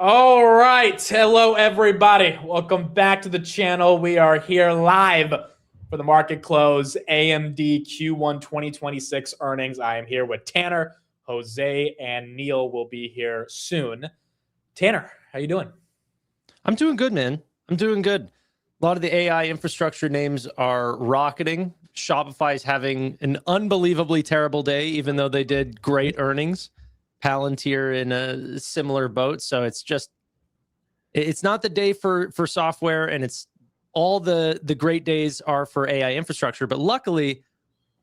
All right. Hello, everybody. Welcome back to the channel. We are here live for the market close AMD Q1 2026 earnings. I am here with Tanner, Jose, and Neil will be here soon. Tanner, how you doing? I'm doing good, man. I'm doing good. A lot of the AI infrastructure names are rocketing. Shopify is having an unbelievably terrible day, even though they did great earnings. Palantir in a similar boat. So it's not the day for software, and it's all the great days are for AI infrastructure. But luckily,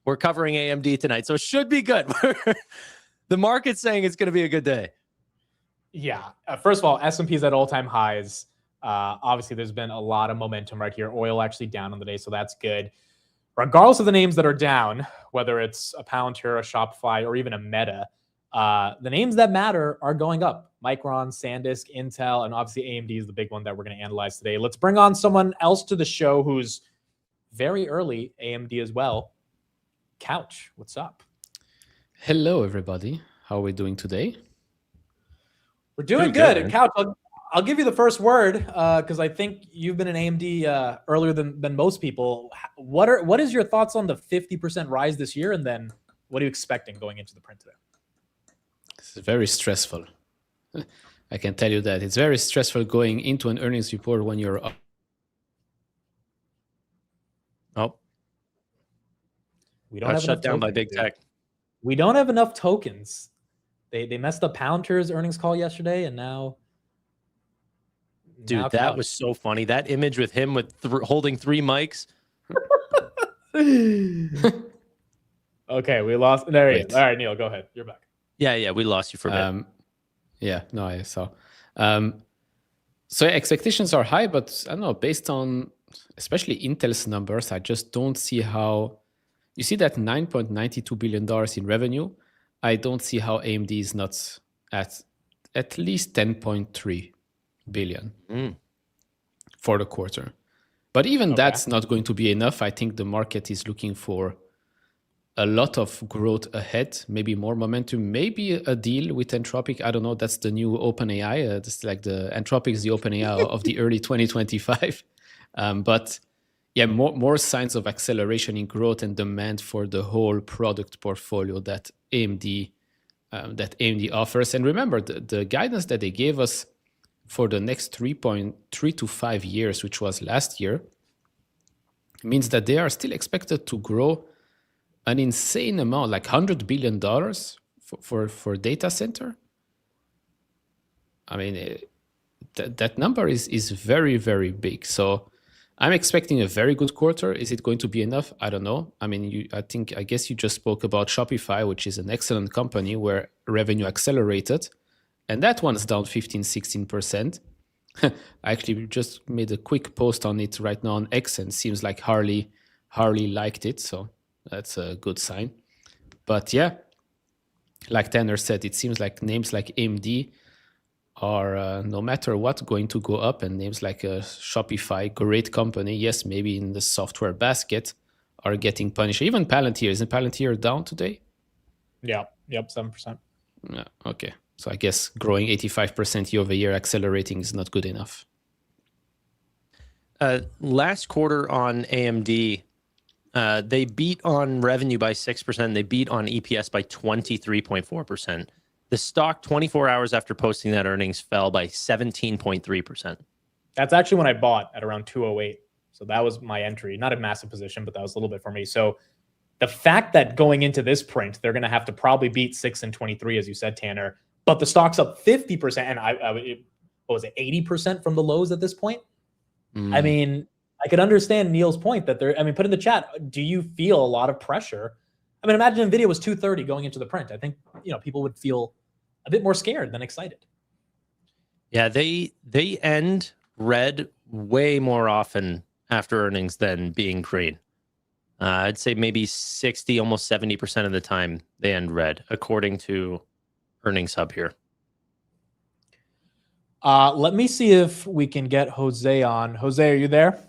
we're covering AMD tonight, so it should be good. The market's saying it's going to be a good day. Yeah. First of all, S&P is at all-time highs. Obviously, there's been a lot of momentum right here. Oil actually down on the day, so that's good. Regardless of the names that are down, whether it's a Palantir, a Shopify, or even a Meta, the names that matter are going up. Micron, SanDisk, Intel, and obviously AMD is the big one that we're going to analyze today. Let's bring on someone else to the show who's very early AMD as well. Couch, what's up? Hello, everybody. How are we doing today? We're doing good. Couch, I'll give you the first word because I think you've been in AMD earlier than most people. What is your thoughts on the 50% rise this year, and then what are you expecting going into the print today? It's very stressful. I can tell you that. It's very stressful going into an earnings report when you're up. Oh. We don't have shut down by big tech. We don't have enough tokens. They messed up Palantir's earnings call yesterday, and now... Dude, that was so funny. That image with him with holding 3 mics. Okay, we lost. There he is. All right, Neil, go ahead. You're back. Yeah, we lost you for a bit. Yeah, no, I saw. So expectations are high, but I don't know, based on especially Intel's numbers, I just don't see how... You see that $9.92 billion in revenue? I don't see how AMD is not at least 10.3 billion for the quarter. But even that's not going to be enough. I think the market is looking for a lot of growth ahead, maybe more momentum, maybe a deal with Anthropic. I don't know. That's the new OpenAI. It's like the Anthropic is the OpenAI of the early 2025. But yeah, more signs of acceleration in growth and demand for the whole product portfolio that AMD offers. And remember, the guidance that they gave us for the next 3.3 to 5 years, which was last year, means that they are still expected to grow an insane amount, like $100 billion for data center. I mean, that number is very, very big. So I'm expecting a very good quarter. Is it going to be enough? I don't know. I mean, I guess you just spoke about Shopify, which is an excellent company where revenue accelerated. And that one's down 15-16%. I actually just made a quick post on it right now on X, and it seems like Harley liked it. So that's a good sign. But yeah, like Tanner said, it seems like names like AMD are no matter what going to go up, and names like Shopify, great company, yes, maybe in the software basket, are getting punished. Even Palantir, isn't Palantir down today? Yeah, yep, 7%. Yeah, okay. So I guess growing 85% year over year, accelerating is not good enough. Last quarter on AMD, they beat on revenue by 6%. They beat on EPS by 23.4%. The stock 24 hours after posting that earnings fell by 17.3%. That's actually when I bought at around 208. So that was my entry. Not a massive position, but that was a little bit for me. So the fact that going into this print, they're going to have to probably beat 6 and 23, as you said, Tanner, but the stock's up 50%. And what was it, 80% from the lows at this point? I mean, I could understand Neil's point that put in the chat, do you feel a lot of pressure? I mean, imagine Nvidia was 230 going into the print. I think, people would feel a bit more scared than excited. Yeah, they end red way more often after earnings than being green. I'd say maybe 60, almost 70% of the time they end red, according to Earnings Hub here. Let me see if we can get Jose on. Jose, are you there?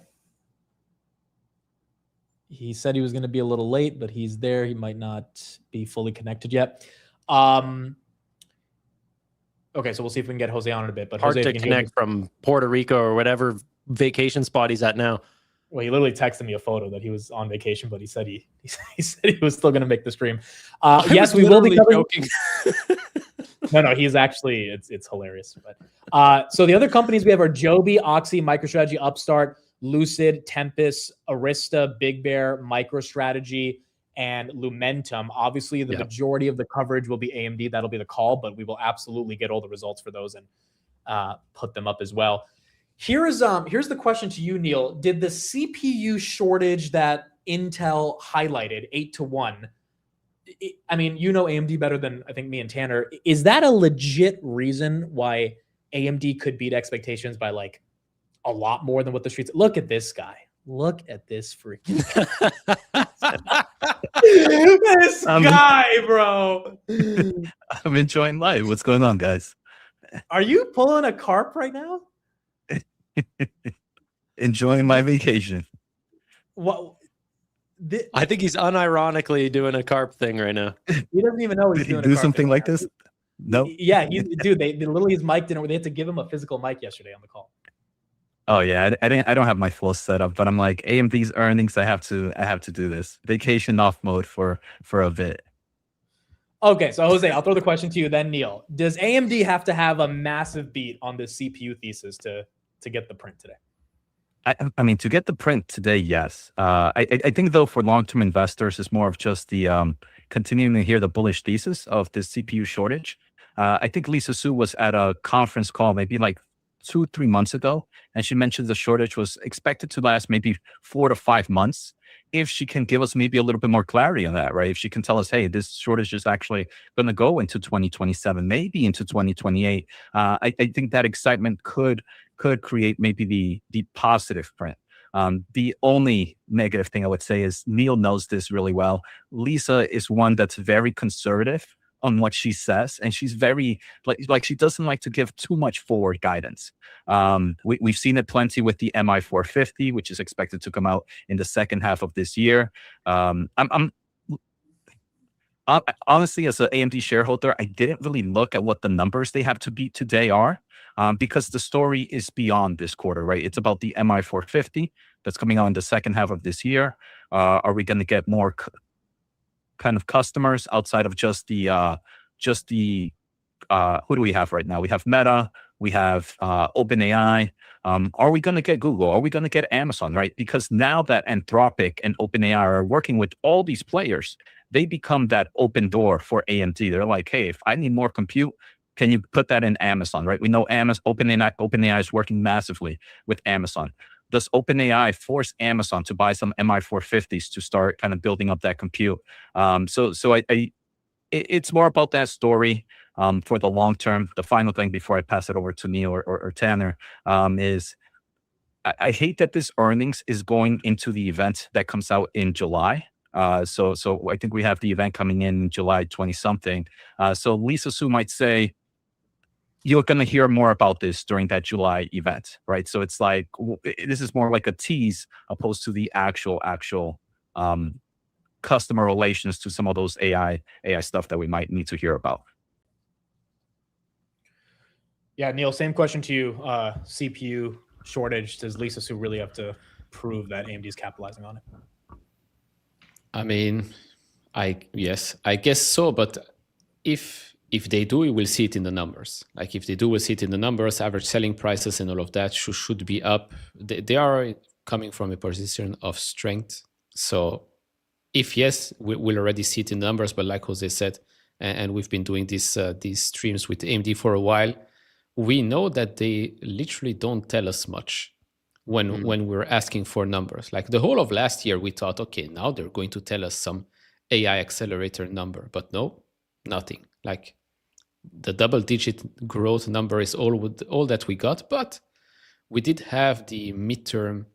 He said he was going to be a little late, but he's there. He might not be fully connected yet. Okay, so we'll see if we can get Jose on in a bit. But Hard Jose, if to you can hear me, connect from Puerto Rico or whatever vacation spot he's at now. well, he literally texted me a photo that he was on vacation, but he said he said he was still going to make the stream. Yes, we will be covering. joking. No, he's actually it's hilarious. But so the other companies we have are Joby, Oxy, MicroStrategy, Upstart, Lucid, Tempest, Arista, Big Bear, MicroStrategy, and Lumentum. Obviously, the majority of the coverage will be AMD. That'll be the call, but we will absolutely get all the results for those and put them up as well. Here's the question to you, Neil. Did the CPU shortage that Intel highlighted 8-1? I mean, you know AMD better than I think me and Tanner. Is that a legit reason why AMD could beat expectations by like a lot more than what the streets? Look at this guy. Look at this freaking this guy, bro. I'm enjoying life. What's going on, guys? Are you pulling a carp right now? Enjoying my vacation. What? I think he's unironically doing a carp thing right now. He doesn't even know he's Did he doing do a carp something thing. like this? No. Yeah, dude. They literally his mic didn't. They had to give him a physical mic yesterday on the call. Oh yeah, I don't have my full setup, but I'm like AMD's earnings. I have to do this vacation off mode for a bit. Okay, so Jose, I'll throw the question to you then, Neil. Does AMD have to have a massive beat on this CPU thesis to get the print today? I mean, to get the print today, yes. I think though for long-term investors, it's more of just the continuing to hear the bullish thesis of this CPU shortage. I think Lisa Su was at a conference call maybe like 2-3 months ago, and she mentioned the shortage was expected to last maybe 4 to 5 months. If she can give us maybe a little bit more clarity on that, right? If she can tell us, hey, this shortage is actually going to go into 2027, maybe into 2028, I think that excitement could create maybe the positive print. The only negative thing I would say is Neil knows this really well. Lisa is one that's very conservative on what she says, and she's very like she doesn't like to give too much forward guidance. We've seen it plenty with the MI 450, which is expected to come out in the second half of this year. I'm honestly, as an AMD shareholder, I didn't really look at what the numbers they have to beat today are, because the story is beyond this quarter, right? It's about the MI 450 that's coming out in the second half of this year. Are we going to get more kind of customers outside of just the who do we have right now? We have Meta, we have OpenAI. Are we going to get Google? Are we going to get Amazon, right? Because now that Anthropic and OpenAI are working with all these players, they become that open door for AMD. They're like, hey, if I need more compute, can you put that in Amazon, right? We know OpenAI is working massively with Amazon. Does OpenAI force Amazon to buy some MI 450s to start kind of building up that compute? It's more about that story for the long term. The final thing before I pass it over to Neil or Tanner is I hate that this earnings is going into the event that comes out in July. So I think we have the event coming in July 20 something. So Lisa Su might say, you're going to hear more about this during that July event, right? So it's like, this is more like a tease opposed to the actual customer relations to some of those AI stuff that we might need to hear about. Yeah, Neil, same question to you. CPU shortage, does Lisa Su really have to prove that AMD is capitalizing on it? I mean, yes, I guess so. But if they do, we will see it in the numbers. Like if they do, we'll see it in the numbers. Average selling prices and all of that should be up. They are coming from a position of strength. So if yes, we'll already see it in the numbers. But like Jose said, and we've been doing these streams with AMD for a while, we know that they literally don't tell us much when we're asking for numbers. Like the whole of last year, we thought, okay, now they're going to tell us some AI accelerator number. But no, nothing. Like the double-digit growth number is all that we got, but we did have the midterm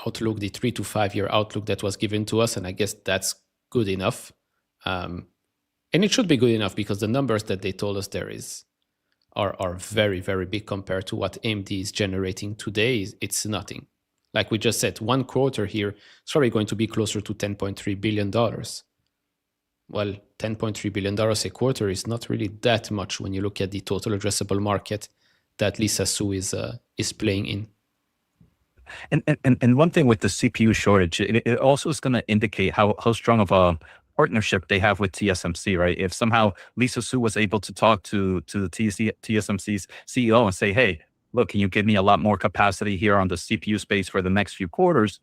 outlook, the 3 to 5 year outlook that was given to us, and I guess that's good enough. And it should be good enough because the numbers that they told us there are very, very big compared to what AMD is generating today. It's nothing. Like we just said, one quarter here is probably going to be closer to $10.3 billion. well, $10.3 billion a quarter is not really that much when you look at the total addressable market that Lisa Su is playing in. And one thing with the CPU shortage, it also is going to indicate how strong of a partnership they have with TSMC, right? If somehow Lisa Su was able to talk to the TSMC's CEO and say, hey, look, can you give me a lot more capacity here on the CPU space for the next few quarters?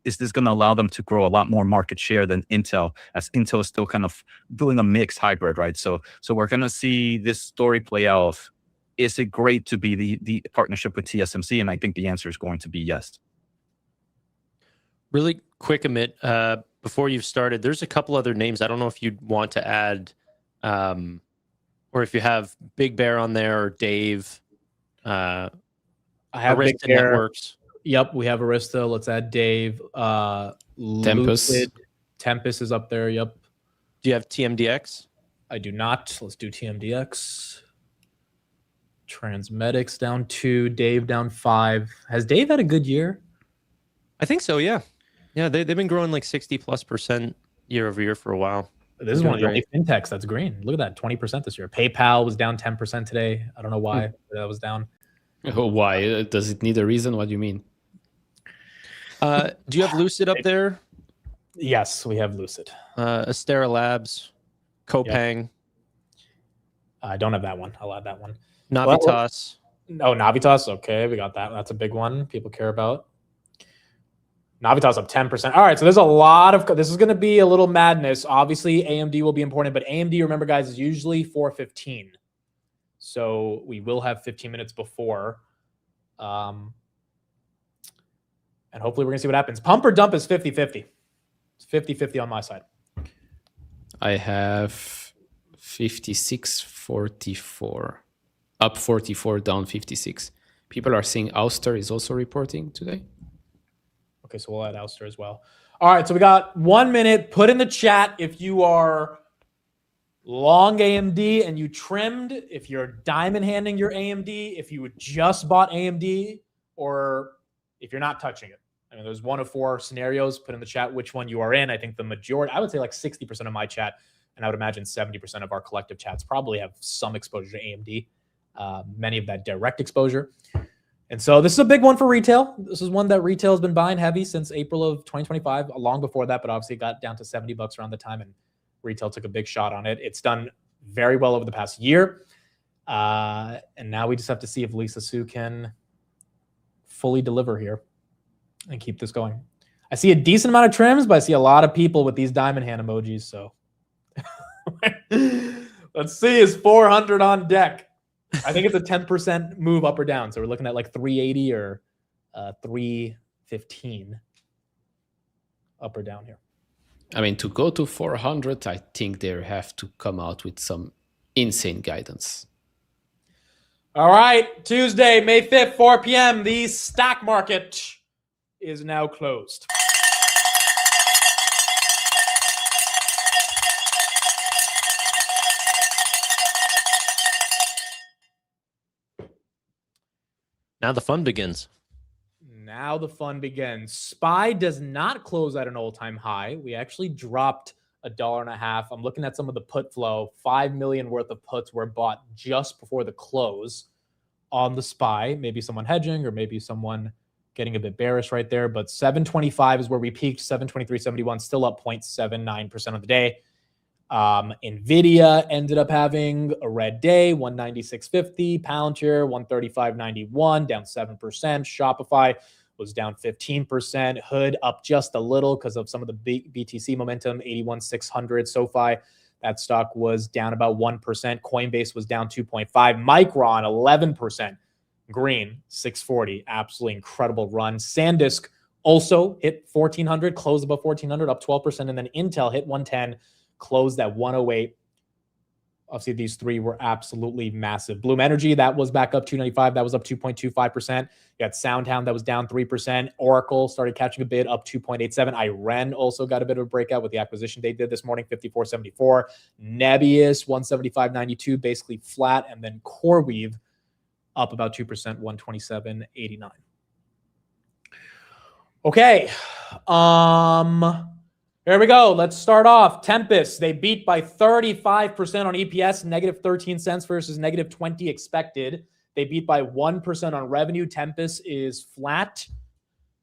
Is this going to allow them to grow a lot more market share than Intel, as Intel is still kind of doing a mixed hybrid, right? So we're going to see this story play out of, is it great to be the partnership with TSMC? And I think the answer is going to be yes. Really quick, Amit, before you've started, there's a couple other names. I don't know if you'd want to add, or if you have Big Bear on there or Dave. I have Arista Big Bear. Networks. Yep, we have Arista. Let's add Dave. Tempest. Tempest is up there. Yep. Do you have TMDX? I do not. Let's do TMDX. Transmedics down 2. Dave down 5. Has Dave had a good year? I think so, yeah. Yeah, they've been growing like 60+% year over year for a while. This is one of the only fintechs that's green. Look at that, 20% this year. PayPal was down 10% today. I don't know why that was down. Oh, why? Does it need a reason? What do you mean? Do you have Lucid up there? Yes, we have Lucid. Astera Labs, Copang. Yep. I don't have that one. I'll add that one. Navitas. Oh, Navitas. Okay, we got that. That's a big one people care about. Navitas up 10%. All right, so there's a lot of, this is going to be a little madness. Obviously, AMD will be important, but AMD, remember, guys, is usually 4:15. So we will have 15 minutes before. And hopefully we're going to see what happens. Pump or dump is 50-50. It's 50-50 on my side. I have 56.44. Up 44, down 56. People are saying Ouster is also reporting today. Okay, so we'll add Ouster as well. All right, so we got 1 minute. Put in the chat if you are long AMD and you trimmed, if you're diamond handing your AMD, if you just bought AMD, or if you're not touching it. I mean, there's 1 of 4 scenarios. Put in the chat which one you are in. I think the majority, I would say like 60% of my chat, and I would imagine 70% of our collective chats probably have some exposure to AMD. Many of that direct exposure. And so this is a big one for retail. This is one that retail has been buying heavy since April of 2025, long before that, but obviously it got down to $70 around the time, and retail took a big shot on it. It's done very well over the past year. And now we just have to see if Lisa Su can fully deliver here and keep this going. I see a decent amount of trims, but I see a lot of people with these diamond hand emojis. So let's see, is 400 on deck? I think it's a 10% move up or down. So we're looking at like 380 or 315 up or down here. I mean, to go to 400, I think they have to come out with some insane guidance. All right, Tuesday, May 5th, 4 p.m. The stock market is now closed. Now the fun begins. Now the fun begins. SPY does not close at an all-time high. We actually dropped $1.50. I'm looking at some of the put flow. 5 million worth of puts were bought just before the close on the SPY. Maybe someone hedging, or maybe someone getting a bit bearish right there. But 725 is where we peaked. 723.71, still up 0.79% of the day. Nvidia ended up having a red day, 196.50. Palantir, 135.91, down 7%. Shopify was down 15%. Hood up just a little because of some of the big BTC momentum, 81,600. SoFi, that stock was down about 1%. Coinbase was down 2.5. Micron, 11%. Green, 640. Absolutely incredible run. SanDisk also hit 1,400, closed above 1,400, up 12%. And then Intel hit 110, closed at 108. Obviously, these three were absolutely massive. Bloom Energy, that was back up 295. That was up 2.25%. You got SoundHound, that was down 3%. Oracle started catching a bid, up 2.87. Iren also got a bit of a breakout with the acquisition they did this morning, 54.74. Nebius, 175.92, basically flat. And then CoreWeave, up about 2%, 127.89. Okay. Here we go. Let's start off. Tempest, they beat by 35% on EPS, negative 13 cents versus negative 20 expected. They beat by 1% on revenue. Tempest is flat.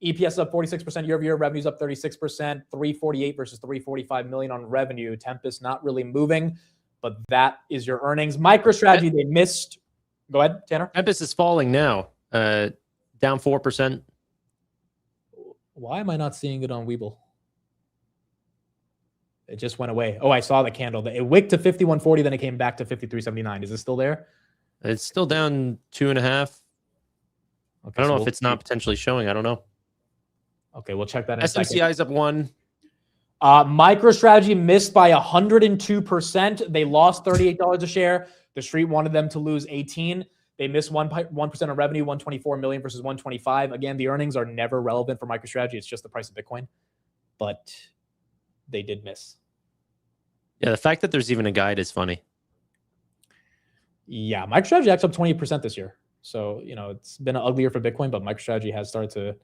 EPS up 46% year over year. Revenue's up 36%, 348 versus 345 million on revenue. Tempest not really moving, but that is your earnings. MicroStrategy, they missed. Go ahead, Tanner. Tempest is falling now, down 4%. Why am I not seeing it on Webull? It just went away. Oh, I saw the candle. It wicked to 51.40, then it came back to 53.79. Is it still there? It's still down 2.5. Okay, I don't know if it's not potentially showing. I don't know. Okay, we'll check that in a second. SMCI is up 1. MicroStrategy missed by 102%. They lost $38 a share. The street wanted them to lose 18. They missed 1% of revenue, 124 million versus 125. Again, the earnings are never relevant for MicroStrategy. It's just the price of Bitcoin. But they did miss. Yeah, the fact that there's even a guide is funny. Yeah, MicroStrategy acts up 20% this year. So, it's been uglier for Bitcoin, but MicroStrategy has started to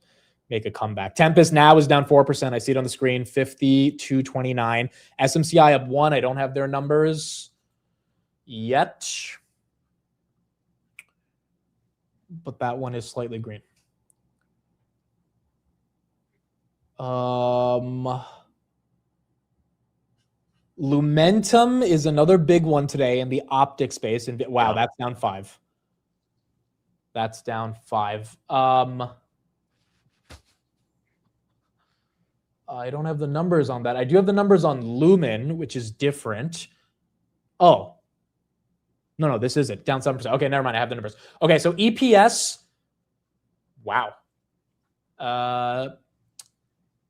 make a comeback. Tempest now is down 4%. I see it on the screen, 52.29. SMCI up 1. I don't have their numbers yet, but that one is slightly green. Lumentum is another big one today in the optic space. And wow, that's down 5. That's down 5. I don't have the numbers on that. I do have the numbers on Lumen, which is different. Oh, no, this is it. Down 7%. Okay, never mind. I have the numbers. Okay, so EPS, wow.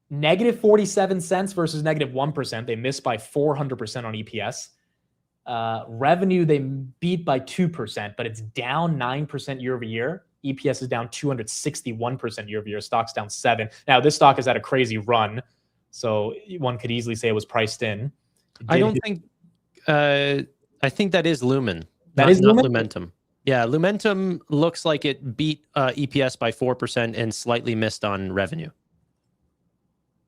Negative 47 cents versus negative 1%. They missed by 400% on EPS. Revenue, they beat by 2%, but it's down 9% year over year. EPS is down 261% year over year. Stock's down 7. Now, this stock has had a crazy run, so one could easily say it was priced in. I don't think. I think that is Lumen. That is not Lumen? Lumentum. Yeah, Lumentum looks like it beat EPS by 4% and slightly missed on revenue.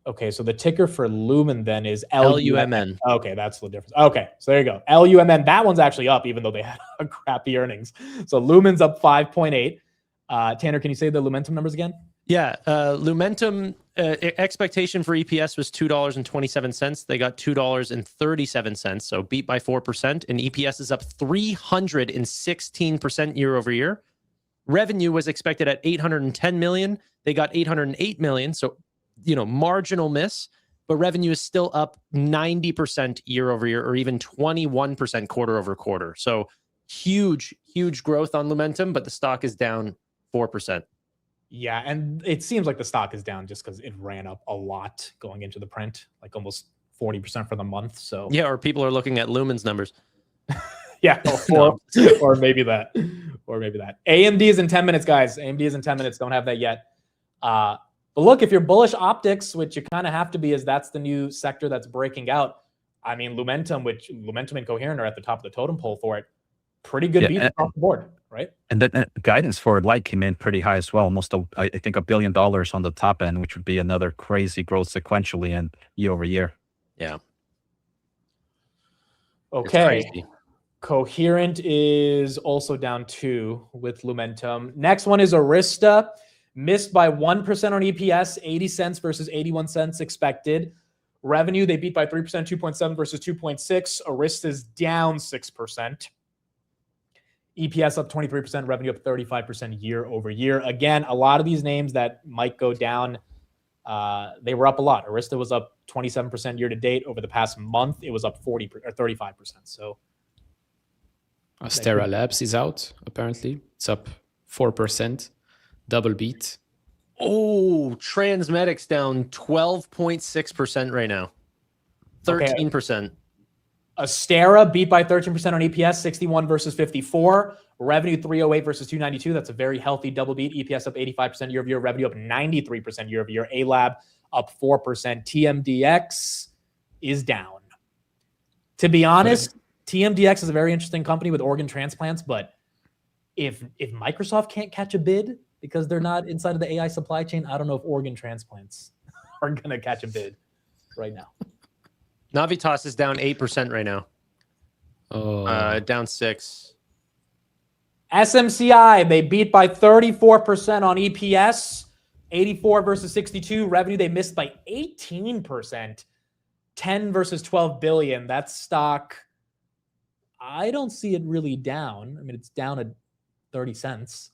Okay, so the ticker for Lumen then is LUMN. Okay, that's the difference. Okay, so there you go. LUMN, that one's actually up, even though they had a crappy earnings. So Lumen's up 5.8. Tanner, can you say the Lumentum numbers again? Yeah, Lumentum expectation for EPS was $2.27. They got $2.37, so beat by 4%, and EPS is up 316% year over year. Revenue was expected at 810 million. They got 808 million, so marginal miss, but revenue is still up 90% year over year, or even 21% quarter over quarter. So huge growth on Lumentum, but the stock is down 4%. Yeah, and it seems like the stock is down just because it ran up a lot going into the print, like almost 40% for the month. So yeah, or people are looking at Lumen's numbers. Yeah, or maybe that. AMD is in 10 minutes, guys. AMD is in 10 minutes. Don't have that yet. But look, if you're bullish optics, which you kind of have to be, as that's the new sector that's breaking out. I mean, Lumentum and Coherent are at the top of the totem pole for it. Pretty good beats across the board, right? And the guidance for Light came in pretty high as well, almost I think $1 billion on the top end, which would be another crazy growth sequentially and year over year. Yeah. Okay. Coherent is also down 2 with Lumentum. Next one is Arista. Missed by 1% on EPS, 80 cents versus 81 cents expected. Revenue, they beat by 3%, 2.7 versus 2.6. Arista's down 6%. EPS up 23%, revenue up 35% year over year. Again, a lot of these names that might go down, they were up a lot. Arista was up 27% year to date. Over the past month, it was up 40 or 35%. So Astera Labs is out, apparently. It's up 4%. Double beat. Oh, Transmedics down 12.6% right now. 13%. Astera beat by 13% on EPS, 61 versus 54. Revenue 308 versus 292. That's a very healthy double beat. EPS up 85% year over year. Revenue up 93% year over year. A-Lab up 4%. TMDX is down. To be honest, TMDX is a very interesting company with organ transplants, but if Microsoft can't catch a bid because they're not inside of the AI supply chain, I don't know if organ transplants are going to catch a bid right now. Navitas is down 8% right now. Oh, Down 6. SMCI, they beat by 34% on EPS, 84 versus 62. Revenue, they missed by 18%, 10 versus 12 billion. That stock, I don't see it really down. I mean, it's down at 30 cents.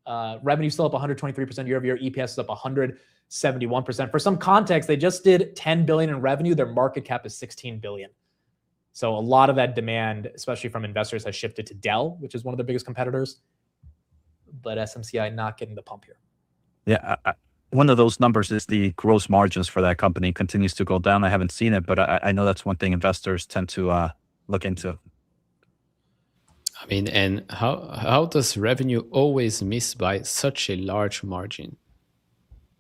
Revenue still up 123% year over year. EPS is up 171%. For some context, they just did 10 billion in revenue. Their market cap is 16 billion. So a lot of that demand, especially from investors, has shifted to Dell, which is one of their biggest competitors. But SMCI not getting the pump here. Yeah, one of those numbers is the gross margins for that company continues to go down. I haven't seen it, but I know that's one thing investors tend to look into. I mean, and how does revenue always miss by such a large margin?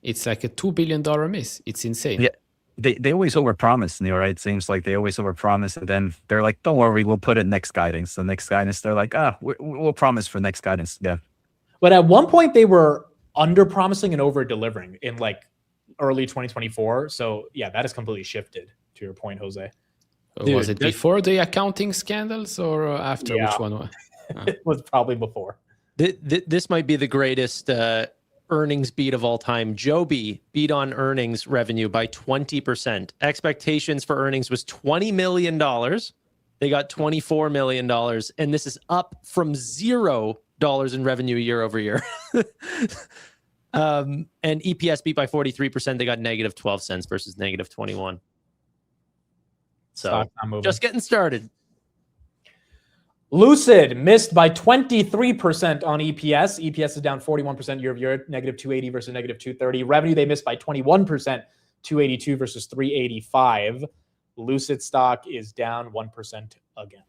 It's like a $2 billion miss. It's insane. Yeah, they always overpromise, Neil, right? It seems like they always overpromise, and then they're like, "Don't worry, we'll put it next guidance." The next guidance, they're like, we'll promise for next guidance." Yeah. But at one point, they were under promising and over delivering in like early 2024. So yeah, that has completely shifted. To your point, Jose. Dude, Was it before the accounting scandals or after? Yeah. Which one? It was probably before. This might be the greatest earnings beat of all time. Joby beat on earnings revenue by 20%. Expectations for earnings was $20 million. They got $24 million. And this is up from $0 in revenue year over year. And EPS beat by 43%. They got negative 12 cents versus negative 21. So just getting started. Lucid missed by 23% on EPS. EPS is down 41% year over year, negative 280 versus negative 230. Revenue, they missed by 21%, 282 versus 385. Lucid stock is down 1% again.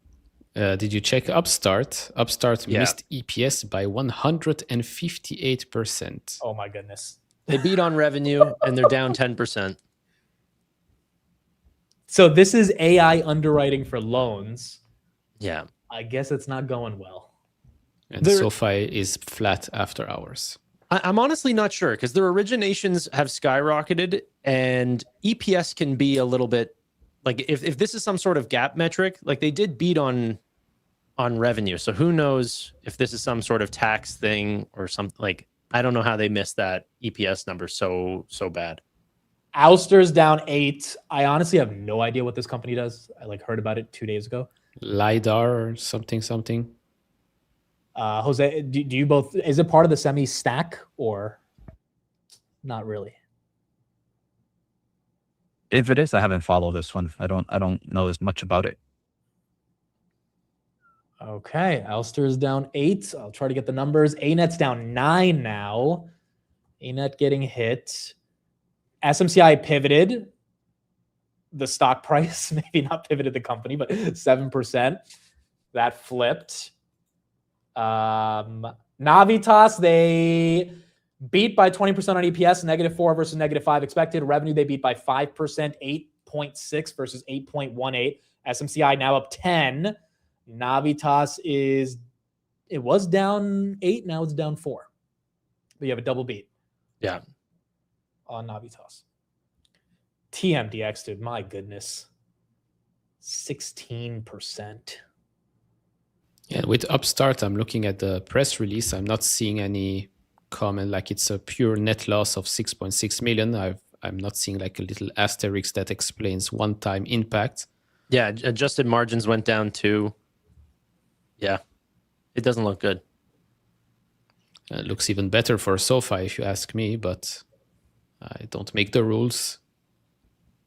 Did you check Upstart? Upstart missed EPS by 158%. Oh my goodness. They beat on revenue and they're down 10%. So this is AI underwriting for loans. Yeah. I guess it's not going well. And SoFi is flat after hours. I'm honestly not sure because their originations have skyrocketed and EPS can be a little bit like if this is some sort of gap metric, like they did beat on revenue. So who knows if this is some sort of tax thing or something. Like I don't know how they missed that EPS number so bad. Ouster's down 8. I honestly have no idea what this company does. I heard about it 2 days ago. LiDAR or something. Jose, do you both, is it part of the semi stack or not really? If it is, I haven't followed this one. I don't know as much about it. Okay, Ouster is down 8. I'll try to get the numbers. ANET's down 9 now. ANET getting hit. SMCI pivoted. The stock price, maybe not pivoted the company, but 7%. That flipped. Navitas, they beat by 20% on EPS, negative 4 versus negative 5 expected. Revenue, they beat by 5%, 8.6 versus 8.18. SMCI now up 10. Navitas it was down 8, now it's down 4. But you have a double beat. Yeah. On Navitas. TMDX, dude, my goodness. 16%. Yeah, with Upstart, I'm looking at the press release. I'm not seeing any comment like it's a pure net loss of 6.6 million. I'm not seeing like a little asterisk that explains one-time impact. Yeah, adjusted margins went down too. Yeah, it doesn't look good. It looks even better for SoFi if you ask me, but I don't make the rules.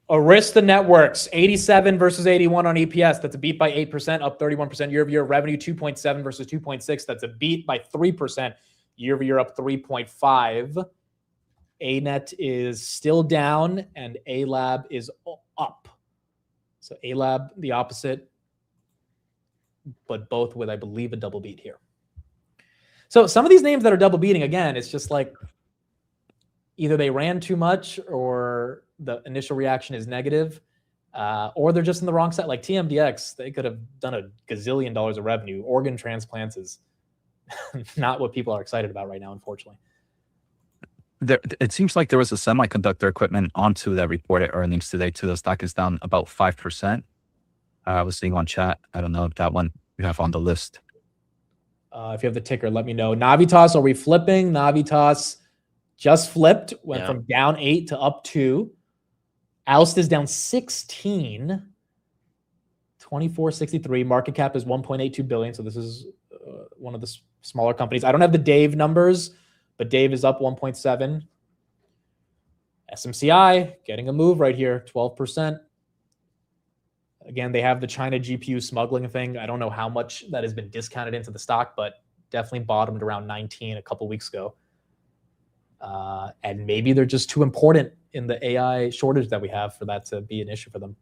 Arista Networks, 87 versus 81 on EPS. That's a beat by 8%, up 31% year over year. Revenue 2.7 versus 2.6. That's a beat by 3% year over year, up 3.5. ANET is still down and ALAB is up. So ALAB, the opposite, but both with, I believe, a double beat here. So some of these names that are double beating, again, it's just like either they ran too much or the initial reaction is negative, or they're just in the wrong side. Like TMDX, they could have done a gazillion dollars of revenue. Organ transplants is not what people are excited about right now, unfortunately. it seems like there was a semiconductor equipment onto that reported earnings today too. The stock is down about 5%. I was seeing on chat. I don't know if that one you have on the list. If you have the ticker, let me know. Navitas, are we flipping? Navitas just flipped, went from down 8 to up 2. Oust is down 16, 24.63. Market cap is 1.82 billion. So this is one of the smaller companies. I don't have the Dave numbers, but Dave is up 1.7. SMCI getting a move right here, 12%. Again, they have the China GPU smuggling thing. I don't know how much that has been discounted into the stock, but definitely bottomed around 19 a couple weeks ago. And maybe they're just too important in the AI shortage that we have for that to be an issue for them.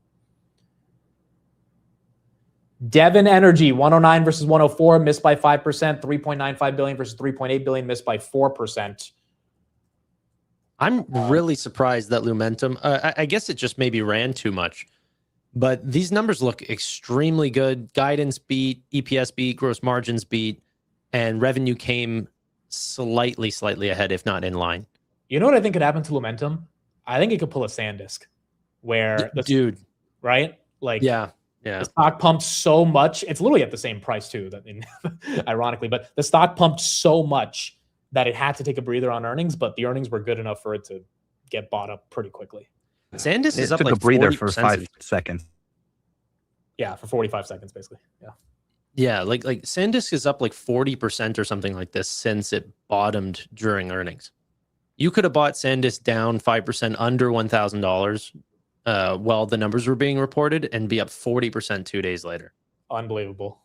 Devon Energy, 109 versus 104, missed by 5%. 3.95 billion versus 3.8 billion, missed by 4%. I'm really surprised that Lumentum, I guess it just maybe ran too much, but these numbers look extremely good. Guidance beat, EPS beat, gross margins beat, and revenue came slightly ahead, if not in line. You know what I think could happen to Lumentum? I think it could pull a SanDisk where dude, right? Like, yeah. The stock pumped so much. It's literally at the same price too, ironically, but the stock pumped so much that it had to take a breather on earnings, but the earnings were good enough for it to get bought up pretty quickly. SanDisk is up took like a breather for 40%. 5 seconds. Yeah, for 45 seconds, basically. Yeah. Yeah, like SanDisk is up like 40% or something like this since it bottomed during earnings. You could have bought SanDisk down 5% under $1,000 while the numbers were being reported and be up 40% 2 days later. Unbelievable.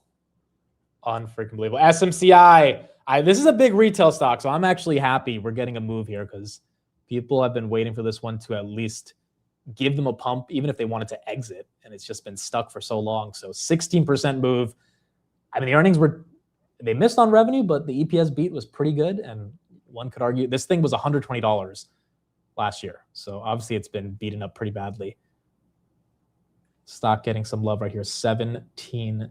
Unfreaking believable. SMCI. This is a big retail stock, so I'm actually happy we're getting a move here because people have been waiting for this one to at least give them a pump, even if they wanted to exit, and it's just been stuck for so long. So 16% move. I mean, the earnings they missed on revenue, but the EPS beat was pretty good, and one could argue this thing was $120 last year. So obviously it's been beaten up pretty badly. Stock getting some love right here, 17%.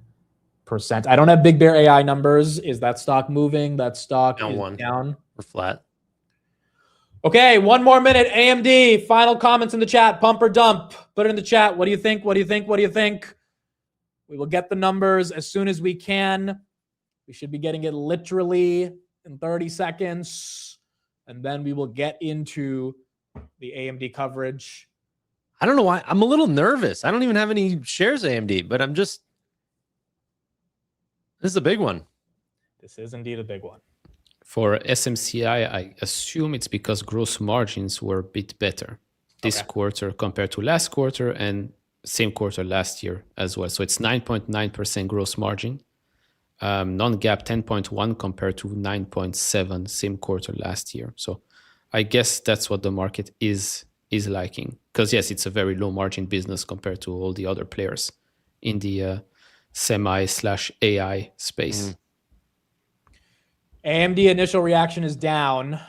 I don't have Big Bear AI numbers. Is that stock moving? That stock is down or flat. Okay, 1 more minute. AMD, final comments in the chat. Pump or dump? Put it in the chat. What do you think? What do you think? What do you think? We will get the numbers as soon as we can. We should be getting it literally in 30 seconds. And then we will get into the AMD coverage. I don't know why. I'm a little nervous. I don't even have any shares AMD, but this is a big one. This is indeed a big one. For SMCI, I assume it's because gross margins were a bit better this quarter compared to last quarter and same quarter last year as well. So it's 9.9% gross margin. Non-GAAP 10.1 compared to 9.7 same quarter last year. So I guess that's what the market is liking. Because yes, it's a very low margin business compared to all the other players in the semi/AI space. AMD initial reaction is down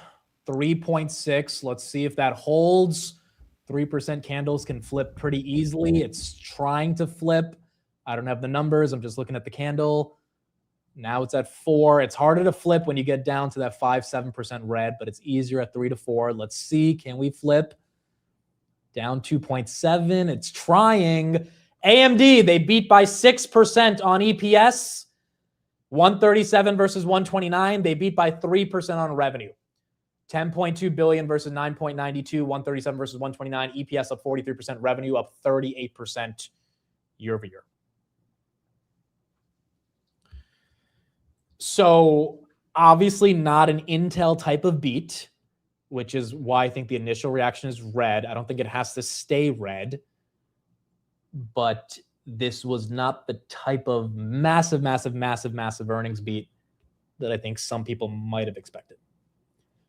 3.6. Let's see if that holds. 3% candles can flip pretty easily. It's trying to flip. I don't have the numbers. I'm just looking at the candle. Now it's at 4. It's harder to flip when you get down to that 5-7% red, but it's easier at 3 to 4. Let's see. Can we flip? Down 2.7. It's trying. AMD, they beat by 6% on EPS. 137 versus 129. They beat by 3% on revenue. 10.2 billion versus 9.92. 137 versus 129. EPS up 43%. Revenue up 38% year over year. So obviously not an Intel type of beat, which is why I think the initial reaction is red. I don't think it has to stay red, but this was not the type of massive earnings beat that I think some people might have expected.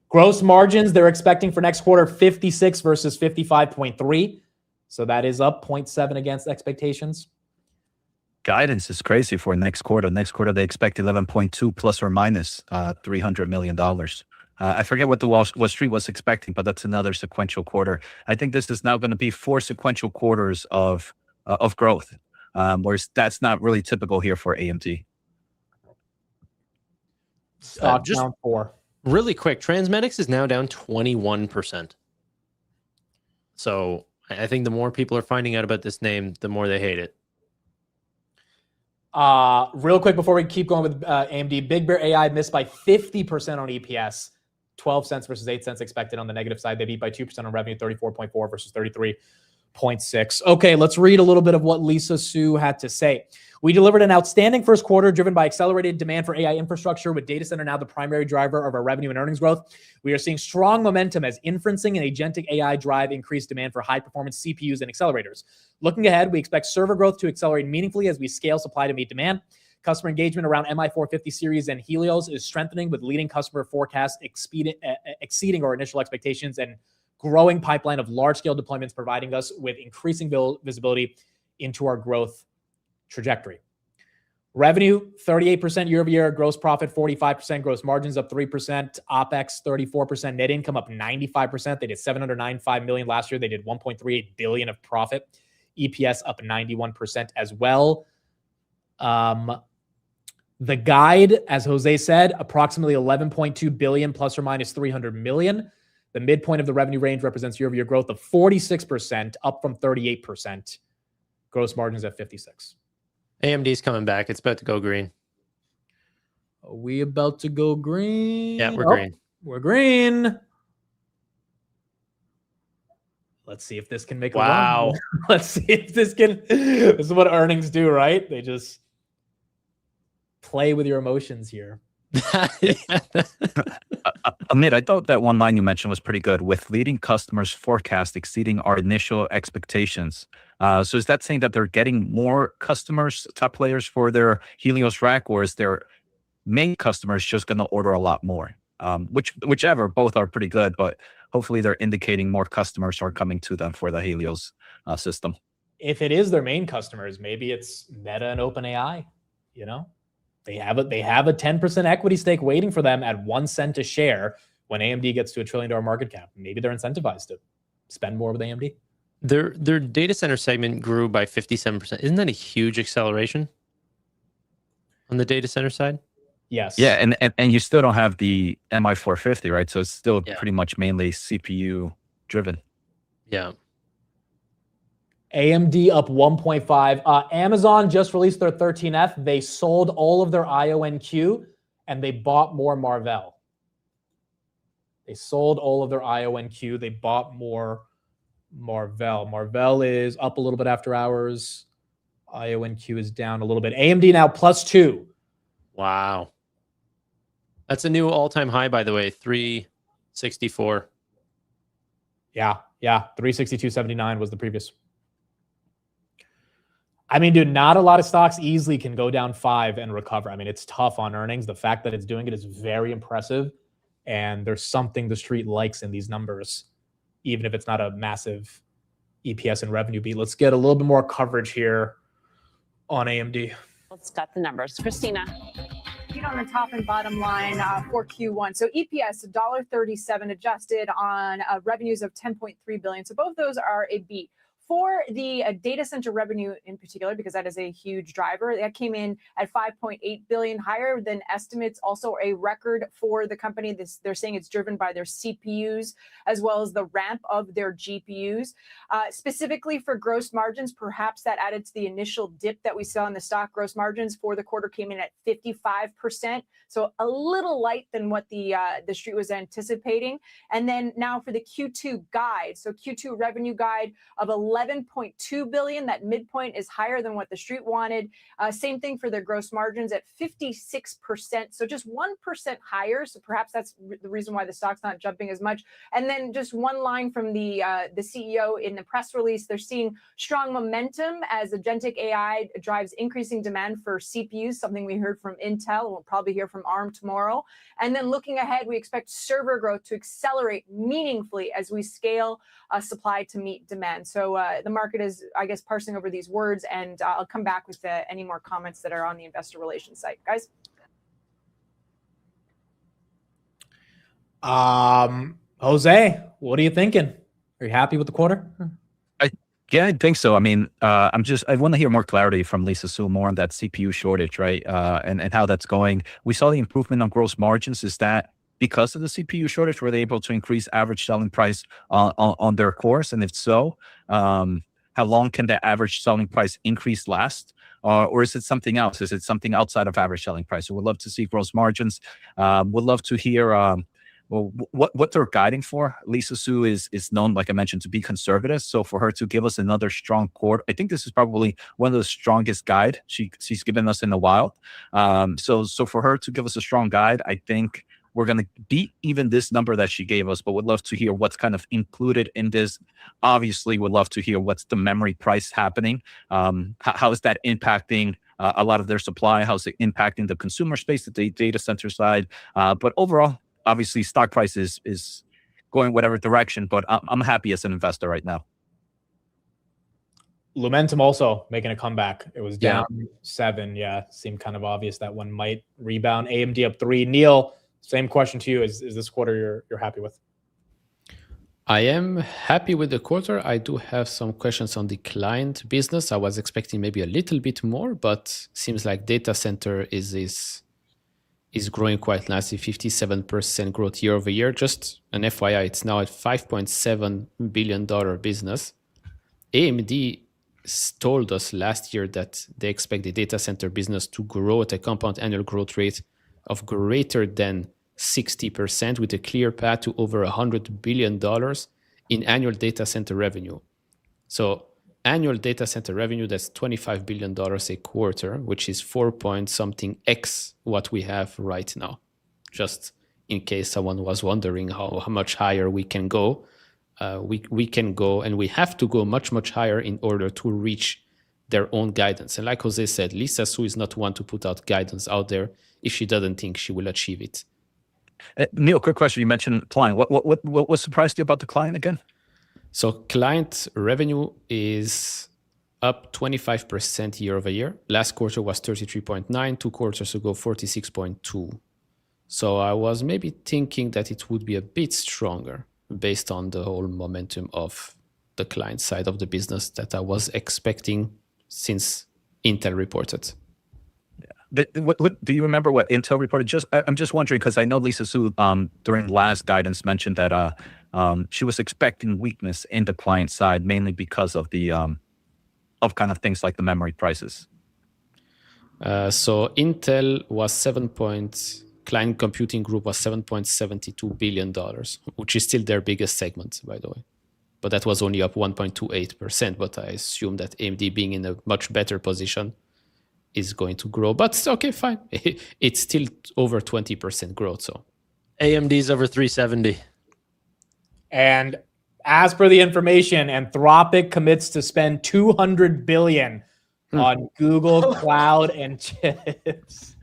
Gross margins, they're expecting for next quarter 56 versus 55.3. So that is up 0.7 against expectations. Guidance is crazy for next quarter. Next quarter, they expect 11.2 plus or minus $300 million. I forget what the Wall Street was expecting, but that's another sequential quarter. I think this is now going to be 4 sequential quarters of growth, whereas that's not really typical here for AMD. Stock down 4. Really quick, Transmedics is now down 21%. So I think the more people are finding out about this name, the more they hate it. Real quick before we keep going with AMD, Big Bear AI missed by 50% on EPS, 12 cents versus 8 cents expected on the negative side. They beat by 2% on revenue, 34.4 versus 33.6. Okay, let's read a little bit of what Lisa Su had to say. We delivered an outstanding first quarter driven by accelerated demand for AI infrastructure, with data center now the primary driver of our revenue and earnings growth. We are seeing strong momentum as inferencing and agentic AI drive increased demand for high-performance CPUs and accelerators. Looking ahead, we expect server growth to accelerate meaningfully as we scale supply to meet demand. Customer engagement around MI450 series and Helios is strengthening, with leading customer forecasts exceeding our initial expectations and growing pipeline of large-scale deployments, providing us with increasing visibility into our growth trajectory. Revenue, 38% year-over-year, gross profit, 45%, gross margins up 3%, OpEx, 34%, net income up 95%. They did $795 million last year. They did $1.38 billion of profit. EPS up 91% as well. The guide, as Jose said, approximately $11.2 billion plus or minus $300 million. The midpoint of the revenue range represents year-over-year growth of 46%, up from 38%. Gross margins at 56%. AMD's coming back. It's about to go green. Are we about to go green? Yeah, we're green. We're green. Let's see if this can make a Wow. run. Let's see if this can. This is what earnings do, right? They just play with your emotions here. Amit, I thought that one line you mentioned was pretty good. With leading customers' forecast exceeding our initial expectations. So is that saying that they're getting more customers, top players for their Helios rack, or is their main customers just going to order a lot more? Whichever, both are pretty good, but hopefully they're indicating more customers are coming to them for the Helios system. If it is their main customers, maybe it's Meta and OpenAI. You know, they have a 10% equity stake waiting for them at 1 cent a share when AMD gets to $1 trillion market cap. Maybe they're incentivized to spend more with AMD. Their data center segment grew by 57%. Isn't that a huge acceleration on the data center side? Yes. Yeah, and you still don't have the MI450, right? So it's still pretty much mainly CPU driven. Yeah. AMD up 1.5. Amazon just released their 13F. They sold all of their IONQ and they bought more Marvell. They sold all of their IONQ. They bought more Marvell. Marvell is up a little bit after hours. IONQ is down a little bit. AMD now +2. Wow. That's a new all-time high, by the way, 364. Yeah. 362.79 was the previous. I mean, dude, not a lot of stocks easily can go down 5 and recover. I mean, it's tough on earnings. The fact that it's doing it is very impressive. And there's something the street likes in these numbers, even if it's not a massive EPS and revenue beat. Let's get a little bit more coverage here on AMD. Let's got the numbers. Christina. On the top and bottom line for Q1. So EPS $1.37 adjusted on revenues of $10.3 billion. So both those are a beat. For the data center revenue in particular, because that is a huge driver, that came in at $5.8 billion, higher than estimates, also a record for the company. They're saying it's driven by their CPUs as well as the ramp of their GPUs. Specifically for gross margins, perhaps that added to the initial dip that we saw in the stock. Gross margins for the quarter came in at 55%, so a little light than what the street was anticipating. And then now for the Q2 guide, so Q2 revenue guide of $11.2 billion. That midpoint is higher than what the street wanted. Same thing for their gross margins at 56%. So just 1% higher. So perhaps that's the reason why the stock's not jumping as much. And then just one line from the CEO in the press release. They're seeing strong momentum as agentic AI drives increasing demand for CPUs, something we heard from Intel. We'll probably hear from ARM tomorrow. And then looking ahead, we expect server growth to accelerate meaningfully as we scale supply to meet demand. So the market is, I guess, parsing over these words, and I'll come back with any more comments that are on the investor relations site. Guys? Jose, what are you thinking? Are you happy with the quarter? Yeah, I think so. I mean, I want to hear more clarity from Lisa Su more on that CPU shortage, right? And how that's going. We saw the improvement on gross margins. Is that because of the CPU shortage? Were they able to increase average selling price on their cores? And if so, how long can the average selling price increase last? Or is it something else? Is it something outside of average selling price? So we'd love to see gross margins. Would love to hear what they're guiding for. Lisa Su is known, like I mentioned, to be conservative. So for her to give us another strong quarter, I think this is probably one of the strongest guide she's given us in a while. So for her to give us a strong guide, I think we're going to beat even this number that she gave us, but would love to hear what's kind of included in this. Obviously, would love to hear what's the memory price happening. How is that impacting a lot of their supply? How's it impacting the consumer space, the data center side? But overall, obviously, stock price is going whatever direction, but I'm happy as an investor right now. Lumentum also making a comeback. It was down 7. Yeah, seemed kind of obvious that one might rebound. AMD up 3. Neil, same question to you. Is this quarter you're happy with? I am happy with the quarter. I do have some questions on the client business. I was expecting maybe a little bit more, but seems like data center is growing quite nicely, 57% growth year over year. Just an FYI, it's now at $5.7 billion business. AMD told us last year that they expect the data center business to grow at a compound annual growth rate of greater than 60%, with a clear path to over $100 billion in annual data center revenue. So annual data center revenue, that's $25 billion a quarter, which is 4-point-something x what we have right now. Just in case someone was wondering how much higher we can go. We can go, and we have to go much, much higher in order to reach their own guidance. And like Jose said, Lisa Su is not one to put out guidance out there if she doesn't think she will achieve it. Neil, quick question. You mentioned client. What surprised you about the client again? So client revenue is up 25% year over year. Last quarter was 33.9, 2 quarters ago 46.2. So I was maybe thinking that it would be a bit stronger based on the whole momentum of the client side of the business that I was expecting since Intel reported. What do you remember what Intel reported? I'm just wondering, because I know Lisa Su during last guidance mentioned that she was expecting weakness in the client side, mainly because of the of kind of things like the memory prices. So Intel was client computing group was $7.72 billion, which is still their biggest segment, by the way. But that was only up 1.28%. But I assume that AMD, being in a much better position, is going to grow. But okay, fine. It's still over 20% growth. So AMD's over 370. And as per the information, Anthropic commits to spend $200 billion on Google Cloud and chips.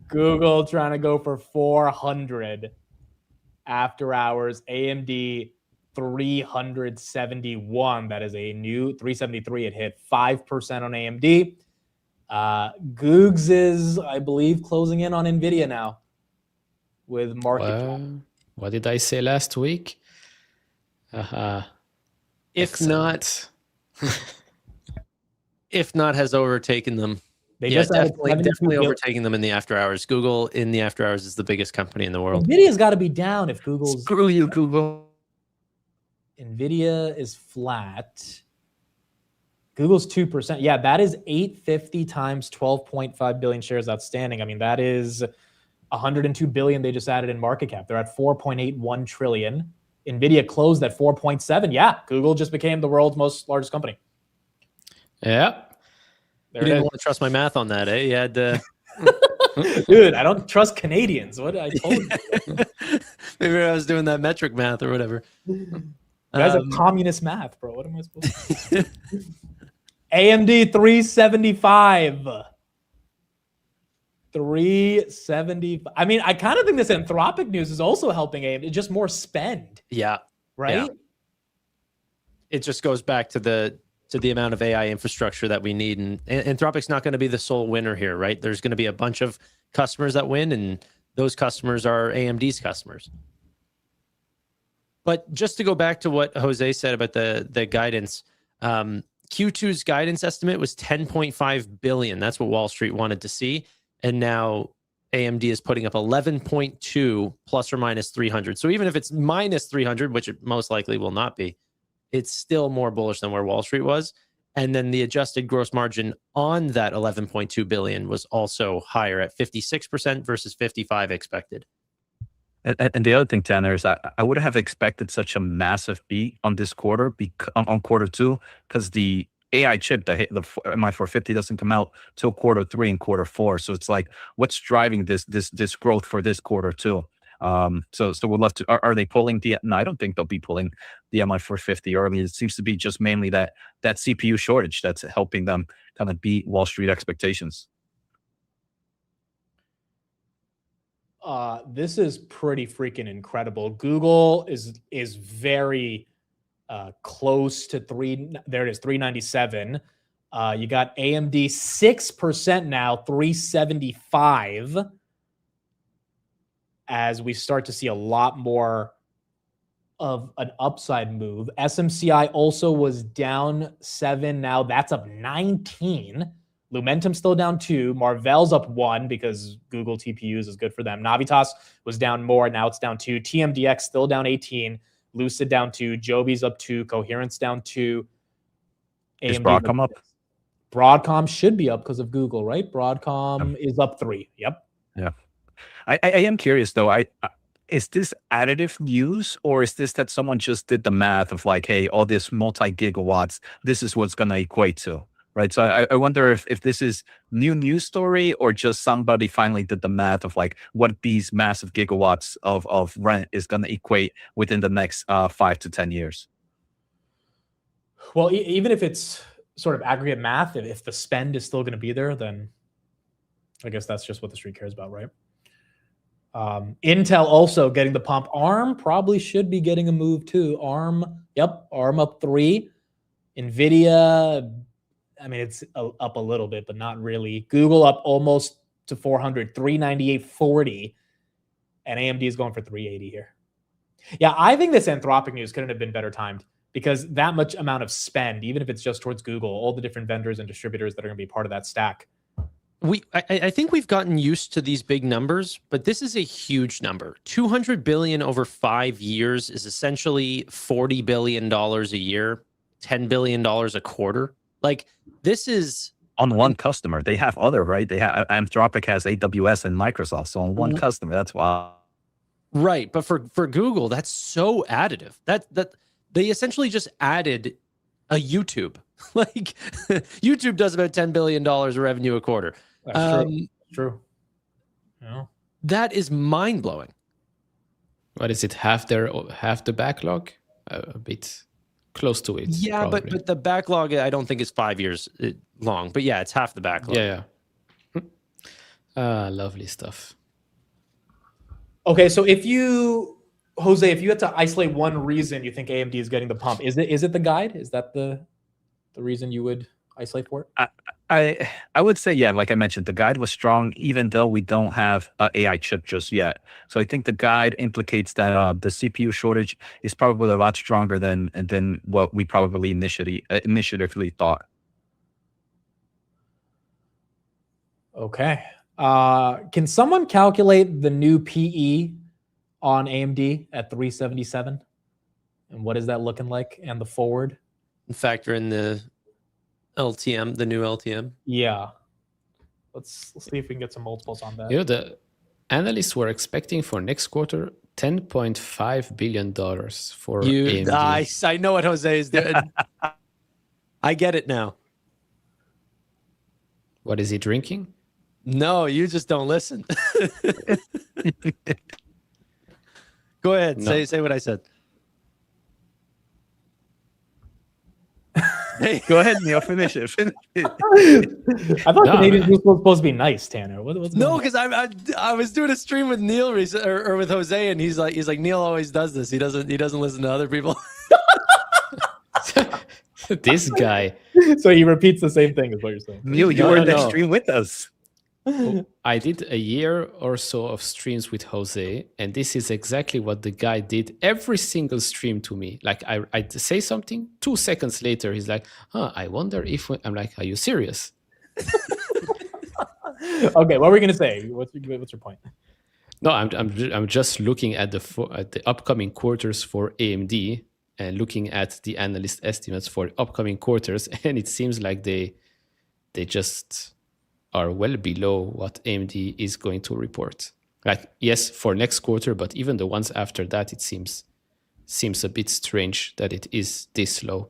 Google trying to go for 400 after hours. AMD 371. That is a new 373. It hit 5% on AMD. Googs is, I believe, closing in on Nvidia now with market cap. What did I say last week? If not has overtaken them. Definitely overtaking them in the after hours. Google in the after hours is the biggest company in the world. Nvidia's got to be down if Google's. Screw you, Google. Nvidia is flat. Google's 2%. Yeah, that is 850 times 12.5 billion shares outstanding. I mean, that is 102 billion they just added in market cap. They're at 4.81 trillion. Nvidia closed at 4.7. Yeah, Google just became the world's largest company. Yeah. You didn't want to trust my math on that, eh? You had Dude, I don't trust Canadians. What I told you. Maybe I was doing that metric math or whatever. You guys have communist math, bro. What am I supposed to do? AMD 375. 370. I mean, I kind of think this Anthropic news is also helping AMD. It's just more spend. Yeah. Right? Yeah. It just goes back to the amount of AI infrastructure that we need. And Anthropic's not going to be the sole winner here, right? There's going to be a bunch of customers that win, and those customers are AMD's customers. But just to go back to what Jose said about the guidance, Q2's guidance estimate was 10.5 billion. That's what Wall Street wanted to see. And now AMD is putting up 11.2 plus or minus 300. So even if it's minus 300, which it most likely will not be, it's still more bullish than where Wall Street was. And then the adjusted gross margin on that 11.2 billion was also higher at 56% versus 55 expected. And the other thing, Tanner, is I would have expected such a massive beat on this quarter, on quarter two, because the AI chip, the MI450, doesn't come out till quarter three and quarter four. So it's like, what's driving this growth for this quarter too? So we'd love to. Are they pulling the? No, I don't think they'll be pulling the MI450 early. It seems to be just mainly that CPU shortage that's helping them kind of beat Wall Street expectations. This is pretty freaking incredible. Google is very close to there it is, 397. You got AMD 6% now, 375, as we start to see a lot more of an upside move. SMCI also was down 7. Now that's up 19. Lumentum's still down 2. Marvell's up 1 because Google TPUs is good for them. Navitas was down more. Now it's down 2. TMDX still down 18. Lucid down 2. Joby's up 2. Coherent's down 2. Is Broadcom up? Broadcom should be up because of Google, right? Broadcom is up 3. Yep. Yeah. I am curious though. Is this additive news, or is this that someone just did the math of like, hey, all this multi-gigawatts, this is what's going to equate to? Right. So I wonder if this is new news story, or just somebody finally did the math of like what these massive gigawatts of rent is going to equate within the next 5 to 10 years. Well, even if it's sort of aggregate math, if the spend is still going to be there, then I guess that's just what the street cares about, right? Intel also getting the pump. ARM probably should be getting a move too. ARM up 3. Nvidia, I mean, it's up a little bit, but not really. Google up almost to 400, 398.40. And AMD is going for 380 here. Yeah, I think this Anthropic news couldn't have been better timed, because that much amount of spend, even if it's just towards Google, all the different vendors and distributors that are going to be part of that stack. I think we've gotten used to these big numbers, but this is a huge number. 200 billion over 5 years is essentially $40 billion a year, $10 billion a quarter. Like, this is on one customer. They have other, right? They have Anthropic has AWS and Microsoft. So on one customer, that's why. Right, but for Google, that's so additive. That they essentially just added a YouTube. Like, YouTube does about $10 billion of revenue a quarter. That's true. Yeah. That is mind blowing. What is it? Half the backlog? A bit close to it. Yeah, probably. but the backlog, I don't think is 5 years long. But yeah, it's half the backlog. Yeah. Lovely stuff. Okay, so Jose, if you had to isolate one reason you think AMD is getting the pump, is it the guide? Is that the reason you would isolate for it? I would say, yeah, like I mentioned, the guide was strong, even though we don't have an AI chip just yet. So I think the guide implicates that the CPU shortage is probably a lot stronger than what we probably initially thought. Okay. Can someone calculate the new PE on AMD at 377? And what is that looking like? And the forward? Factor in the LTM, the new LTM. Yeah. Let's see if we can get some multiples on that. You know, the analysts were expecting for next quarter $10.5 billion for AMD. I know what Jose is doing. I get it now. What is he drinking? No, you just don't listen. Go ahead. No. Say what I said. Hey, go ahead, Neil. Finish it. I thought Canadians were supposed to be nice, Tanner. No, because I was doing a stream with Neil or with Jose, and he's like Neil always does this. He doesn't listen to other people. This guy. So he repeats the same thing, is what you're saying. Neil, you were in that stream with us. I did a year or so of streams with Jose, and this is exactly what the guy did every single stream to me. Like, I'd say something, 2 seconds later, he's like, I wonder if I'm like, are you serious? Okay, what were we gonna say? What's your point? No, I'm just looking at the upcoming quarters for AMD and looking at the analyst estimates for upcoming quarters, and it seems like they just are well below what AMD is going to report. Like, yes, for next quarter, but even the ones after that, it seems a bit strange that it is this low.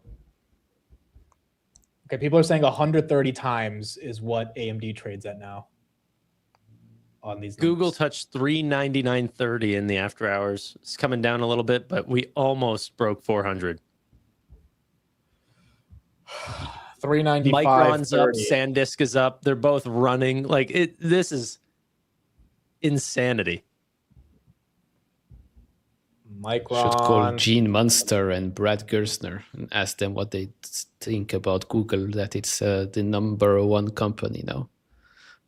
Okay, people are saying 130 times is what AMD trades at now. On these numbers. Google touched 399.30 in the after hours. It's coming down a little bit, but we almost broke 400. 395. Micron's up, SanDisk is up. They're both running. Like this is insanity. Micron. Should call Gene Munster and Brad Gerstner and ask them what they think about Google, that it's the #1 company now.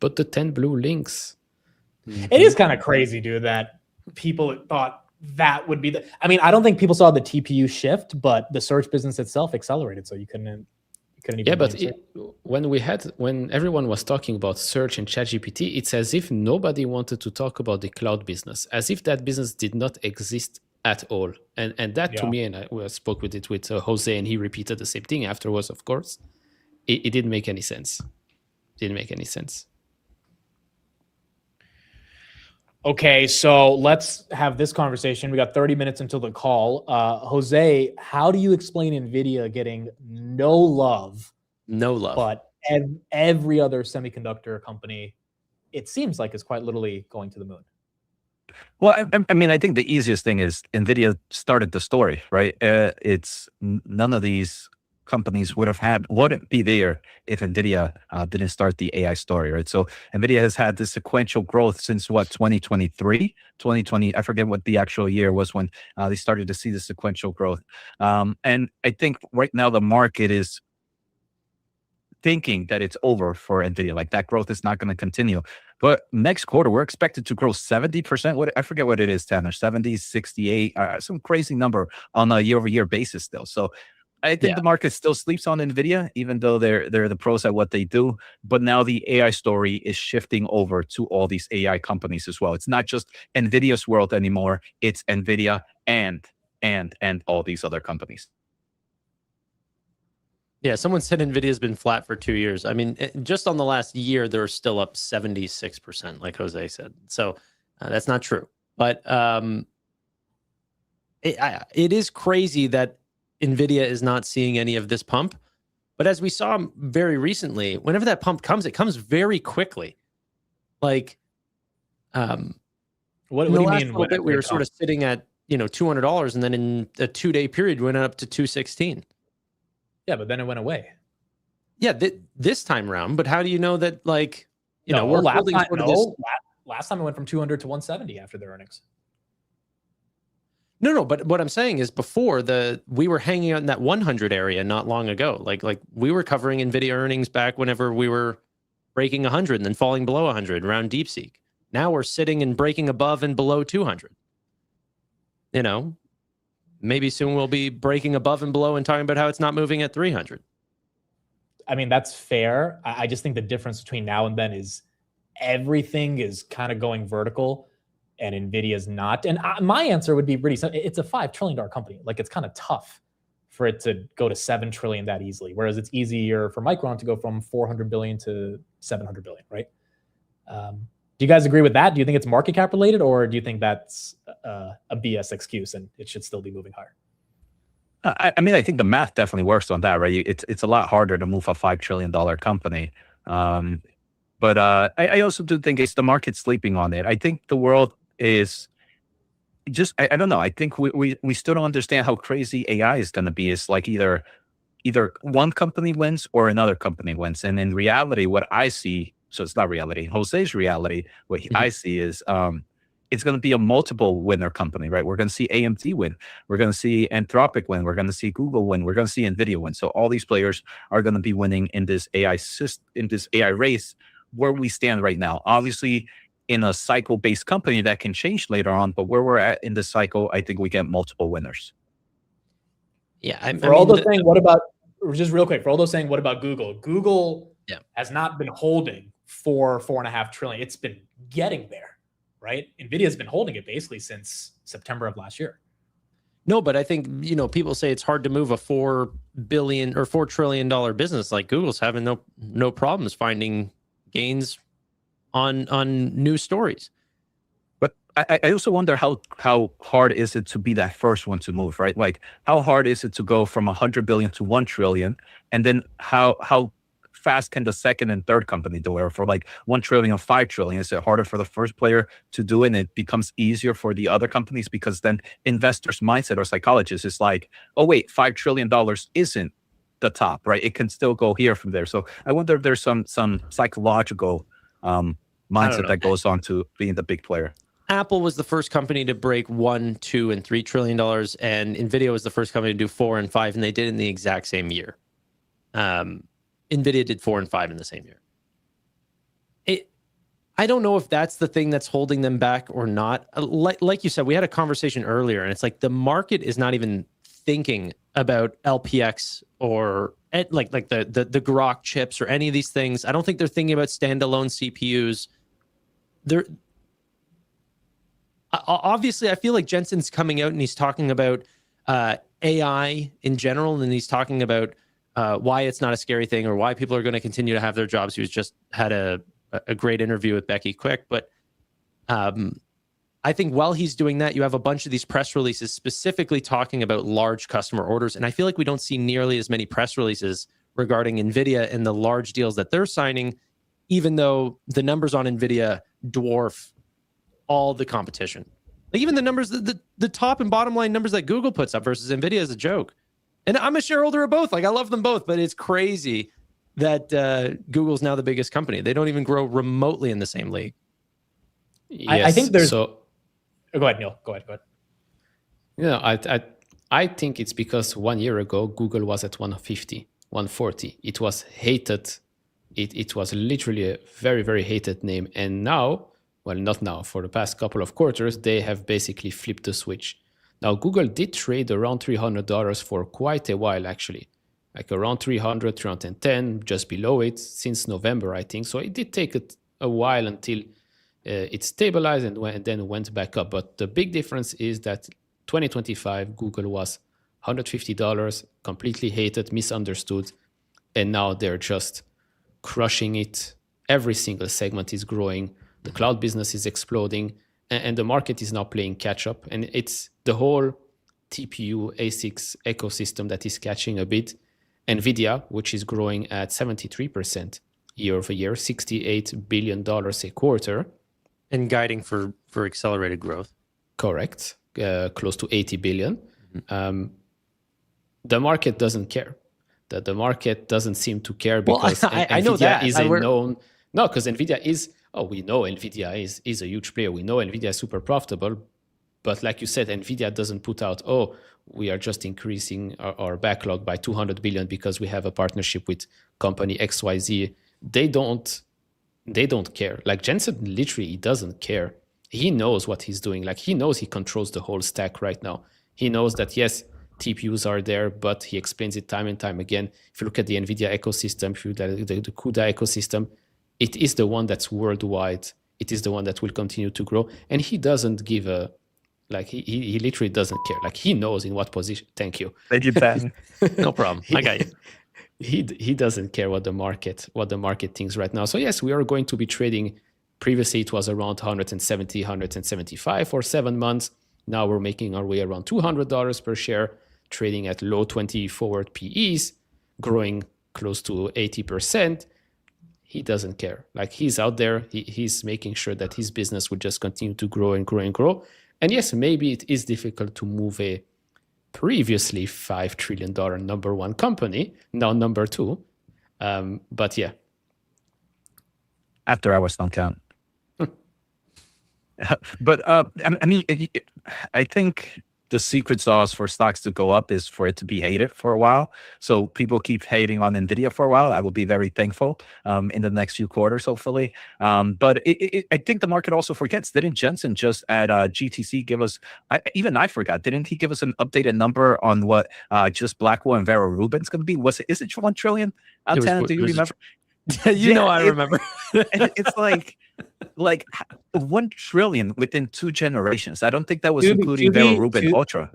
But the 10 blue links. It is kind of crazy, dude, that people thought that would be the. I mean, I don't think people saw the TPU shift, but the search business itself accelerated, so you couldn't even. Yeah, but when everyone was talking about search and ChatGPT, it's as if nobody wanted to talk about the cloud business, as if that business did not exist at all. And that to me, and I spoke with Jose, and he repeated the same thing afterwards. Of course, it didn't make any sense. Didn't make any sense. Okay, so let's have this conversation. We got 30 minutes until the call. Jose, how do you explain Nvidia getting no love? No love. But every other semiconductor company, it seems like, is quite literally going to the moon. Well, I mean, I think the easiest thing is Nvidia started the story, right? It's none of these companies wouldn't be there if Nvidia didn't start the AI story, right? So Nvidia has had this sequential growth since 2023, 2020. I forget what the actual year was when they started to see the sequential growth. And I think right now the market is thinking that it's over for Nvidia, like that growth is not going to continue. But next quarter, we're expected to grow 70%. I forget what it is, Tanner, 70, 68, some crazy number on a year-over-year basis still. So I think the market still sleeps on Nvidia, even though they're the pros at what they do. But now the AI story is shifting over to all these AI companies as well. It's not just Nvidia's world anymore. It's Nvidia and all these other companies. Yeah, someone said Nvidia's been flat for 2 years. I mean, just on the last year, they're still up 76%, like Jose said. So that's not true. But it is crazy that Nvidia is not seeing any of this pump. But as we saw very recently, whenever that pump comes, it comes very quickly. Like, what do you mean? We were sort of sitting at $200, and then in a 2-day period, we went up to 216. Yeah, but then it went away. Yeah, this time around. But how do you know that? Like, we're holding last time it went from 200 to 170 after the earnings. No, but what I'm saying is before we were hanging out in that 100 area not long ago. Like we were covering Nvidia earnings back whenever we were breaking 100 and then falling below 100 around DeepSeek. Now we're sitting and breaking above and below 200. Maybe soon we'll be breaking above and below and talking about how it's not moving at 300. I mean, that's fair. I just think the difference between now and then is everything is kind of going vertical and Nvidia's not. And my answer would be pretty simple. It's a $5 trillion company. Like, it's kind of tough for it to go to 7 trillion that easily. Whereas it's easier for Micron to go from 400 billion to 700 billion, right? Do you guys agree with that? Do you think it's market cap related, or do you think that's a BS excuse and it should still be moving higher? I mean, I think the math definitely works on that, right? It's a lot harder to move a $5 trillion company. But I also do think it's the market sleeping on it. I think the world is just, I don't know. I think we still don't understand how crazy AI is going to be. It's like either one company wins or another company wins. And in reality, what I see, so it's not reality, Jose's reality, what I see is it's going to be a multiple winner company, right? We're going to see AMD win. We're going to see Anthropic win. We're going to see Google win. We're going to see Nvidia win. So all these players are going to be winning in this AI race where we stand right now. Obviously, in a cycle-based company that can change later on, but where we're at in the cycle, I think we get multiple winners. Yeah. For all those saying, what about Google? Google has not been holding 4.5 trillion. It's been getting there, right? Nvidia's been holding it basically since September of last year. No, but I think, you know, people say it's hard to move a $4 billion or $4 trillion business. Like Google's having no problems finding gains on new stories. But I also wonder how hard is it to be that first one to move, right? Like how hard is it to go from 100 billion to 1 trillion, and then how fast can the second and third company do it? Or for like 1 trillion or 5 trillion, is it harder for the first player to do it and it becomes easier for the other companies? Because then investors' mindset or psychologists is like, oh wait, $5 trillion isn't the top, right? It can still go here from there. So I wonder if there's some psychological mindset that goes on to being the big player. Apple was the first company to break $1, $2, and $3 trillion, and Nvidia was the first company to do 4 and 5, and they did it in the exact same year. Nvidia did 4 and 5 in the same year. I don't know if that's the thing that's holding them back or not. Like you said, we had a conversation earlier, and it's like the market is not even thinking about LPX or like the Grok chips or any of these things. I don't think they're thinking about standalone CPUs. They're obviously, I feel like Jensen's coming out and he's talking about AI in general, and he's talking about why it's not a scary thing or why people are going to continue to have their jobs. He was just had a great interview with Becky Quick. But I think while he's doing that, you have a bunch of these press releases specifically talking about large customer orders. And I feel like we don't see nearly as many press releases regarding NVIDIA and the large deals that they're signing, even though the numbers on NVIDIA dwarf all the competition. Like even the numbers, the top and bottom line numbers that Google puts up versus NVIDIA is a joke. And I'm a shareholder of both. Like I love them both, but it's crazy that Google's now the biggest company. They don't even grow remotely in the same league. Yes. I think there's... So, go ahead, Neil. Go ahead. you know, I think it's because 1 year ago, Google was at 150, 140. It was hated. It was literally a very, very hated name. And now, well, not now, for the past couple of quarters, they have basically flipped the switch. Now, Google did trade around $300 for quite a while, actually. Like around 300, 310, just below it since November, I think. So it did take a while until it stabilized and then went back up. But the big difference is that 2025, Google was $150, completely hated, misunderstood. And now they're just crushing it. Every single segment is growing. The cloud business is exploding. And the market is now playing catch up. And it's the whole TPU ASICs ecosystem that is catching a bit. Nvidia, which is growing at 73% year over year, $68 billion a quarter. And guiding for accelerated growth. Correct. Close to 80 billion. Mm-hmm. The market doesn't care. The market doesn't seem to care because I know Nvidia that. is a known... No, because Nvidia is... Oh, we know Nvidia is a huge player. We know Nvidia is super profitable. But like you said, Nvidia doesn't put out, oh, we are just increasing our backlog by 200 billion because we have a partnership with company XYZ. They don't care. Like Jensen literally doesn't care. He knows what he's doing. Like he knows he controls the whole stack right now. He knows that, yes, TPUs are there, but he explains it time and time again. If you look at the Nvidia ecosystem, if you look at the CUDA ecosystem, it is the one that's worldwide. It is the one that will continue to grow. And he doesn't give a, like he literally doesn't care. Like he knows in what position. Thank you. Thank you, Ben. No problem. I got you. He doesn't care what the market thinks right now. So yes, we are going to be trading. Previously, it was around 170, 175 for 7 months. Now we're making our way around $200 per share, trading at low 20 forward PEs, growing close to 80%. He doesn't care. Like he's out there. He's making sure that his business will just continue to grow and grow and grow. And yes, maybe it is difficult to move a previously $5 trillion number one company, now number two. But yeah. After hours don't count. But I mean, I think the secret sauce for stocks to go up is for it to be hated for a while. So people keep hating on Nvidia for a while. I will be very thankful in the next few quarters, hopefully. But I think the market also forgets. Didn't Jensen just at GTC give us, I forgot, didn't he give us an updated number on what just Blackwell and Vera Rubin's going to be? Is it 1 trillion? Do you remember? You know, I remember. It's like 1 trillion within 2 generations. I don't think that was including Vera Rubin Ultra.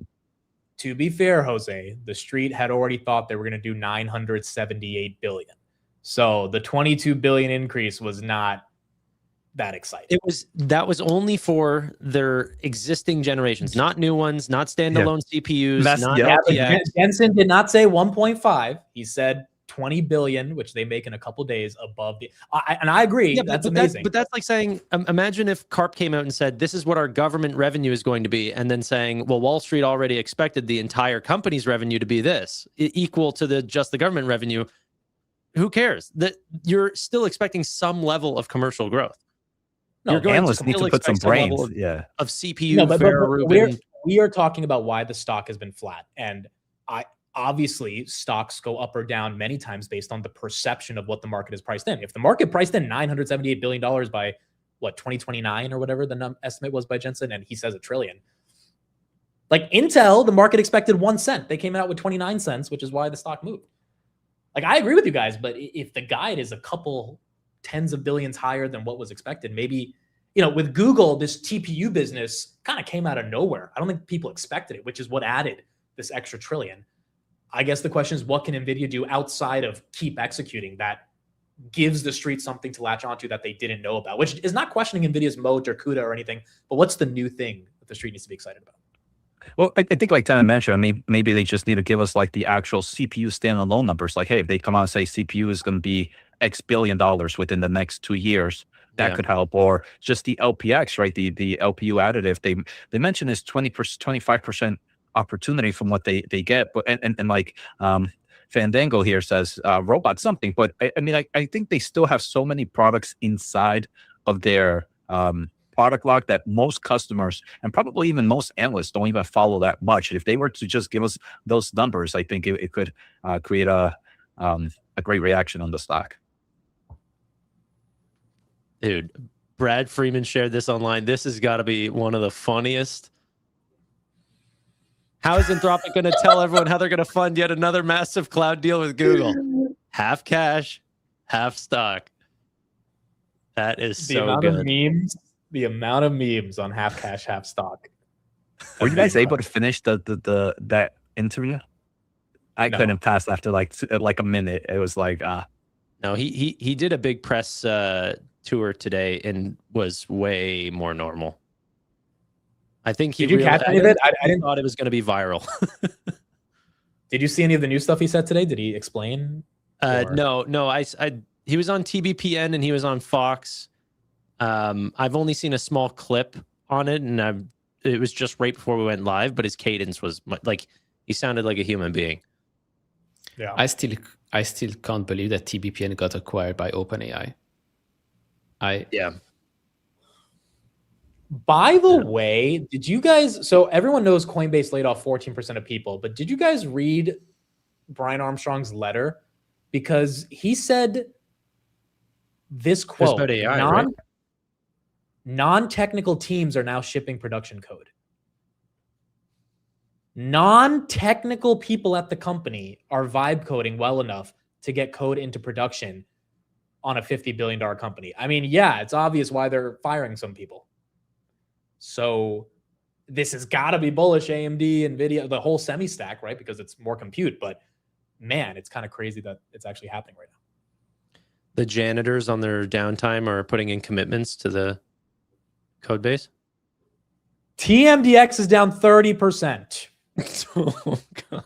To be fair, Jose, the street had already thought they were going to do 978 billion. So the 22 billion increase was not that exciting. That was only for their existing generations, not new ones, not standalone CPUs. Jensen did not say 1.5. He said 20 billion, which they make in a couple days above the. And I agree. Yeah, that's amazing. But that's like saying, imagine if CARP came out and said, this is what our government revenue is going to be. And then saying, well, Wall Street already expected the entire company's revenue to be this, equal to just the government revenue. Who cares? That you're still expecting some level of commercial growth. No, analysts need to put some brains. Of CPU. But we are talking about why the stock has been flat. And obviously stocks go up or down many times based on the perception of what the market is priced in. If the market priced in $978 billion by 2029 or whatever the estimate was by Jensen, and he says $1 trillion. Like Intel, the market expected 1 cent. They came out with 29 cents, which is why the stock moved. Like, I agree with you guys, but if the guide is a couple tens of billions higher than what was expected, maybe, with Google, this TPU business kind of came out of nowhere. I don't think people expected it, which is what added this extra $1 trillion. I guess the question is, what can Nvidia do outside of keep executing that gives the street something to latch onto that they didn't know about, which is not questioning Nvidia's moat or CUDA or anything, but what's the new thing that the street needs to be excited about? Well, I think like Tana mentioned, maybe they just need to give us like the actual CPU standalone numbers. Like, hey, if they come out and say CPU is going to be X billion dollars within the next 2 years, that could help. Or just the LPX, right? The LPU additive. They mentioned this 25% opportunity from what they get. But and like Fandango here says robot something. But I think they still have so many products inside of their product log that most customers and probably even most analysts don't even follow that much. If they were to just give us those numbers, I think it could create a great reaction on the stock. Dude, Brad Freeman shared this online. This has got to be one of the funniest. How is Anthropic going to tell everyone how they're going to fund yet another massive cloud deal with Google? Half cash, half stock. That is so good. The amount of memes on half cash, half stock. Were you guys able to finish that interview? I couldn't pass after like a minute. It was like No, he did a big press tour today and was way more normal. I think he. Did you catch any of it? I didn't thought it was going to be viral. Did you see any of the new stuff he said today? Did he explain? No. He was on TBPN and he was on Fox. I've only seen a small clip on it, and it was just right before we went live. But his cadence was like he sounded like a human being. Yeah, I still can't believe that TBPN got acquired by OpenAI. By the way, did you guys? So everyone knows Coinbase laid off 14% of people, but did you guys read Brian Armstrong's letter? Because he said this quote: about AI, right? Non-technical teams are now shipping production code. Non-technical people at the company are vibe coding well enough to get code into production on a $50 billion company. I mean, yeah, it's obvious why they're firing some people. So this has got to be bullish AMD, Nvidia, the whole semi stack, right? Because it's more compute. But man, it's kind of crazy that it's actually happening right now. The janitors on their downtime are putting in commitments to the code base. TMDX is down 30%. Oh, God.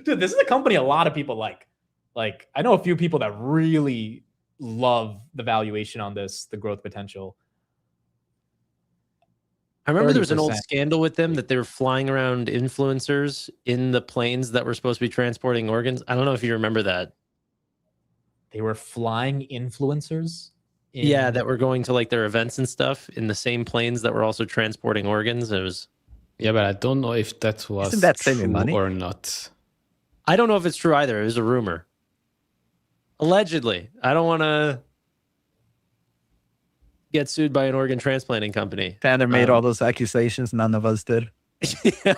Dude, this is a company a lot of people like. Like, I know a few people that really love the valuation on this, the growth potential. I remember there was an old scandal with them that they were flying around influencers in the planes that were supposed to be transporting organs. I don't know if you remember that. They were flying influencers? Yeah, that were going to like their events and stuff in the same planes that were also transporting organs. It was. Yeah, but I don't know if that was Isn't that saving money or not. I don't know if it's true either. It was a rumor. Allegedly. I don't want to get sued by an organ transplanting company. Tanner made all those accusations. None of us did. Yeah,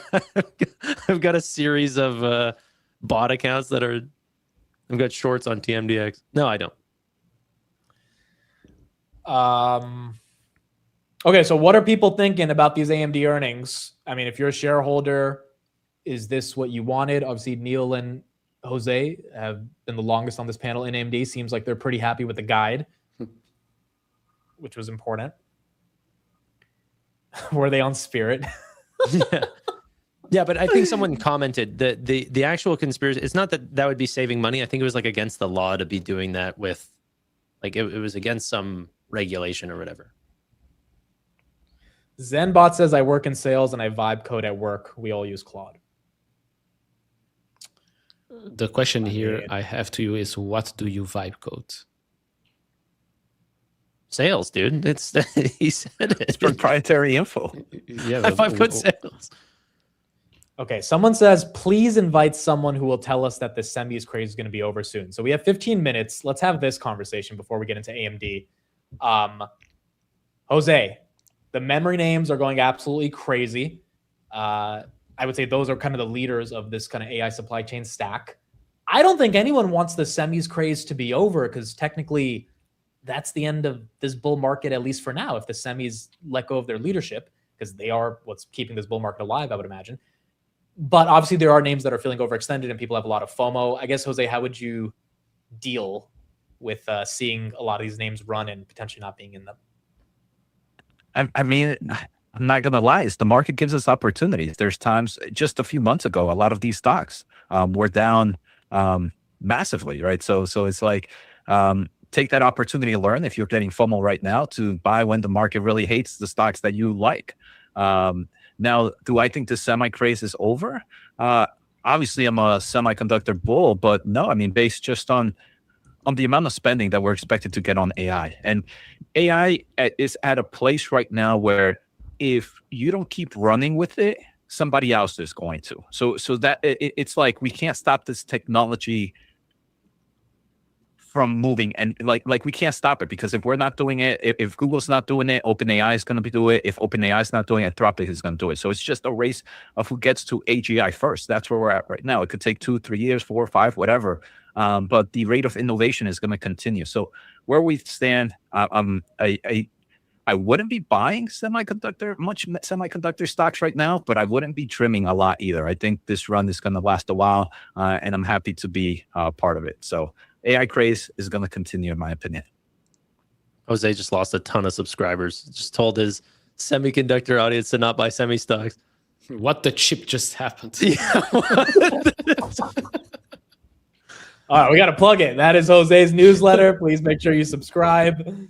I've got a series of bot accounts that are I've got shorts on TMDX. No, I don't. Okay, so what are people thinking about these AMD earnings? I mean, if you're a shareholder, is this what you wanted? Obviously, Neil and Jose have been the longest on this panel in AMD. Seems like they're pretty happy with the guide, which was important. Were they on Spirit? Yeah, but I think someone commented that the actual conspiracy, it's not that would be saving money. I think it was like against the law to be doing that with, like it was against some regulation or whatever. Zenbot says, I work in sales and I vibe code at work. We all use Claude. The question here I have to you is, what do you vibe code? Sales, dude. It's he said it. It's proprietary info. Yeah, I vibe code sales. Okay, someone says, please invite someone who will tell us that the semis craze is going to be over soon. So we have 15 minutes. Let's have this conversation before we get into AMD. Jose, the memory names are going absolutely crazy. I would say those are kind of the leaders of this kind of AI supply chain stack. I don't think anyone wants the semis craze to be over because technically that's the end of this bull market, at least for now, if the semis let go of their leadership, because they are what's keeping this bull market alive, I would imagine. But obviously there are names that are feeling overextended and people have a lot of FOMO. I guess, Jose, how would you deal with seeing a lot of these names run and potentially not being in them? I mean, I'm not going to lie. The market gives us opportunities. There's times, just a few months ago, a lot of these stocks were down massively, right? So it's like, take that opportunity to learn if you're getting FOMO right now to buy when the market really hates the stocks that you like. Now, do I think the semi craze is over? Obviously, I'm a semiconductor bull, but no, I mean, based just on the amount of spending that we're expected to get on AI. And AI is at a place right now where if you don't keep running with it, somebody else is going to. So that it's like we can't stop this technology from moving, and like we can't stop it, because if we're not doing it, if Google's not doing it, OpenAI is going to do it. If OpenAI is not doing it, Anthropic is going to do it. So it's just a race of who gets to AGI first. That's where we're at right now. It could take 2, 3 years, 4 or 5, whatever. But the rate of innovation is going to continue. So where we stand, I wouldn't be buying semiconductor stocks right now, but I wouldn't be trimming a lot either. I think this run is going to last a while, and I'm happy to be part of it. So AI craze is going to continue, in my opinion. Jose just lost a ton of subscribers. Just told his semiconductor audience to not buy semi stocks. What the chip just happened? Yeah. All right, we got to plug it. That is Jose's newsletter. Please make sure you subscribe,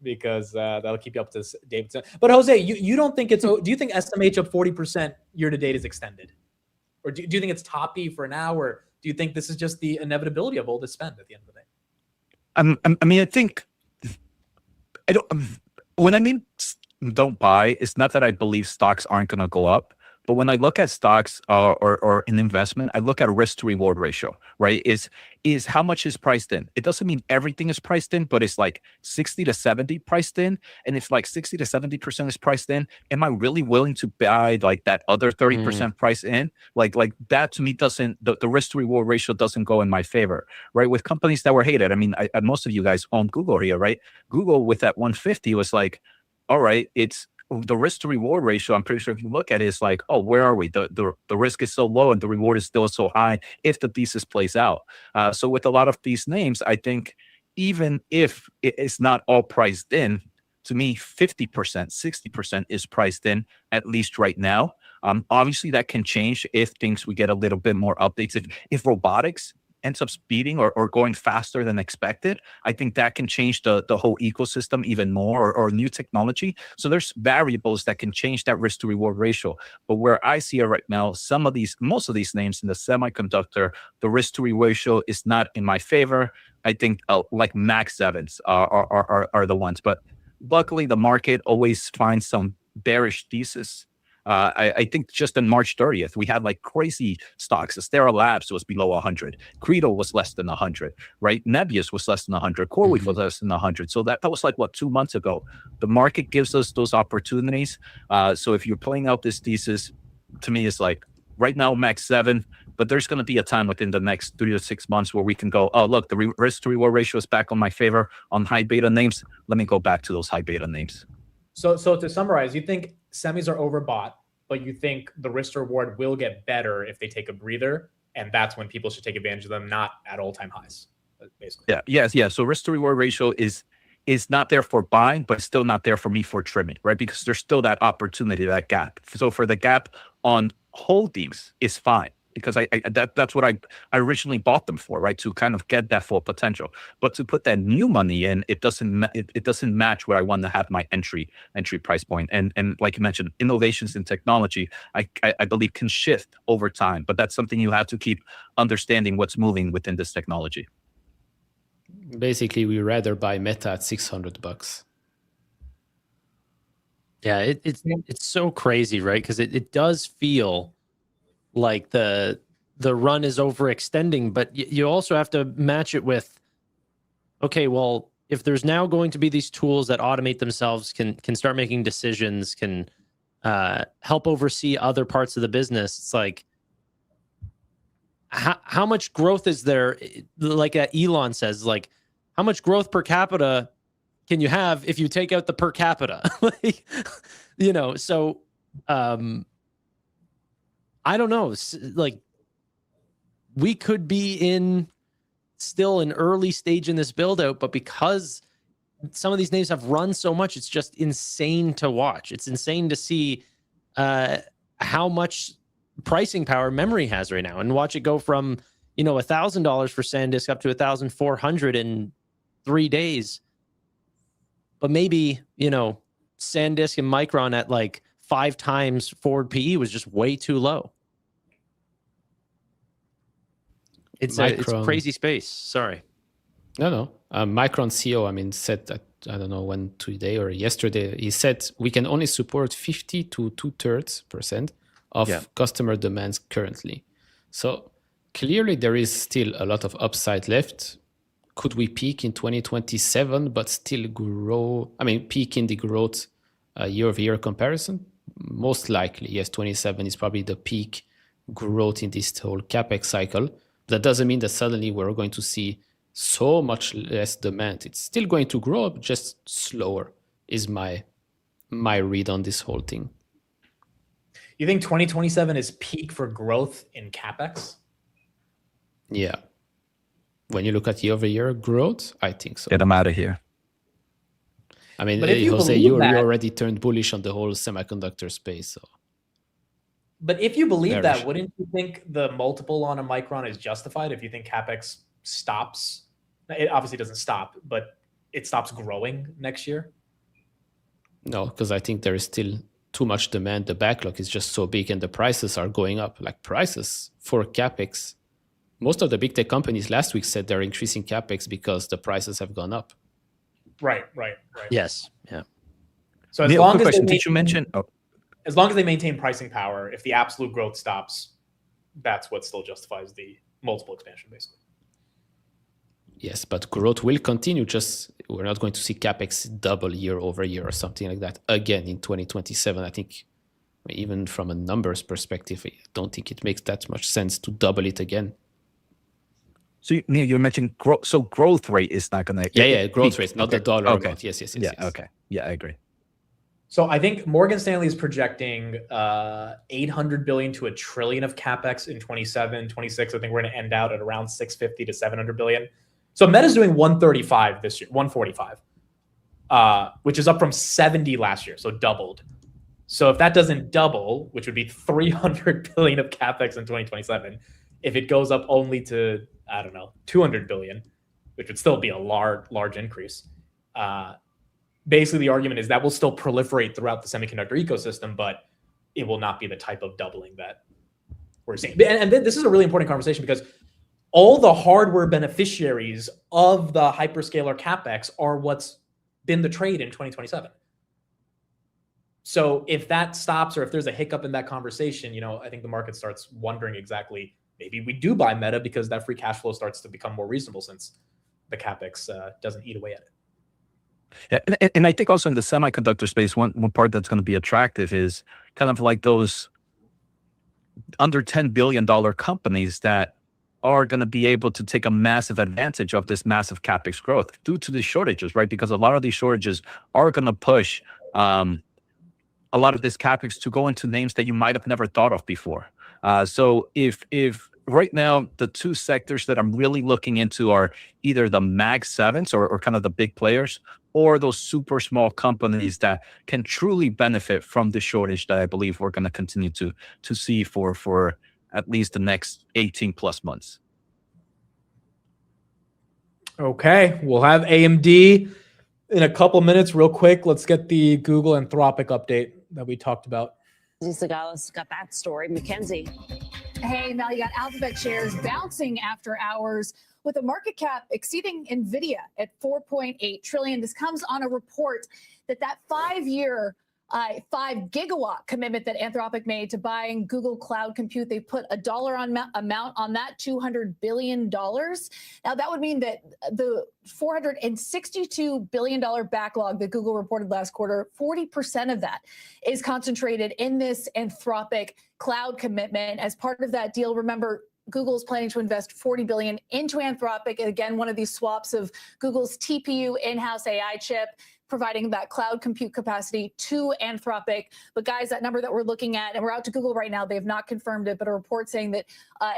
because that'll keep you up to date. But Jose, you don't think it's? Do you think SMH up 40% year to date is extended, or do you think it's toppy for now, or do you think this is just the inevitability of all this spend at the end of the day? I mean, I think I don't. When I mean don't buy, it's not that I believe stocks aren't going to go up. But when I look at stocks or an investment, I look at risk to reward ratio, right? Is how much is priced in. It doesn't mean everything is priced in, but it's like 60 to 70 priced in. And if like 60 to 70% is priced in, am I really willing to buy like that other 30% price in? Like that to me doesn't, the risk to reward ratio doesn't go in my favor, right? With companies that were hated. I mean, most of you guys own Google here, right? Google with that 150 was like, all right, it's, the risk to reward ratio, I'm pretty sure if you look at it, it's like, oh, where are we? The risk is so low and the reward is still so high if the thesis plays out. So with a lot of these names, I think even if it's not all priced in, to me, 50%, 60% is priced in, at least right now. Obviously, that can change if we get a little bit more updates. If robotics ends up speeding or going faster than expected, I think that can change the whole ecosystem even more, or new technology. So there's variables that can change that risk to reward ratio. But where I see it right now, most of these names in the semiconductor, the risk to reward ratio is not in my favor. I think like Max 7s are the ones. But luckily, the market always finds some bearish thesis. I think just on March 30th, we had like crazy stocks. Astera Labs was below 100. Credo was less than 100, right? Nebius was less than 100. CoreWeave was less than 100. So that was like, what, 2 months ago? The market gives us those opportunities. So if you're playing out this thesis, to me, it's like right now, Max 7, but there's going to be a time within the next 3 to 6 months where we can go, oh, look, the risk to reward ratio is back on my favor on high beta names. Let me go back to those high beta names. So to summarize, you think semis are overbought, but you think the risk to reward will get better if they take a breather, and that's when people should take advantage of them, not at all-time highs, basically. Yeah. So risk to reward ratio is not there for buying, but still not there for me for trimming, right? Because there's still that opportunity, that gap. So for the gap on holdings is fine, because that's what I originally bought them for, right? To kind of get that full potential. But to put that new money in, it doesn't match where I want to have my entry price point. And like you mentioned, innovations in technology, I believe can shift over time. But that's something you have to keep understanding what's moving within this technology. Basically, we rather buy Meta at $600. Yeah, it's so crazy, right? Because it does feel like the run is overextending, but you also have to match it with, okay, well, if there's now going to be these tools that automate themselves, can start making decisions, can help oversee other parts of the business, it's like, how much growth is there? Like Elon says, like, how much growth per capita can you have if you take out the per capita? Like, you know, so I don't know. Like, we could be still an early stage in this build out, but because some of these names have run so much, it's just insane to watch. It's insane to see how much pricing power memory has right now, and watch it go from, you know, $1,000 for SanDisk up to $1,400 in 3 days. But maybe, you know, SanDisk and Micron at like 5 times forward PE was just way too low. It's a crazy space. Sorry. No. Micron CEO, said that, I don't know when, today or yesterday, he said we can only support 50 to 2/3% of customer demands currently. So clearly there is still a lot of upside left. Could we peak in 2027 but still grow? Peak in the growth year-over-year comparison? Most likely, yes. 27 is probably the peak growth in this whole CapEx cycle. That doesn't mean that suddenly we're going to see so much less demand. It's still going to grow, just slower, is my read on this whole thing. You think 2027 is peak for growth in CapEx? Yeah. When you look at year-over-year growth, I think so. Get them out of here. But if you Jose, believe you that, already turned bullish on the whole semiconductor space. So. But if you believe that, wouldn't you think the multiple on a Micron is justified if you think CapEx stops? It obviously doesn't stop, but it stops growing next year? No, because I think there is still too much demand. The backlog is just so big and the prices are going up. Like prices for CapEx, most of the big tech companies last week said they're increasing CapEx because the prices have gone up. Right. Yes. Yeah. So as long as did you mention? Oh. As long as they maintain pricing power, if the absolute growth stops, that's what still justifies the multiple expansion, basically. Yes, but growth will continue. Just we're not going to see CapEx double year over year or something like that again in 2027. I think even from a numbers perspective, I don't think it makes that much sense to double it again. So you mentioned growth. So growth rate is not going to. Yeah, growth rate, not the dollar amount. Yes. Yeah. Okay. Yeah, I agree. So I think Morgan Stanley is projecting $800 billion to $1 trillion of CapEx in 27, 26. I think we're going to end out at around $650 to $700 billion. So Meta's doing 135 this year, 145, which is up from 70 last year, so doubled. So if that doesn't double, which would be $300 billion of CapEx in 2027, if it goes up only to, I don't know, $200 billion, which would still be a large increase. Basically, the argument is that will still proliferate throughout the semiconductor ecosystem, but it will not be the type of doubling that we're seeing. And this is a really important conversation because all the hardware beneficiaries of the hyperscaler CapEx are what's been the trade in 2027. So if that stops or if there's a hiccup in that conversation, I think the market starts wondering exactly, maybe we do buy Meta because that free cash flow starts to become more reasonable since the CapEx doesn't eat away at it. Yeah, and I think also in the semiconductor space, one part that's going to be attractive is kind of like those under $10 billion companies that are going to be able to take a massive advantage of this massive capex growth due to the shortages, right? Because a lot of these shortages are going to push a lot of this capex to go into names that you might have never thought of before. So if right now the two sectors that I'm really looking into are either the Mag 7s or kind of the big players, or those super small companies that can truly benefit from the shortage that I believe we're going to continue to see for at least the next 18 plus months. Okay, we'll have AMD in a couple minutes. Real quick, let's get the Google Anthropic update that we talked about. Zagalos got that story. Mackenzie. Hey, Mel, you got Alphabet shares bouncing after hours with a market cap exceeding Nvidia at 4.8 trillion. This comes on a report that 5-year 5 gigawatt commitment that Anthropic made to buying Google Cloud Compute, they put a dollar amount on that, $200 billion. Now, that would mean that the $462 billion backlog that Google reported last quarter, 40% of that is concentrated in this Anthropic cloud commitment. As part of that deal, remember, Google's planning to invest $40 billion into Anthropic. Again, one of these swaps of Google's TPU in-house AI chip, providing that cloud compute capacity to Anthropic. But guys, that number that we're looking at, and we're out to Google right now, they have not confirmed it, but a report saying that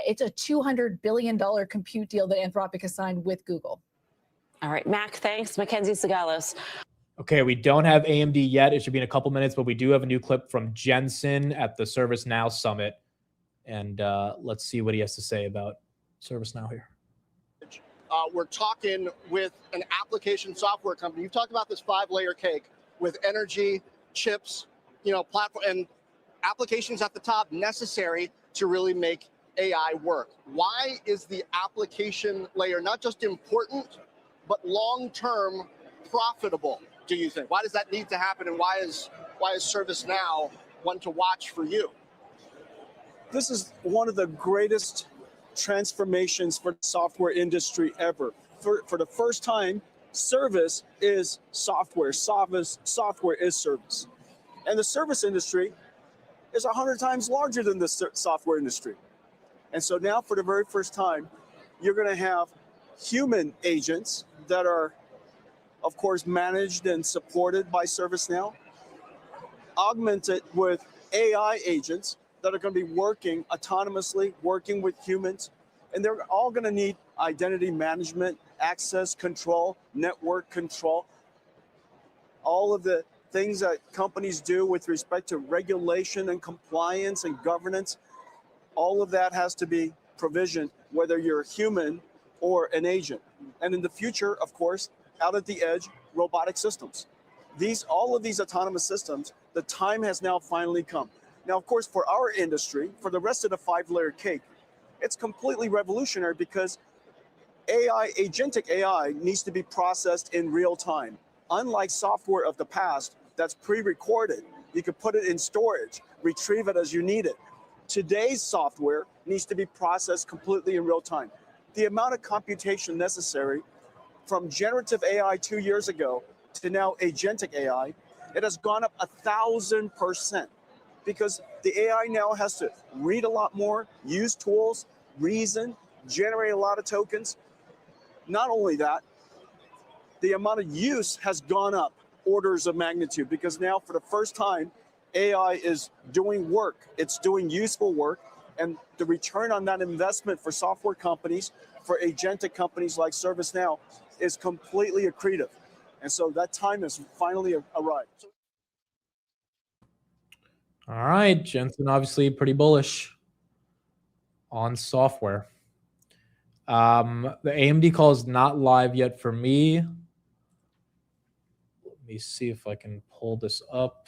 it's a $200 billion compute deal that Anthropic has signed with Google. All right, Mac, thanks. Mackenzie Zagalos. Okay, we don't have AMD yet. It should be in a couple minutes, but we do have a new clip from Jensen at the ServiceNow Summit. And let's see what he has to say about ServiceNow here. We're talking with an application software company. You've talked about this 5-layer cake with energy, chips, platform, and applications at the top necessary to really make AI work. Why is the application layer not just important, but long-term profitable, do you think? Why does that need to happen, and why is ServiceNow one to watch for you? This is one of the greatest transformations for the software industry ever. For the first time, service is software. Software is service. And the service industry is 100 times larger than the software industry. And so now, for the very first time, you're going to have human agents that are, of course, managed and supported by ServiceNow, augmented with AI agents that are going to be working autonomously, working with humans, and they're all going to need identity management, access control, network control, all of the things that companies do with respect to regulation and compliance and governance. All of that has to be provisioned, whether you're a human or an agent. And in the future, of course, out at the edge, robotic systems. All of these autonomous systems, the time has now finally come. Now, of course, for our industry, for the rest of the 5-layer cake, it's completely revolutionary because agentic AI needs to be processed in real time. Unlike software of the past that's pre-recorded, you could put it in storage, retrieve it as you need it. Today's software needs to be processed completely in real time. The amount of computation necessary from generative AI 2 years ago to now agentic AI, it has gone up 1,000%. Because the AI now has to read a lot more, use tools, reason, generate a lot of tokens. Not only that, the amount of use has gone up orders of magnitude, because now for the first time, AI is doing work. It's doing useful work, and the return on that investment for software companies, for agentic companies like ServiceNow, is completely accretive. And so that time has finally arrived. All right, Jensen, obviously pretty bullish on software. The AMD call is not live yet for me. Let me see if I can pull this up.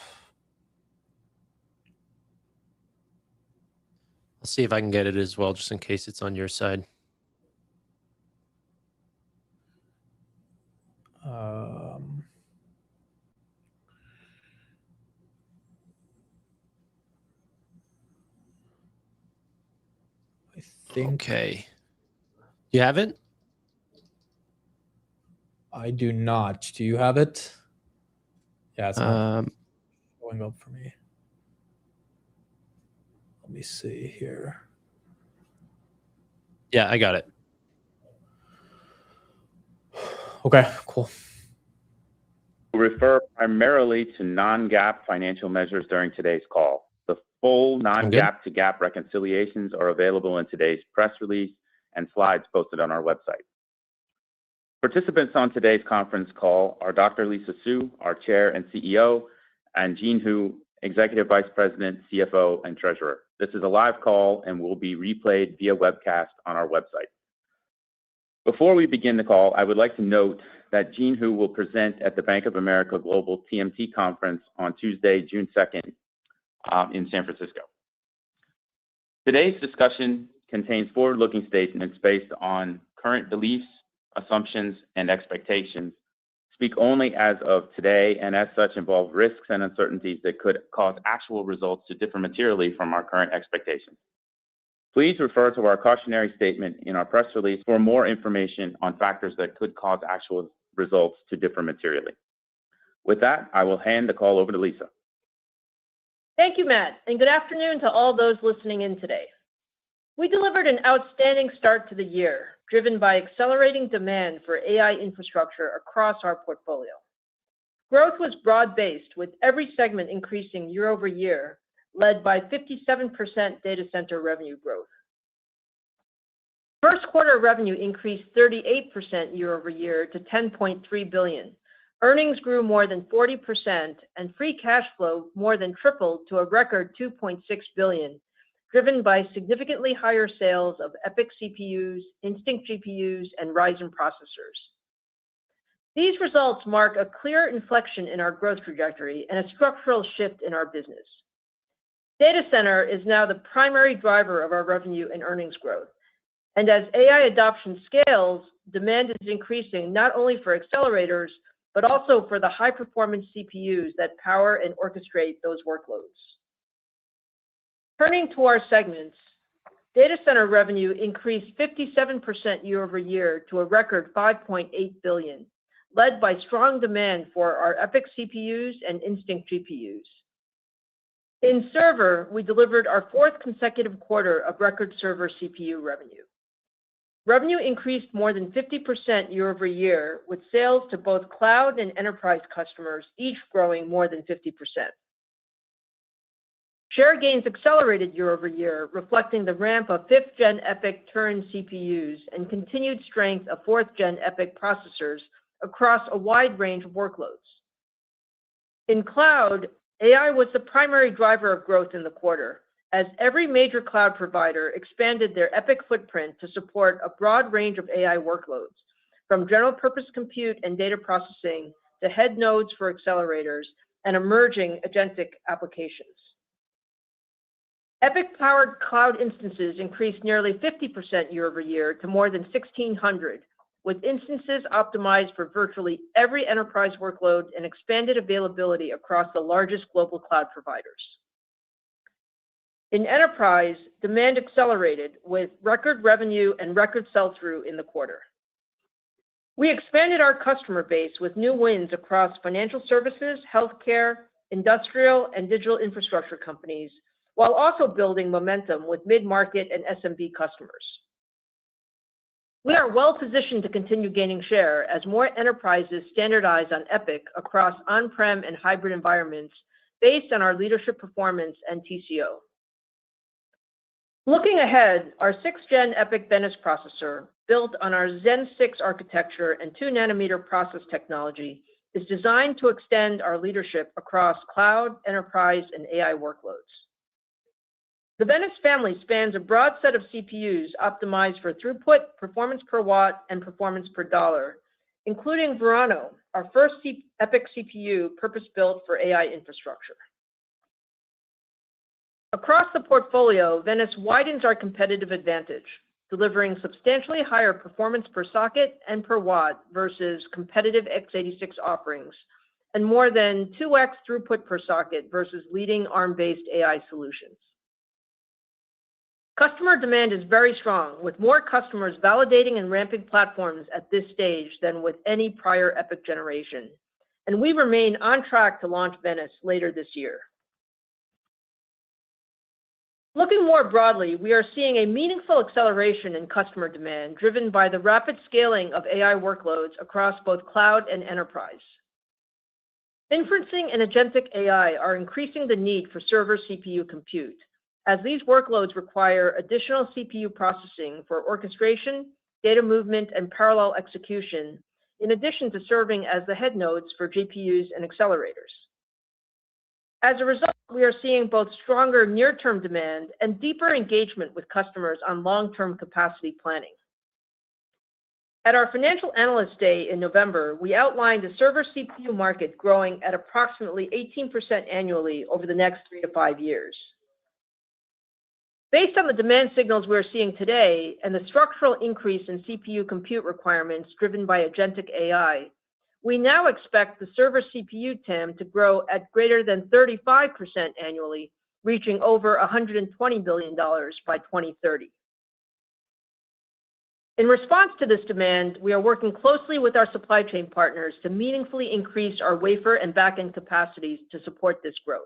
I'll see if I can get it as well, just in case it's on your side. I think Okay. You have it? I do not. Do you have it? Yeah, it's not going up for me. Let me see here. Yeah, I got it. Okay, cool. We'll refer primarily to non-GAAP financial measures during today's call. The full non-GAAP to GAAP reconciliations are available in today's press release and slides posted on our website. Participants on today's conference call are Dr. Lisa Su, our Chair and CEO, and Jean Hu, Executive Vice President, CFO, and Treasurer. This is a live call and will be replayed via webcast on our website. Before we begin the call, I would like to note that Jean Hu will present at the Bank of America Global TMT Conference on Tuesday, June 2nd in San Francisco. Today's discussion contains forward-looking statements based on current beliefs, assumptions, and expectations, speak only as of today, and as such involve risks and uncertainties that could cause actual results to differ materially from our current expectations. Please refer to our cautionary statement in our press release for more information on factors that could cause actual results to differ materially. With that, I will hand the call over to Lisa. Thank you, Matt, and good afternoon to all those listening in today. We delivered an outstanding start to the year, driven by accelerating demand for AI infrastructure across our portfolio. Growth was broad-based, with every segment increasing year over year, led by 57% data center revenue growth. First quarter revenue increased 38% year over year to $10.3 billion. Earnings grew more than 40%, and free cash flow more than tripled to a record $2.6 billion, driven by significantly higher sales of EPYC CPUs, Instinct GPUs, and Ryzen processors. These results mark a clear inflection in our growth trajectory and a structural shift in our business. Data center is now the primary driver of our revenue and earnings growth. And as AI adoption scales, demand is increasing not only for accelerators, but also for the high-performance CPUs that power and orchestrate those workloads. Turning to our segments, data center revenue increased 57% year over year to a record $5.8 billion, led by strong demand for our EPYC CPUs and Instinct GPUs. In server, we delivered our fourth consecutive quarter of record server CPU revenue. Revenue increased more than 50% year over year, with sales to both cloud and enterprise customers each growing more than 50%. Share gains accelerated year over year, reflecting the ramp of 5th-gen EPYC Turin CPUs and continued strength of 4th-gen EPYC processors across a wide range of workloads. In cloud, AI was the primary driver of growth in the quarter, as every major cloud provider expanded their EPYC footprint to support a broad range of AI workloads, from general-purpose compute and data processing to head nodes for accelerators and emerging agentic applications. EPYC-powered cloud instances increased nearly 50% year over year to more than 1,600, with instances optimized for virtually every enterprise workload and expanded availability across the largest global cloud providers. In enterprise, demand accelerated with record revenue and record sell-through in the quarter. We expanded our customer base with new wins across financial services, healthcare, industrial, and digital infrastructure companies, while also building momentum with mid-market and SMB customers. We are well positioned to continue gaining share as more enterprises standardize on EPYC across on-prem and hybrid environments based on our leadership performance and TCO. Looking ahead, our 6th-gen EPYC Venice processor, built on our Zen 6 architecture and 2-nanometer process technology, is designed to extend our leadership across cloud, enterprise, and AI workloads. The Venice family spans a broad set of CPUs optimized for throughput, performance per watt, and performance per dollar, including Verano, our first EPYC CPU purpose-built for AI infrastructure. Across the portfolio, Venice widens our competitive advantage, delivering substantially higher performance per socket and per watt versus competitive x86 offerings, and more than 2x throughput per socket versus leading ARM-based AI solutions. Customer demand is very strong, with more customers validating and ramping platforms at this stage than with any prior EPYC generation, and we remain on track to launch Venice later this year. Looking more broadly, we are seeing a meaningful acceleration in customer demand driven by the rapid scaling of AI workloads across both cloud and enterprise. Inferencing and agentic AI are increasing the need for server CPU compute, as these workloads require additional CPU processing for orchestration, data movement, and parallel execution, in addition to serving as the head nodes for GPUs and accelerators. As a result, we are seeing both stronger near-term demand and deeper engagement with customers on long-term capacity planning. At our Financial Analyst Day in November, we outlined a server CPU market growing at approximately 18% annually over the next 3 to 5 years. Based on the demand signals we are seeing today and the structural increase in CPU compute requirements driven by agentic AI, we now expect the server CPU TAM to grow at greater than 35% annually, reaching over $120 billion by 2030. In response to this demand, we are working closely with our supply chain partners to meaningfully increase our wafer and back-end capacities to support this growth.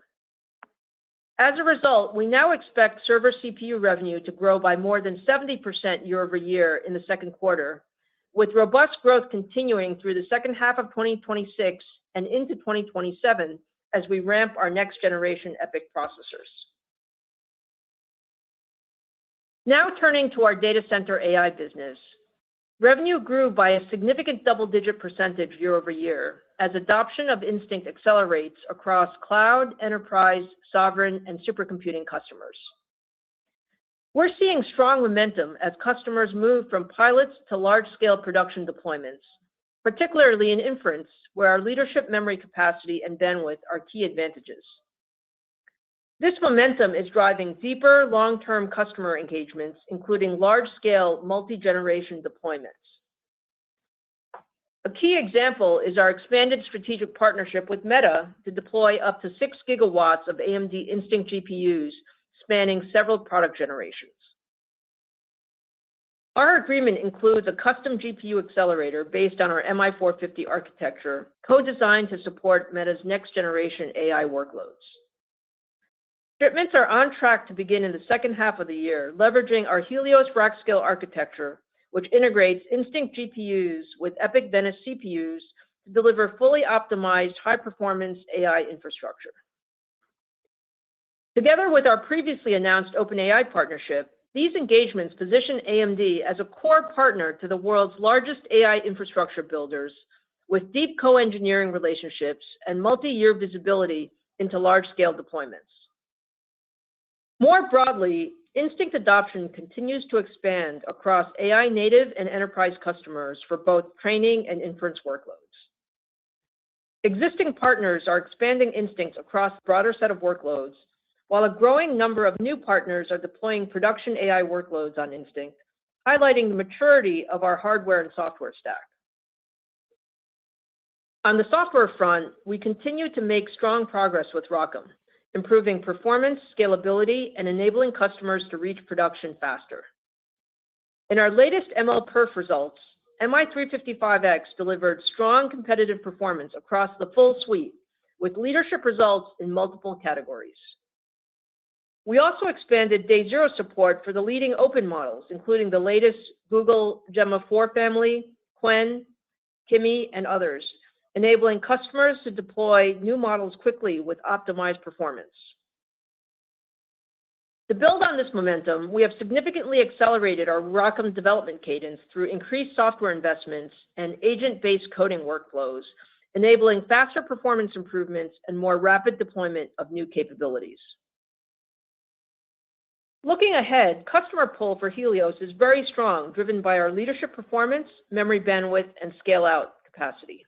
As a result, we now expect server CPU revenue to grow by more than 70% year over year in the second quarter, with robust growth continuing through the second half of 2026 and into 2027 as we ramp our next generation EPYC processors. Now turning to our data center AI business. Revenue grew by a significant double-digit percentage year over year as adoption of Instinct accelerates across cloud, enterprise, sovereign, and supercomputing customers. We're seeing strong momentum as customers move from pilots to large-scale production deployments, particularly in inference, where our leadership memory capacity and bandwidth are key advantages. This momentum is driving deeper long-term customer engagements, including large-scale multi-generation deployments. A key example is our expanded strategic partnership with Meta to deploy up to 6 gigawatts of AMD Instinct GPUs spanning several product generations. Our agreement includes a custom GPU accelerator based on our MI450 architecture, co-designed to support Meta's next-generation AI workloads. Shipments are on track to begin in the second half of the year, leveraging our Helios rack-scale architecture, which integrates Instinct GPUs with EPYC Venice CPUs to deliver fully optimized high-performance AI infrastructure. Together with our previously announced OpenAI partnership, these engagements position AMD as a core partner to the world's largest AI infrastructure builders, with deep co-engineering relationships and multi-year visibility into large-scale deployments. More broadly, Instinct adoption continues to expand across AI native and enterprise customers for both training and inference workloads. Existing partners are expanding Instinct across a broader set of workloads, while a growing number of new partners are deploying production AI workloads on Instinct, highlighting the maturity of our hardware and software stack. On the software front, we continue to make strong progress with ROCm, improving performance, scalability, and enabling customers to reach production faster. In our latest MLPerf results, MI355X delivered strong competitive performance across the full suite, with leadership results in multiple categories. We also expanded day zero support for the leading open models, including the latest Google Gemma 4 family, Qwen, Kimi, and others, enabling customers to deploy new models quickly with optimized performance. To build on this momentum, we have significantly accelerated our ROCm development cadence through increased software investments and agent-based coding workflows, enabling faster performance improvements and more rapid deployment of new capabilities. Looking ahead, customer pull for Helios is very strong, driven by our leadership performance, memory bandwidth, and scale-out capacity.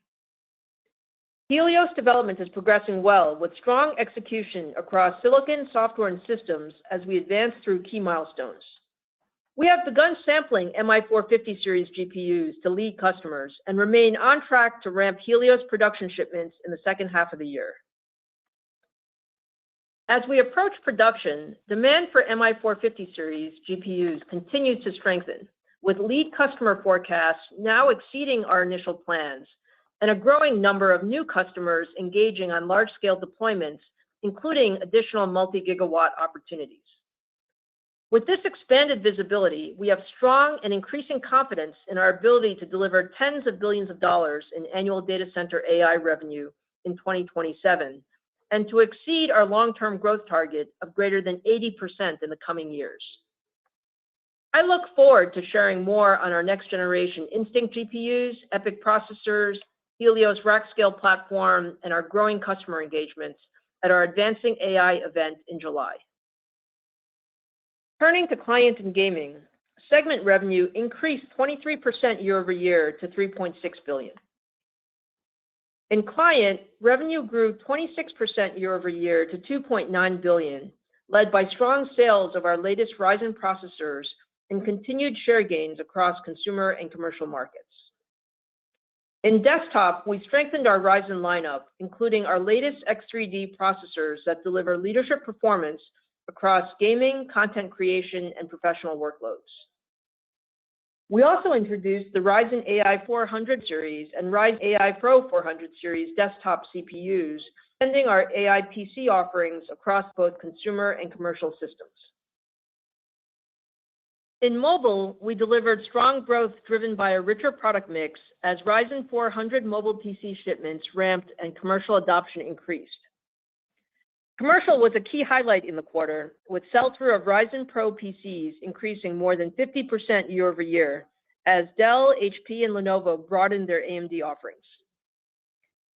Helios development is progressing well, with strong execution across silicon, software, and systems as we advance through key milestones. We have begun sampling MI450 series GPUs to lead customers and remain on track to ramp Helios production shipments in the second half of the year. As we approach production, demand for MI450 series GPUs continues to strengthen, with lead customer forecasts now exceeding our initial plans and a growing number of new customers engaging on large-scale deployments, including additional multi-gigawatt opportunities. With this expanded visibility, we have strong and increasing confidence in our ability to deliver tens of billions of dollars in annual data center AI revenue in 2027, and to exceed our long-term growth target of greater than 80% in the coming years. I look forward to sharing more on our next generation Instinct GPUs, EPYC processors, Helios rack scale platform, and our growing customer engagements at our Advancing AI event in July. Turning to client and gaming, segment revenue increased 23% year over year to $3.6 billion. In client, revenue grew 26% year over year to $2.9 billion, led by strong sales of our latest Ryzen processors and continued share gains across consumer and commercial markets. In desktop, we strengthened our Ryzen lineup, including our latest X3D processors that deliver leadership performance across gaming, content creation, and professional workloads. We also introduced the Ryzen AI 400 series and Ryzen AI Pro 400 series desktop CPUs, extending our AI PC offerings across both consumer and commercial systems. In mobile, we delivered strong growth driven by a richer product mix as Ryzen 400 mobile PC shipments ramped and commercial adoption increased. Commercial was a key highlight in the quarter, with sell-through of Ryzen Pro PCs increasing more than 50% year over year as Dell, HP, and Lenovo broadened their AMD offerings.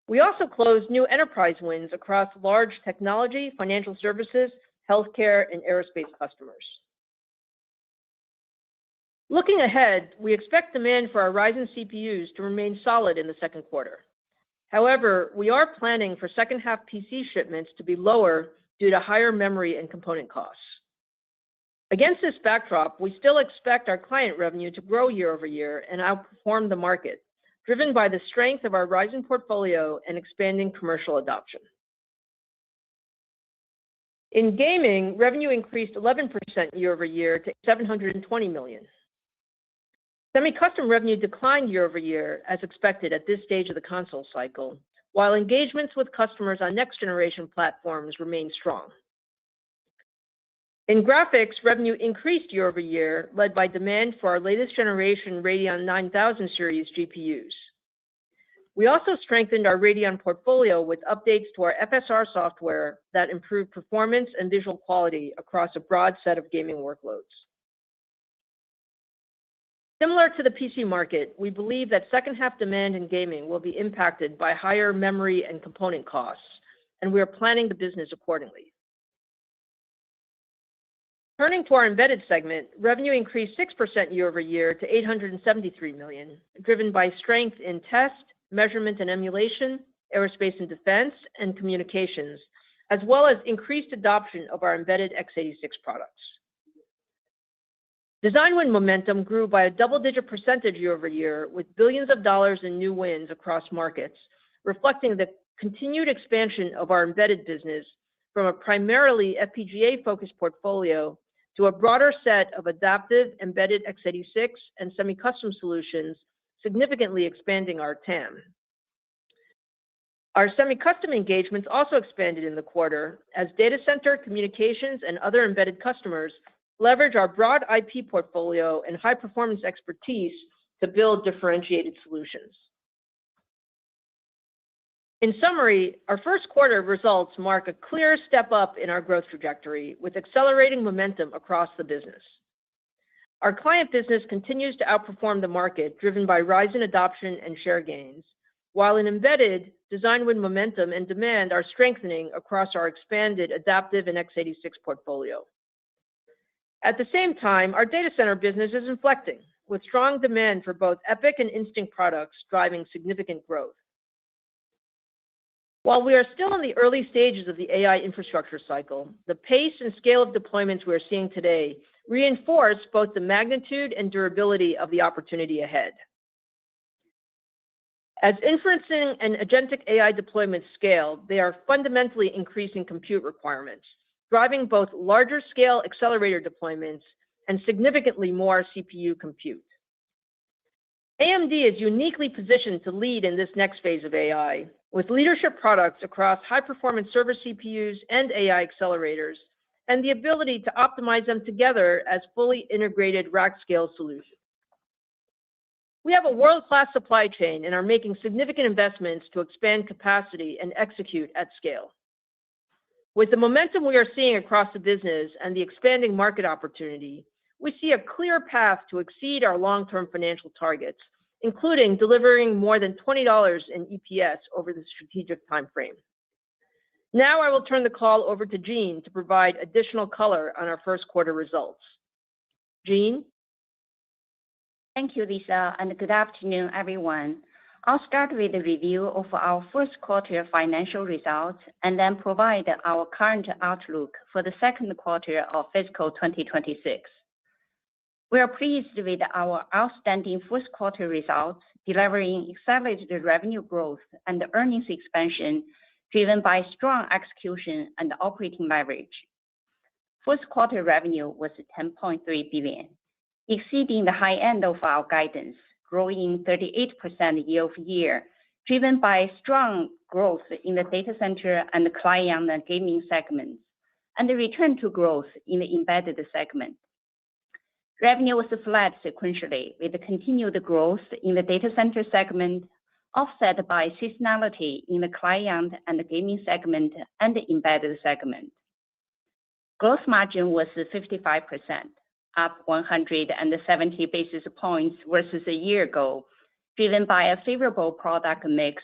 We also closed new enterprise wins across large technology, financial services, healthcare, and aerospace customers. Looking ahead, we expect demand for our Ryzen CPUs to remain solid in the second quarter. However, we are planning for second half PC shipments to be lower due to higher memory and component costs. Against this backdrop, we still expect our client revenue to grow year over year and outperform the market, driven by the strength of our Ryzen portfolio and expanding commercial adoption. In gaming, revenue increased 11% year over year to $720 million. Semi-custom revenue declined year over year, as expected at this stage of the console cycle, while engagements with customers on next-generation platforms remained strong. In graphics, revenue increased year over year, led by demand for our latest generation Radeon 9000 series GPUs. We also strengthened our Radeon portfolio with updates to our FSR software that improved performance and visual quality across a broad set of gaming workloads. Similar to the PC market, we believe that second half demand in gaming will be impacted by higher memory and component costs, and we are planning the business accordingly. Turning to our embedded segment, revenue increased 6% year over year to $873 million, driven by strength in test, measurement and emulation, aerospace and defense, and communications, as well as increased adoption of our embedded x86 products. Design win momentum grew by a double-digit percentage year over year, with billions of dollars in new wins across markets, reflecting the continued expansion of our embedded business from a primarily FPGA-focused portfolio to a broader set of adaptive embedded x86 and semi-custom solutions, significantly expanding our TAM. Our semi-custom engagements also expanded in the quarter as data center, communications, and other embedded customers leverage our broad IP portfolio and high-performance expertise to build differentiated solutions. In summary, our first quarter results mark a clear step up in our growth trajectory, with accelerating momentum across the business. Our client business continues to outperform the market, driven by Ryzen adoption and share gains, while in embedded, design win momentum and demand are strengthening across our expanded adaptive and x86 portfolio. At the same time, our data center business is inflecting, with strong demand for both EPYC and Instinct products driving significant growth. While we are still in the early stages of the AI infrastructure cycle, the pace and scale of deployments we are seeing today reinforce both the magnitude and durability of the opportunity ahead. As inferencing and agentic AI deployments scale, they are fundamentally increasing compute requirements, driving both larger scale accelerator deployments and significantly more CPU compute. AMD is uniquely positioned to lead in this next phase of AI, with leadership products across high-performance server CPUs and AI accelerators, and the ability to optimize them together as fully integrated rack scale solutions. We have a world-class supply chain and are making significant investments to expand capacity and execute at scale. With the momentum we are seeing across the business and the expanding market opportunity, we see a clear path to exceed our long-term financial targets, including delivering more than $20 in EPS over the strategic time frame. Now I will turn the call over to Jean to provide additional color on our first quarter results. Jean? Thank you, Lisa, and good afternoon, everyone. I'll start with a review of our first quarter financial results and then provide our current outlook for the second quarter of fiscal 2026. We are pleased with our outstanding first quarter results, delivering accelerated revenue growth and earnings expansion driven by strong execution and operating leverage. First quarter revenue was $10.3 billion, exceeding the high end of our guidance, growing 38% year-over-year, driven by strong growth in the data center and the client and gaming segments, and the return to growth in the embedded segment. Revenue was flat sequentially, with the continued growth in the data center segment, offset by seasonality in the client and the gaming segment and the embedded segment. Gross margin was 55%, up 170 basis points versus a year ago, driven by a favorable product mix,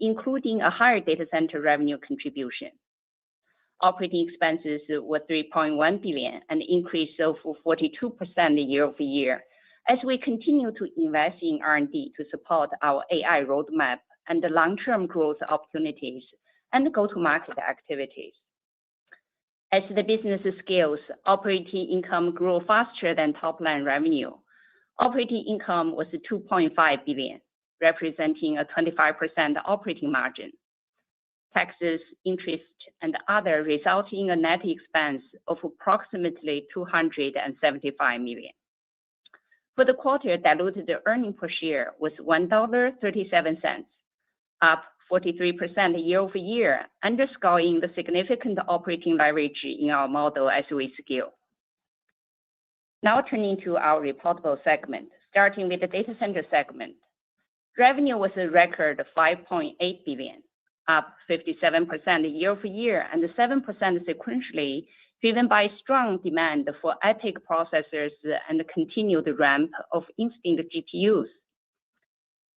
including a higher data center revenue contribution. Operating expenses were $3.1 billion, an increase of 42% year-over-year, as we continue to invest in R&D to support our AI roadmap and the long-term growth opportunities and go-to-market activities. As the business scales, operating income grew faster than top-line revenue. Operating income was $2.5 billion, representing a 25% operating margin. Taxes, interest, and other resulting in a net expense of approximately $275 million. For the quarter, diluted earnings per share was $1.37, up 43% year-over-year, underscoring the significant operating leverage in our model as we scale. Now turning to our reportable segment, starting with the data center segment. Revenue was a record $5.8 billion, up 57% year-over-year and 7% sequentially, driven by strong demand for EPYC processors and the continued ramp of Instinct GPUs.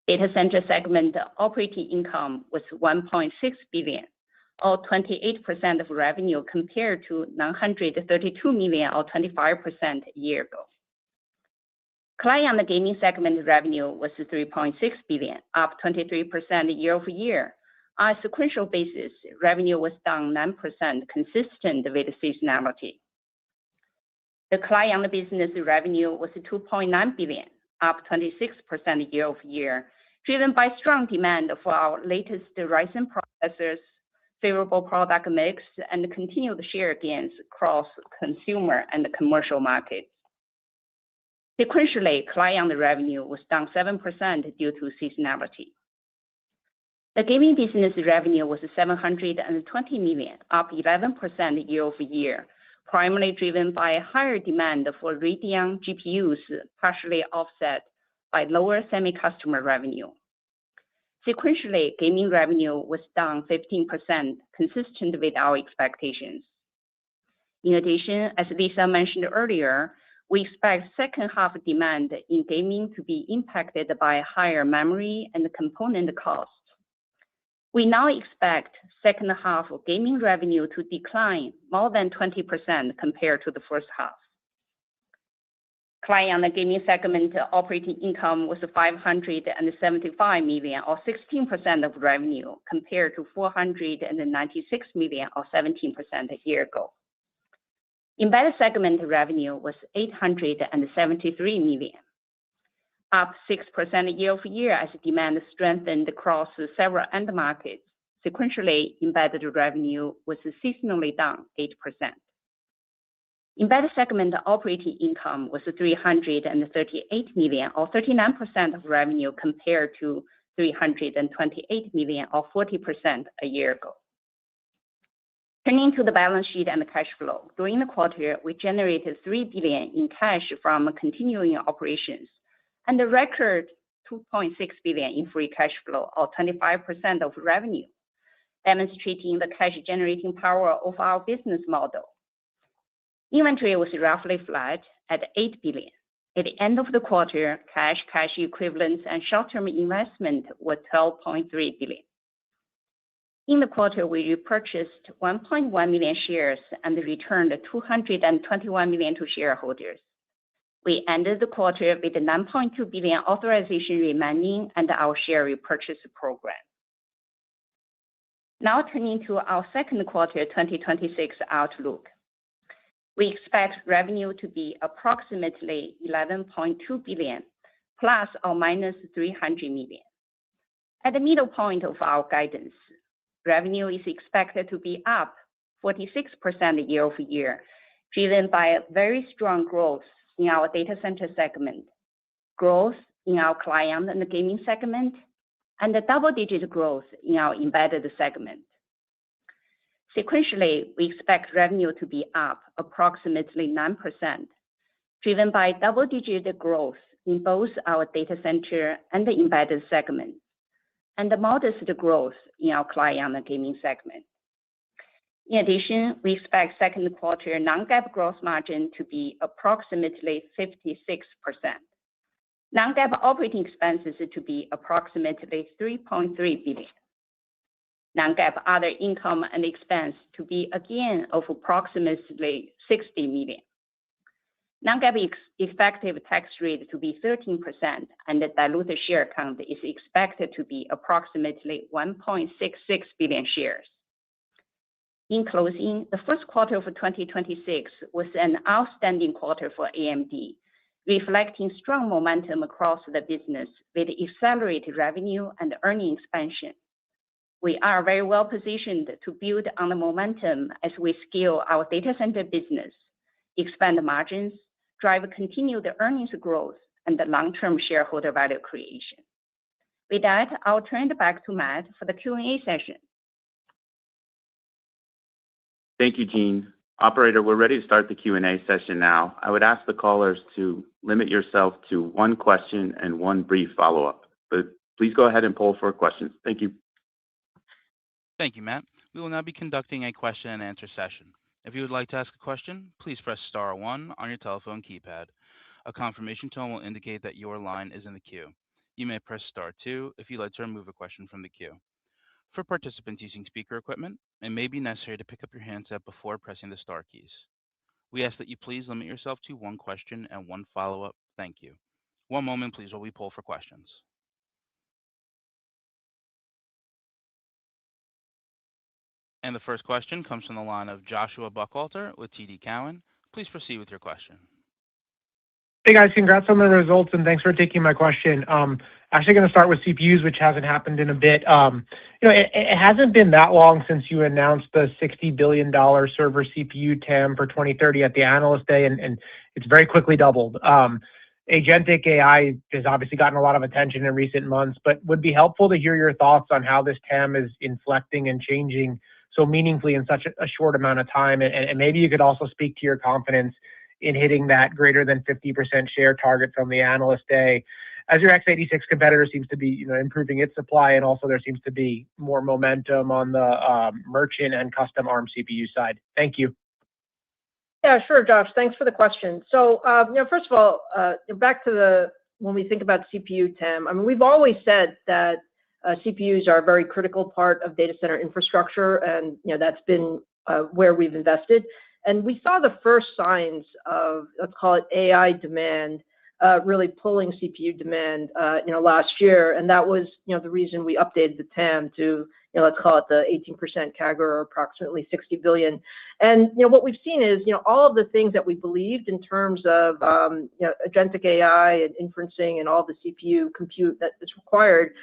Data center segment operating income was $1.6 billion, or 28% of revenue, compared to $932 million, or 25% a year ago. Client and gaming segment revenue was $3.6 billion, up 23% year-over-year. On a sequential basis, revenue was down 9%, consistent with seasonality. The client business revenue was $2.9 billion, up 26% year-over-year, driven by strong demand for our latest Ryzen processors, favorable product mix, and continued share gains across consumer and commercial markets. Sequentially, client revenue was down 7% due to seasonality. The gaming business revenue was $720 million, up 11% year-over-year, primarily driven by higher demand for Radeon GPUs, partially offset by lower semi-custom revenue. Sequentially, gaming revenue was down 15%, consistent with our expectations. In addition, as Lisa mentioned earlier, we expect second half demand in gaming to be impacted by higher memory and component costs. We now expect second half of gaming revenue to decline more than 20% compared to the first half. Client and gaming segment operating income was $575 million, or 16% of revenue, compared to $496 million, or 17% a year ago. Embedded segment revenue was $873 million, up 6% year-over-year as demand strengthened across several end markets. Sequentially, embedded revenue was seasonally down 8%. Embedded segment operating income was $338 million, or 39% of revenue, compared to $328 million, or 40% a year ago. Turning to the balance sheet and the cash flow, during the quarter, we generated $3 billion in cash from continuing operations and a record $2.6 billion in free cash flow, or 25% of revenue, demonstrating the cash generating power of our business model. Inventory was roughly flat at $8 billion. At the end of the quarter, cash equivalents, and short-term investment were $12.3 billion. In the quarter, we repurchased 1.1 million shares and returned $221 million to shareholders. We ended the quarter with a $9.2 billion authorization remaining under our share repurchase program. Now turning to our second quarter 2026 outlook. We expect revenue to be approximately $11.2 billion, plus or minus $300 million. At the middle point of our guidance, revenue is expected to be up 46% year over year, driven by a very strong growth in our data center segment, growth in our client and gaming segment, and a double-digit growth in our embedded segment. Sequentially, we expect revenue to be up approximately 9%, driven by double-digit growth in both our data center and the embedded segment, and the modest growth in our client and gaming segment. In addition, we expect second quarter non-GAAP gross margin to be approximately 56%. Non-GAAP operating expenses to be approximately $3.3 billion. Non-GAAP other income and expense to be a gain of approximately $60 million. Non-GAAP effective tax rate to be 13%, and the diluted share count is expected to be approximately 1.66 billion shares. In closing, the first quarter of 2026 was an outstanding quarter for AMD, reflecting strong momentum across the business with accelerated revenue and earning expansion. We are very well positioned to build on the momentum as we scale our data center business, expand margins, drive continued earnings growth, and the long-term shareholder value creation. With that, I'll turn it back to Matt for the Q&A session. Thank you, Jean. Operator, we're ready to start the Q&A session now. I would ask the callers to limit yourself to one question and one brief follow-up. But please go ahead and poll for questions. Thank you. Thank you, Matt. We will now be conducting a question and answer session. If you would like to ask a question, please press star 1 on your telephone keypad. A confirmation tone will indicate that your line is in the queue. You may press star 2 if you'd like to remove a question from the queue. For participants using speaker equipment, it may be necessary to pick up your handset before pressing the star keys. We ask that you please limit yourself to one question and one follow-up. Thank you. One moment, please, while we poll for questions. And the first question comes from the line of Joshua Buchalter with TD Cowen. Please proceed with your question. Hey guys, congrats on the results and thanks for taking my question. Actually going to start with CPUs, which hasn't happened in a bit. It hasn't been that long since you announced the $60 billion server CPU TAM for 2030 at the Analyst Day, and it's very quickly doubled. Agentic AI has obviously gotten a lot of attention in recent months, but would be helpful to hear your thoughts on how this TAM is inflecting and changing so meaningfully in such a short amount of time. And maybe you could also speak to your confidence in hitting that greater than 50% share target from the Analyst Day, as your x86 competitor seems to be improving its supply, and also there seems to be more momentum on the merchant and custom ARM CPU side. Thank you. Yeah, sure, Josh. Thanks for the question. So, first of all, back to when we think about CPU TAM, I mean, we've always said that CPUs are a very critical part of data center infrastructure, and that's been where we've invested. And we saw the first signs of, let's call it AI demand, really pulling CPU demand, last year, and that was, the reason we updated the TAM to, let's call it the 18% CAGR, or approximately $60 billion. And what we've seen is, all of the things that we believed in terms of, agentic AI and inferencing and all the CPU compute that is required,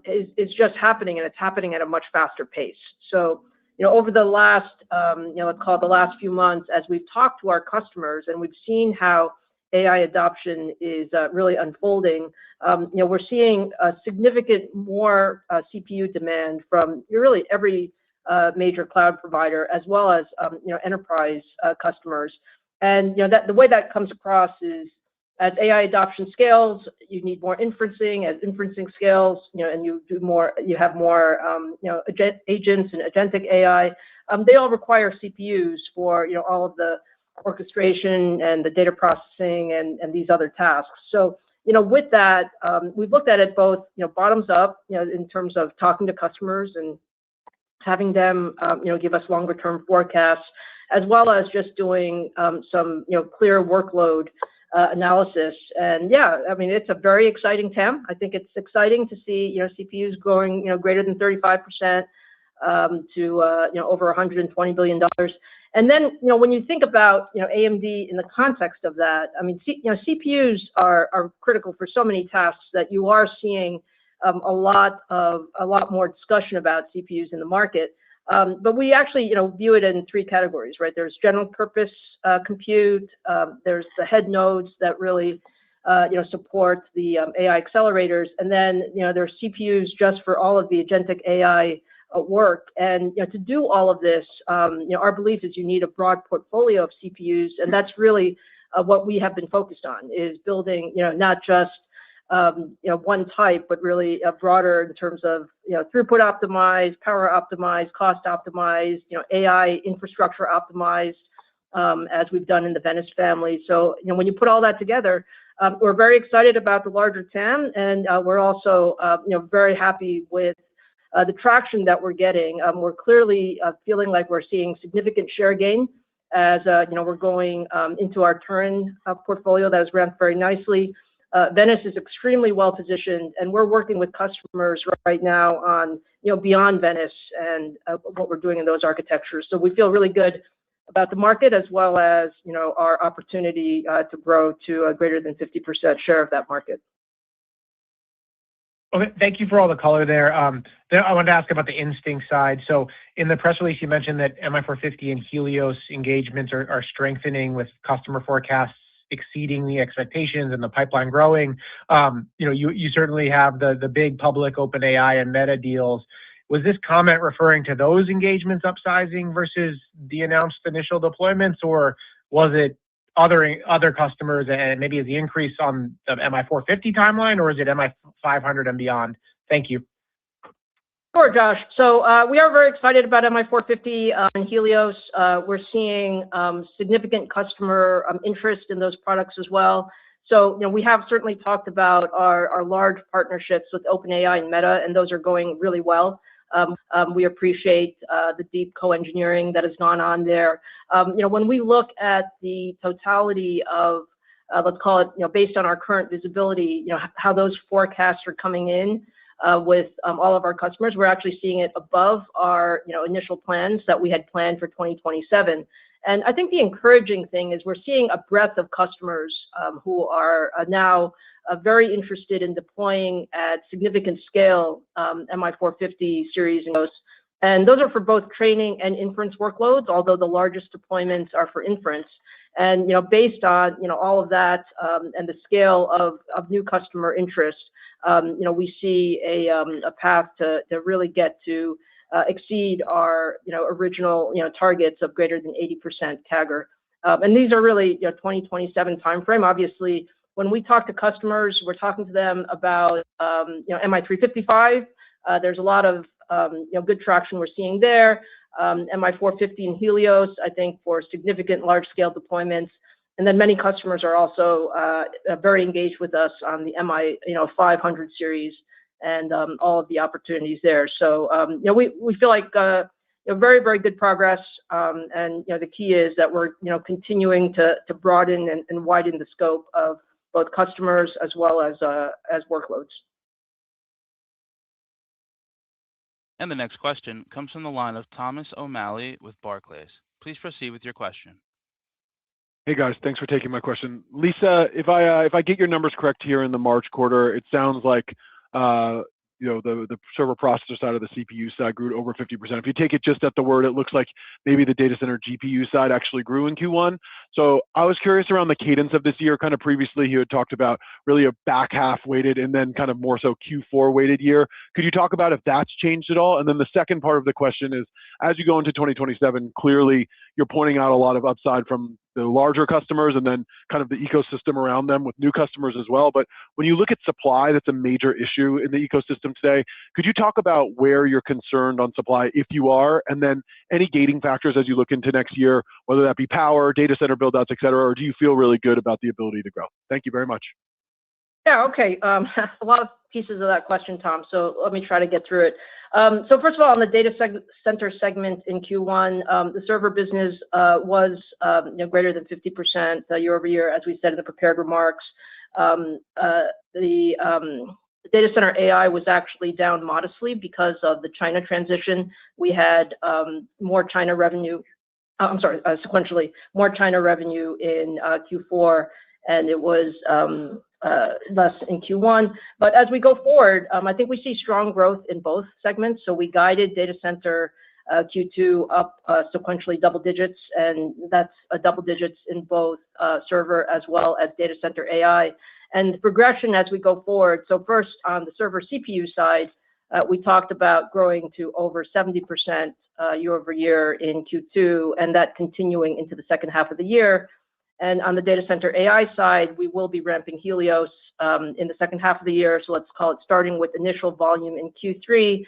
is just happening, and it's happening at a much faster pace. So, over the last, let's call it the last few months, as we've talked to our customers and we've seen how AI adoption is really unfolding, we're seeing a significant more CPU demand from really every major cloud provider, as well as enterprise customers. And that the way that comes across is, as AI adoption scales, you need more inferencing. As inferencing scales, and you have more agents and agentic AI. They all require CPUs for all of the orchestration and the data processing and these other tasks. So with that, we've looked at it both bottoms up, in terms of talking to customers and having them give us longer term forecasts, as well as just doing some clear workload analysis. And it's a very exciting TAM. I think it's exciting to see CPUs growing greater than 35% to over $120 billion. And then when you think about AMD in the context of that, CPUs are critical for so many tasks that you are seeing a lot more discussion about CPUs in the market. But we actually view it in three categories, right? There's general purpose compute. There's the head nodes that really support the AI accelerators, and then there's CPUs just for all of the agentic AI work. And to do all of this, our belief is you need a broad portfolio of CPUs, and that's really what we have been focused on, is building not just one type, but really a broader in terms of throughput optimized, power optimized, cost optimized, AI infrastructure optimized, as we've done in the Venice family. So when you put all that together, we're very excited about the larger TAM, and we're also very happy with the traction that we're getting. We're clearly feeling like we're seeing significant share gain as we're going into our Turin portfolio that has ramped very nicely. Venice is extremely well positioned, and we're working with customers right now on beyond Venice and what we're doing in those architectures. So we feel really good about the market, as well as our opportunity to grow to a greater than 50% share of that market. Okay, thank you for all the color there. Then I wanted to ask about the Instinct side. So in the press release, you mentioned that MI450 and Helios engagements are strengthening, with customer forecasts exceeding the expectations and the pipeline growing. You certainly have the big public OpenAI and Meta deals. Was this comment referring to those engagements upsizing versus the announced initial deployments, or was it other customers, and maybe is the increase on the MI450 timeline, or is it MI500 and beyond? Thank you. Sure, Josh. So we are very excited about MI450 and Helios. We're seeing significant customer interest in those products as well. So we have certainly talked about our large partnerships with OpenAI and Meta, and those are going really well. We appreciate the deep co-engineering that has gone on there. When we look at the totality of, let's call it, based on our current visibility, how those forecasts are coming in with all of our customers, we're actually seeing it above our initial plans that we had planned for 2027. And I think the encouraging thing is we're seeing a breadth of customers who are now very interested in deploying at significant scale MI450 series. And those are for both training and inference workloads, although the largest deployments are for inference. And based on all of that and the scale of new customer interest, we see a path to really get to exceed our original targets of greater than 80% CAGR. And these are really 2027 timeframe. Obviously, when we talk to customers, we're talking to them about MI355. There's a lot of good traction we're seeing there. MI450 and Helios, I think, for significant large-scale deployments. And then many customers are also very engaged with us on the MI500 series and all of the opportunities there. So we feel like very, very good progress. And the key is that we're continuing to broaden and widen the scope of both customers as well as workloads. And the next question comes from the line of Thomas O'Malley with Barclays. Please proceed with your question. Hey guys, thanks for taking my question. Lisa, if I get your numbers correct here in the March quarter, it sounds like the server processor side of the CPU side grew over 50%. If you take it just at the word, it looks like maybe the data center GPU side actually grew in Q1. So I was curious around the cadence of this year. Kind of previously, you had talked about really a back half weighted and then kind of more so Q4 weighted year. Could you talk about if that's changed at all? And then the second part of the question is, as you go into 2027, clearly you're pointing out a lot of upside from the larger customers and then kind of the ecosystem around them with new customers as well. But when you look at supply, that's a major issue in the ecosystem today. Could you talk about where you're concerned on supply, if you are, and then any gating factors as you look into next year, whether that be power, data center build-outs, et cetera, or do you feel really good about the ability to grow? Thank you very much. Yeah, okay. A lot of pieces of that question, Tom. So let me try to get through it. So first of all, on the data center segment in Q1, the server business was greater than 50% year over year, as we said in the prepared remarks. The data center AI was actually down modestly because of the China transition. We had more China revenue. Sequentially, more China revenue in Q4, and it was less in Q1. But as we go forward, I think we see strong growth in both segments. So we guided data center Q2 up sequentially double digits, and that's double digits in both server as well as data center AI. And the progression as we go forward. So first, on the server CPU side, we talked about growing to over 70% year over year in Q2, and that continuing into the second half of the year. And on the data center AI side, we will be ramping Helios in the second half of the year. So let's call it starting with initial volume in Q3,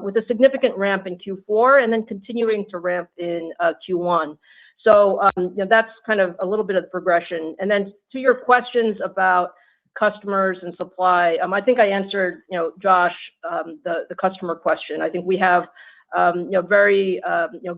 with a significant ramp in Q4, and then continuing to ramp in Q1. So that's kind of a little bit of the progression. And then to your questions about customers and supply, I think I answered, Josh, the customer question. I think we have very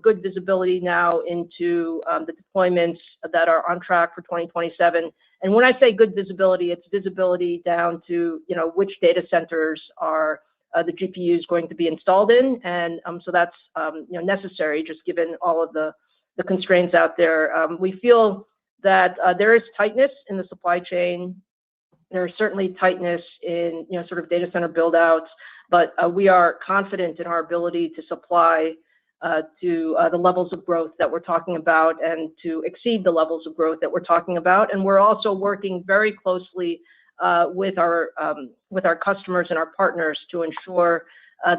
good visibility now into the deployments that are on track for 2027. And when I say good visibility, it's visibility down to which data centers are the GPUs going to be installed in, and so that's necessary just given all of the constraints out there. We feel that there is tightness in the supply chain. There is certainly tightness in sort of data center build-outs, but we are confident in our ability to supply to the levels of growth that we're talking about and to exceed the levels of growth that we're talking about. And we're also working very closely with our customers and our partners to ensure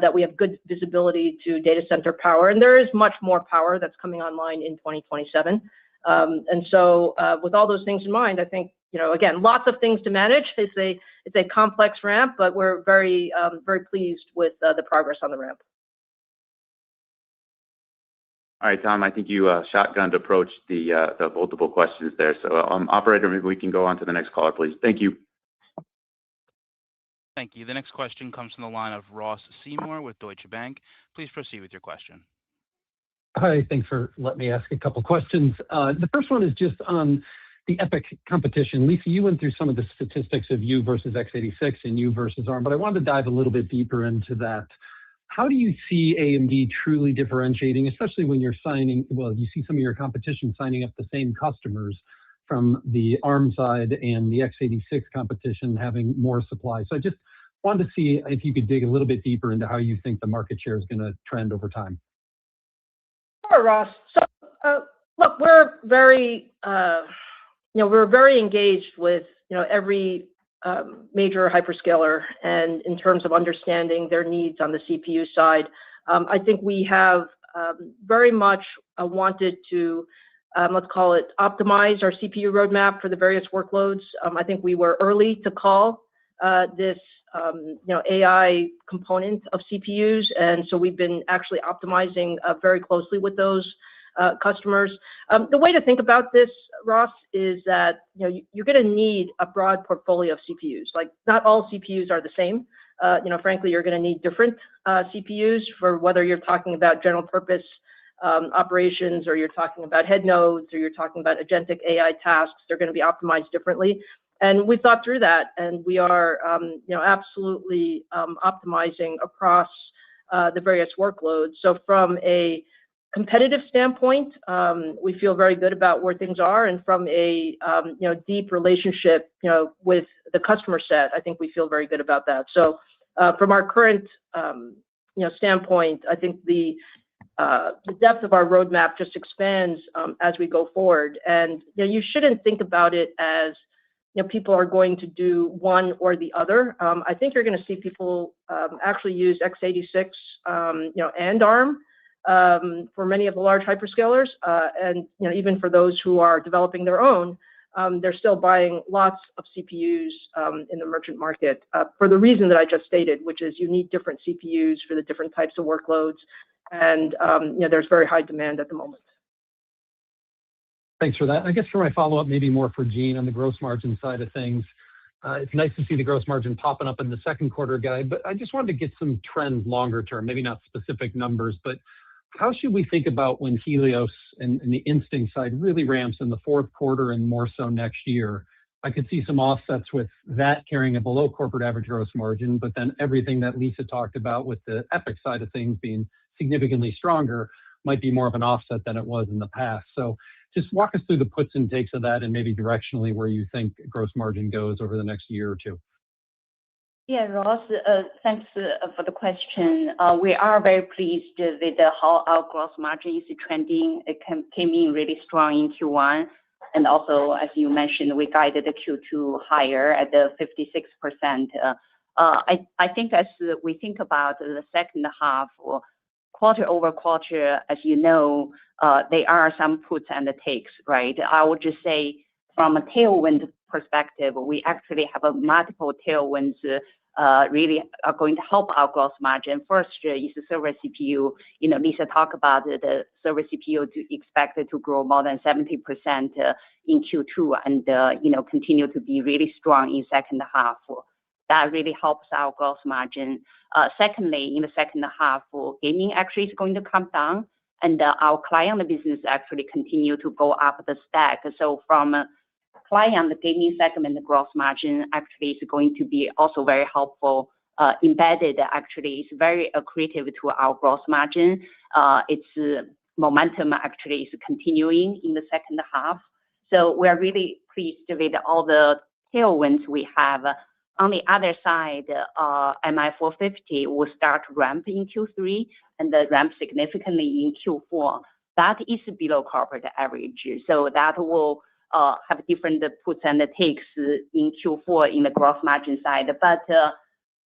that we have good visibility to data center power. And there is much more power that's coming online in 2027. And so with all those things in mind, I think, again, lots of things to manage. It's a complex ramp, but we're very pleased with the progress on the ramp. All right, Tom, I think you shotgunned approached the multiple questions there. So operator, maybe we can go on to the next caller, please. Thank you. Thank you. The next question comes from the line of Ross Seymour with Deutsche Bank. Please proceed with your question. Hi, thanks for letting me ask a couple questions. The first one is just on the EPYC competition. Lisa, you went through some of the statistics of you versus x86 and you versus ARM, but I wanted to dive a little bit deeper into that. How do you see AMD truly differentiating, especially when you're you see some of your competition signing up the same customers from the ARM side and the x86 competition having more supply. So I just wanted to see if you could dig a little bit deeper into how you think the market share is going to trend over time. Sure, Ross. So look, we're very engaged with every major hyperscaler, and in terms of understanding their needs on the CPU side, I think we have very much wanted to let's call it optimize our CPU roadmap for the various workloads. I think we were early to call this AI component of CPUs, and so we've been actually optimizing very closely with those customers. The way to think about this, Ross, is that you're going to need a broad portfolio of CPUs. Like, not all CPUs are the same. Frankly, you're going to need different CPUs for whether you're talking about general purpose operations, or you're talking about head nodes, or you're talking about agentic AI tasks. They're going to be optimized differently. And we thought through that, and we are absolutely optimizing across the various workloads. So from a competitive standpoint, we feel very good about where things are, and from a deep relationship with the customer set, I think we feel very good about that. So From our current standpoint, I think the depth of our roadmap just expands as we go forward. And you shouldn't think about it as people are going to do one or the other. I think you're going to see people actually use x86 and ARM for many of the large hyperscalers, and even for those who are developing their own, they're still buying lots of CPUs in the merchant market for the reason that I just stated, which is you need different CPUs for the different types of workloads, and there's very high demand at the moment. Thanks for that. I guess for my follow-up, maybe more for Jean on the gross margin side of things. It's nice to see the gross margin popping up in the second quarter guide, but I just wanted to get some trends longer term, maybe not specific numbers, but how should we think about when Helios and the Instinct side really ramps in the fourth quarter and more so next year? I could see some offsets with that carrying a below corporate average gross margin, but then everything that Lisa talked about with the EPYC side of things being significantly stronger might be more of an offset than it was in the past. So just walk us through the puts and takes of that and maybe directionally where you think gross margin goes over the next year or two. Yeah, Ross, thanks for the question. We are very pleased with how our gross margin is trending. It came in really strong in Q1. And also, as you mentioned, we guided the Q2 higher at the 56%. I think as we think about the second half, quarter over quarter, as you know, there are some puts and takes, right? I would just say from a tailwind perspective, we actually have multiple tailwinds really are going to help our gross margin. First is the server CPU. Lisa talked about the server CPU expected to grow more than 70% in Q2 and continue to be really strong in second half. That really helps our gross margin. Secondly, in the second half, gaming actually is going to come down, and our client business actually continue to go up the stack. So from client gaming segment, the gross margin actually is going to be also very helpful. Embedded actually is very accretive to our gross margin. Its momentum actually is continuing in the second half. So we're really pleased with all the tailwinds we have. On the other side, MI450 will start ramp in Q3 and ramp significantly in Q4. That is below corporate average. So that will have different puts and takes in Q4 in the gross margin side. But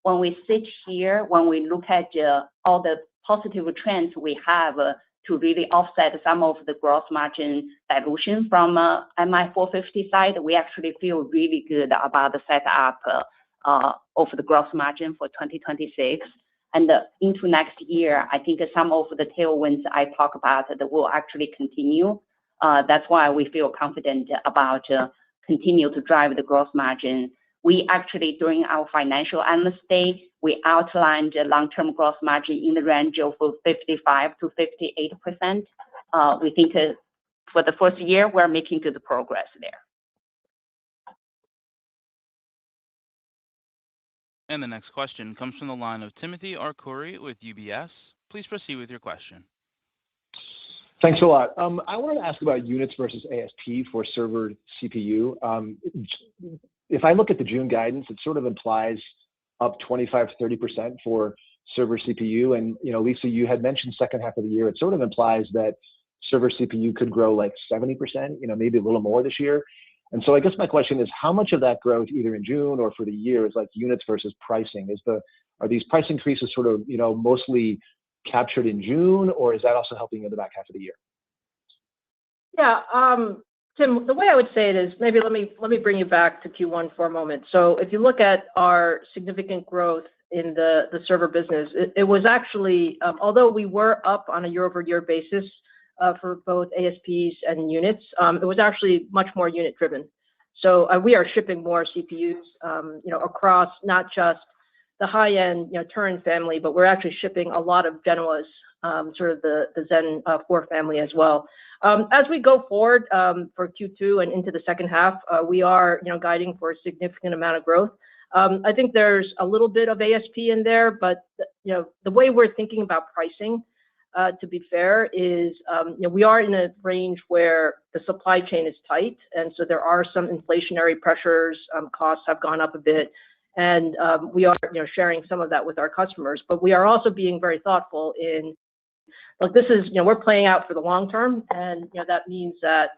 when we sit here, when we look at all the positive trends we have to really offset some of the gross margin dilution from MI450 side, we actually feel really good about the setup of the gross margin for 2026. And into next year, I think some of the tailwinds I talk about that will actually continue. That's why we feel confident about continue to drive the gross margin. We actually, during our financial analyst day, we outlined a long-term gross margin in the range of 55 to 58%. We think for the first year, we're making good progress there. And the next question comes from the line of Timothy Arcuri with UBS. Please proceed with your question. Thanks a lot. I wanted to ask about units versus ASP for server CPU. If I look at the June guidance, it sort of implies up 25 to 30% for server CPU. And, Lisa, you had mentioned second half of the year. It sort of implies that server CPU could grow like 70%, maybe a little more this year. And so I guess my question is, how much of that growth, either in June or for the year, is like units versus pricing? Are these price increases sort of, mostly captured in June, or is that also helping in the back half of the year? Yeah, Tim, the way I would say it is, maybe let me bring you back to Q1 for a moment. So if you look at our significant growth in the server business, it was actually, although we were up on a year-over-year basis for both ASPs and units, it was actually much more unit driven. So we are shipping more CPUs, across not just the high-end, Turin family, but we're actually shipping a lot of Genoas, sort of the Zen 4 family as well. As we go forward for Q2 and into the second half, we are, guiding for a significant amount of growth. I think there's a little bit of ASP in there, but the way we're thinking about pricing, to be fair, is we are in a range where the supply chain is tight, and so there are some inflationary pressures. Costs have gone up a bit, And we are, sharing some of that with our customers. But we are also being very thoughtful in, look, this is, we're playing out for the long term, and that means that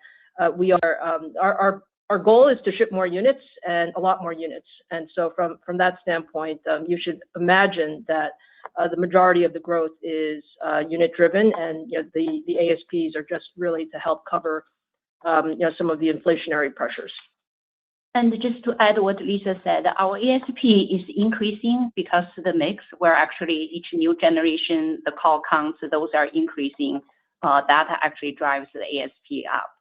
we are our goal is to ship more units and a lot more units. And so from that standpoint, you should imagine that the majority of the growth is unit driven, and the ASPs are just really to help cover some of the inflationary pressures. And just to add what Lisa said, our ASP is increasing because of the mix, where actually each new generation, the call counts, those are increasing. That actually drives the ASP up.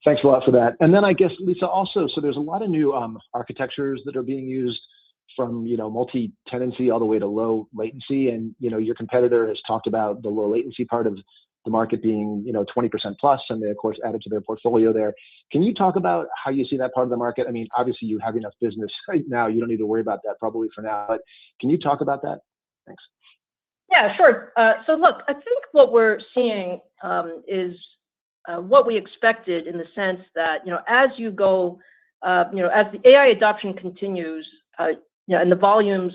Thanks a lot for that. And then I guess, Lisa, also, so there's a lot of new architectures that are being used from, multi-tenancy all the way to low latency. And, your competitor has talked about the low latency part of the market being, 20% plus, and they, of course, added to their portfolio there. Can you talk about how you see that part of the market? I mean, obviously, you have enough business right now. You don't need to worry about that probably for now. But can you talk about that? Thanks. Yeah, sure. So look, I think what we're seeing is what we expected, in the sense that, as you go, as the AI adoption continues, and the volumes,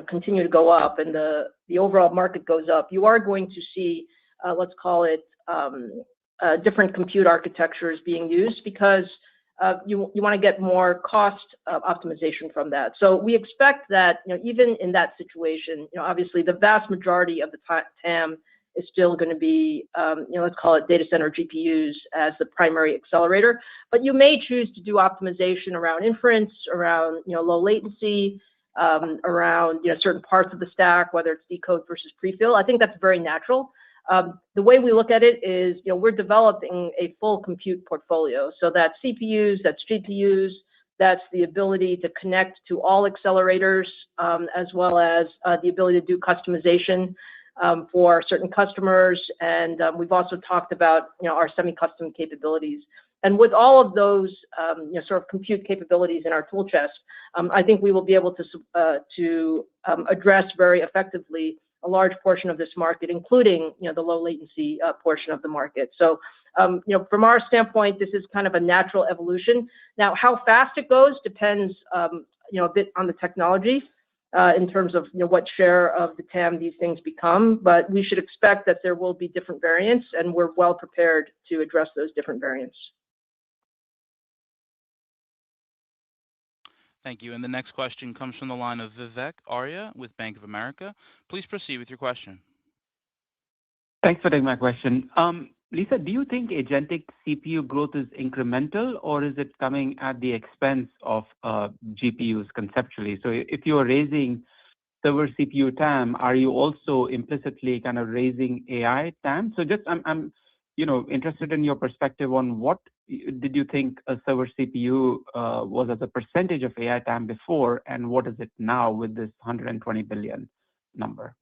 continue to go up, and the overall market goes up, you are going to see, let's call it, different compute architectures being used, because you want to get more cost optimization from that. So we expect that, even in that situation, obviously the vast majority of the TAM is still going to be, let's call it data center GPUs as the primary accelerator. But you may choose to do optimization around inference, around, low latency, around, certain parts of the stack, whether it's decode versus prefill. I think that's very natural. The way we look at it is, we're developing a full compute portfolio. So that's CPUs, that's GPUs, that's the ability to connect to all accelerators, as well as the ability to do customization for certain customers. And we've also talked about, our semi-custom capabilities. And with all of those, sort of compute capabilities in our tool chest, I think we will be able to address very effectively a large portion of this market, including, the low latency portion of the market. So, from our standpoint, this is kind of a natural evolution. Now, how fast it goes depends, a bit on the technology, in terms of, what share of the TAM these things become. But we should expect that there will be different variants, and we're well prepared to address those different variants. Thank you. And the next question comes from the line of Vivek Arya with Bank of America. Please proceed with your question. Thanks for taking my question. Lisa, do you think agentic CPU growth is incremental, or is it coming at the expense of GPUs conceptually? So if you are raising server CPU TAM, are you also implicitly kind of raising AI TAM? So just I'm interested in your perspective on what did you think a server CPU was as a percentage of AI TAM before, and what is it now with this 120 billion number?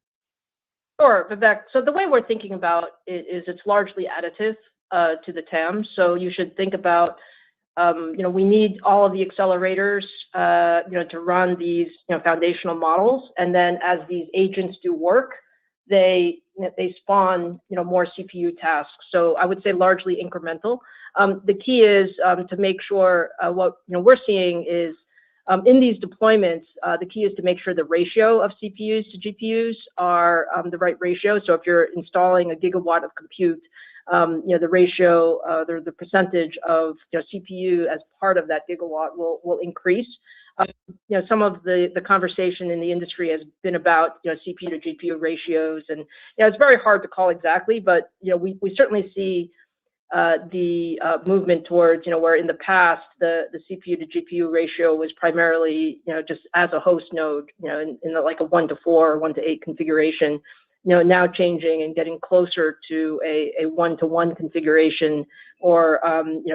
Sure, Vivek. So the way we're thinking about it is it's largely additive to the TAM. So you should think about, we need all of the accelerators, to run these, foundational models. And then as these agents do work, they spawn, more CPU tasks. So I would say largely incremental. The key is to make sure what we're seeing is in these deployments, the key is to make sure the ratio of CPUs to GPUs are the right ratio. So if you're installing a gigawatt of compute, the ratio, the percentage of CPU as part of that gigawatt will increase. Some of the conversation in the industry has been about CPU to GPU ratios, and it's very hard to call exactly, but we certainly see the movement towards where in the past the CPU to GPU ratio was primarily just as a host node in like a 1-to-4 or 1-to-8 configuration, now changing and getting closer to a 1-to-1 configuration, or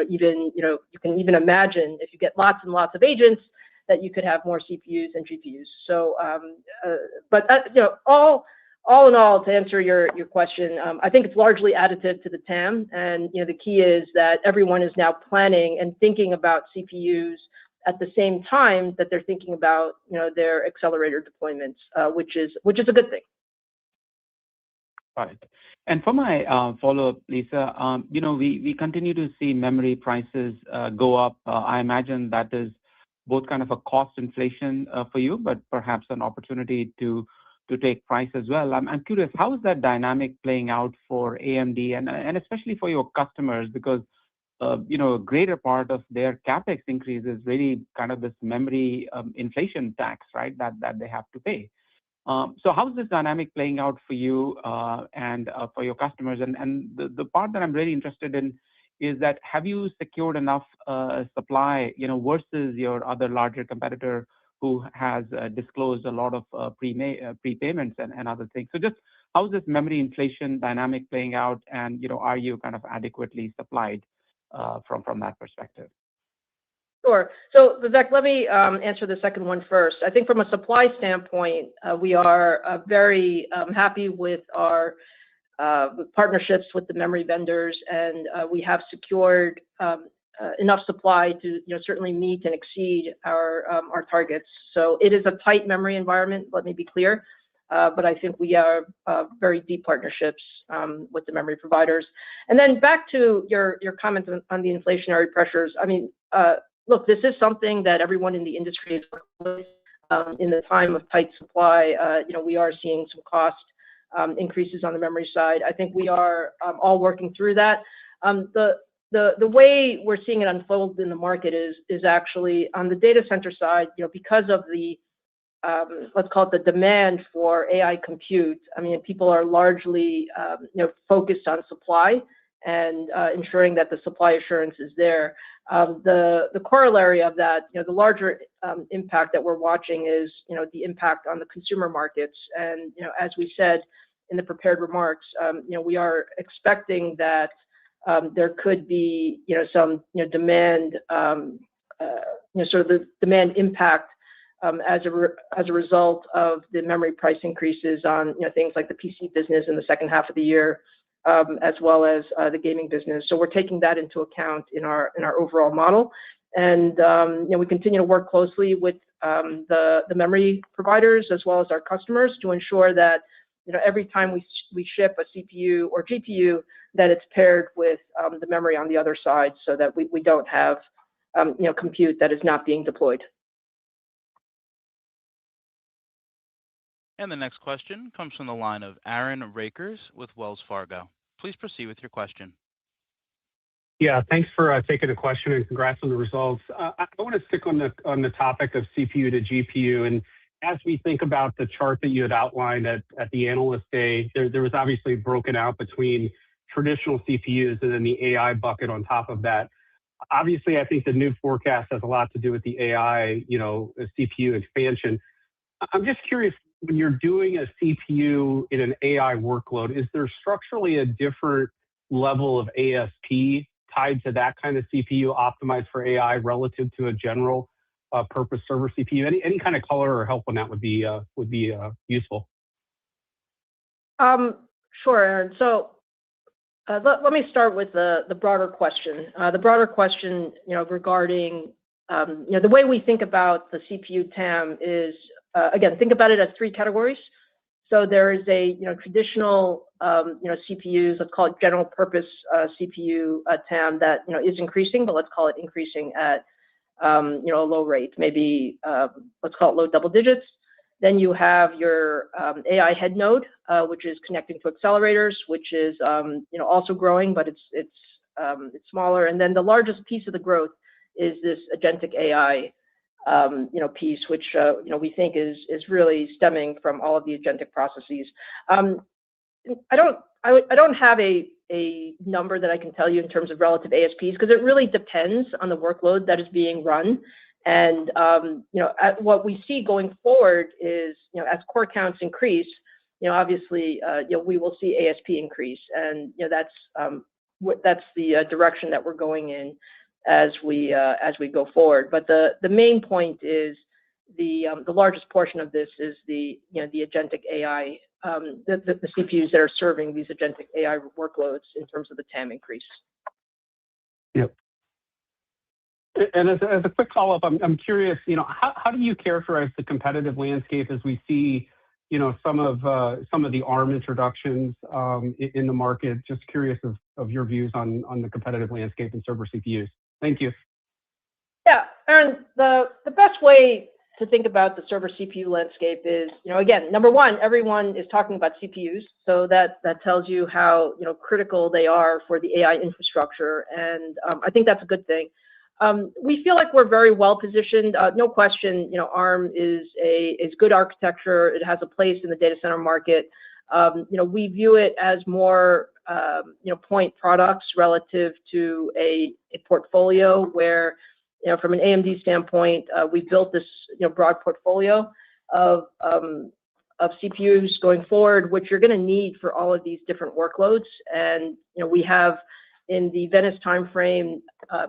even you can even imagine if you get lots and lots of agents that you could have more CPUs and GPUs. So, but all in all, to answer your question, I think it's largely additive to the TAM, and the key is that everyone is now planning and thinking about CPUs at the same time that they're thinking about their accelerator deployments, which is a good thing. Right. And for my follow-up, Lisa, we continue to see memory prices go up. I imagine that is both kind of a cost inflation for you, but perhaps an opportunity to take price as well. I'm curious, how is that dynamic playing out for AMD and especially for your customers? Because a greater part of their capex increase is really kind of this memory inflation tax, right? That they have to pay. So how is this dynamic playing out for you and for your customers? And the part that I'm really interested in is that have you secured enough supply, versus your other larger competitor who has disclosed a lot of prepayments and other things? So just how is this memory inflation dynamic playing out? And are you kind of adequately supplied from that perspective? Sure. So, Vivek, let me answer the second one first. I think from a supply standpoint, we are very happy with our partnerships with the memory vendors, and we have secured enough supply to certainly meet and exceed our targets. So it is a tight memory environment, let me be clear, but I think we are very deep partnerships with the memory providers. And then back to your comments on the inflationary pressures. I mean, look, this is something that everyone in the industry is working with. In the time of tight supply, we are seeing some cost increases on the memory side. I think we are all working through that. The way we're seeing it unfold in the market is actually on the data center side, because of the let's call it the demand for AI compute. I mean, people are largely focused on supply and ensuring that the supply assurance is there. The corollary of that, the larger impact that we're watching is the impact on the consumer markets. And as we said in the prepared remarks, we are expecting that there could be some demand sort of the demand impact as a result of the memory price increases on things like the PC business in the second half of the year, as well as the gaming business. So we're taking that into account in our overall model, and we continue to work closely with the memory providers as well as our customers to ensure that every time we ship a CPU or GPU, that it's paired with the memory on the other side, so that we don't have compute that is not being deployed. And the next question comes from the line of Aaron Rakers with Wells Fargo. Please proceed with your question. Yeah, thanks for taking the question and congrats on the results. I want to stick on the topic of CPU to GPU. And as we think about the chart that you had outlined at the Analyst Day, there was obviously broken out between traditional CPUs and then the AI bucket on top of that. Obviously, I think the new forecast has a lot to do with the AI, CPU expansion. I'm just curious, when you're doing a CPU in an AI workload, is there structurally a different level of ASP tied to that kind of CPU optimized for AI relative to a general purpose server CPU? Any kind of color or help on that would be useful. Sure, Aaron. So let me start with the broader question. The broader question, regarding the way we think about the CPU TAM is, again, think about it as three categories. So there is a traditional CPUs, let's call it general purpose CPU TAM that is increasing, but let's call it increasing at a low rate, maybe let's call it low double digits. Then you have your AI head node, which is connecting to accelerators, which is also growing, but it's smaller. And then the largest piece of the growth is this agentic AI piece, which we think is really stemming from all of the agentic processes. I don't have a number that I can tell you in terms of relative ASPs, because it really depends on the workload that is being run. And what we see going forward is, as core counts increase, obviously we will see ASP increase, and that's the direction that we're going in as we go forward. But the main point is the largest portion of this is the agentic AI, the CPUs that are serving these agentic AI workloads in terms of the TAM increase. Yep. And as a quick follow-up, I'm curious, how do you characterize the competitive landscape as we see, some of the ARM introductions in the market? Just curious of your views on the competitive landscape in server CPUs. Thank you. Yeah, Aaron, the best way to think about the server CPU landscape is, again, number one, everyone is talking about CPUs, so that tells you how critical they are for the AI infrastructure, and I think that's a good thing. We feel like we're very well positioned. No question, ARM is good architecture. It has a place in the data center market. We view it as more point products relative to a portfolio where, from an AMD standpoint, we built this broad portfolio of CPUs going forward, which you're going to need for all of these different workloads. And we have, in the Venice timeframe,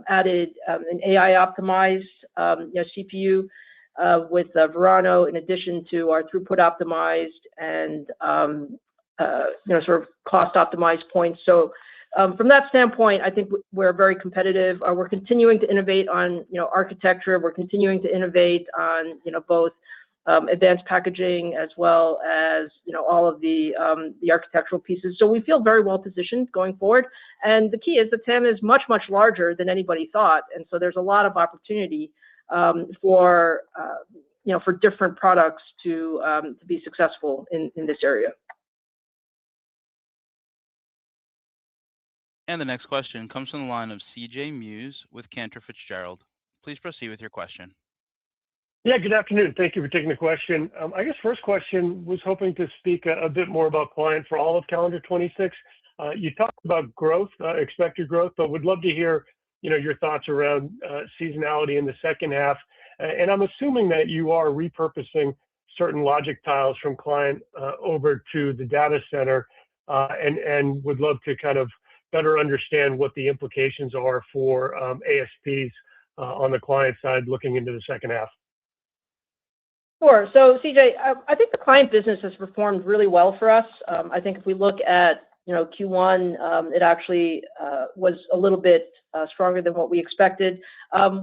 added an AI optimized CPU with Verano, in addition to our throughput optimized and sort of cost optimized points. So from that standpoint, I think we're very competitive. We're continuing to innovate on architecture. We're continuing to innovate on both advanced packaging as well as all of the architectural pieces. So we feel very well positioned going forward. And the key is the TAM is much, much larger than anybody thought, and so there's a lot of opportunity for different products to be successful in this area. And the next question comes from the line of CJ Muse with Cantor Fitzgerald. Please proceed with your question. Yeah, good afternoon. Thank you for taking the question. I guess first question was hoping to speak a bit more about client for all of calendar 26. You talked about growth, expected growth, but would love to hear your thoughts around seasonality in the second half. And I'm assuming that you are repurposing certain logic tiles from client over to the data center, and would love to kind of better understand what the implications are for ASPs on the client side looking into the second half. Sure. So, CJ, I think the client business has performed really well for us. I think if we look at Q1, it actually was a little bit stronger than what we expected.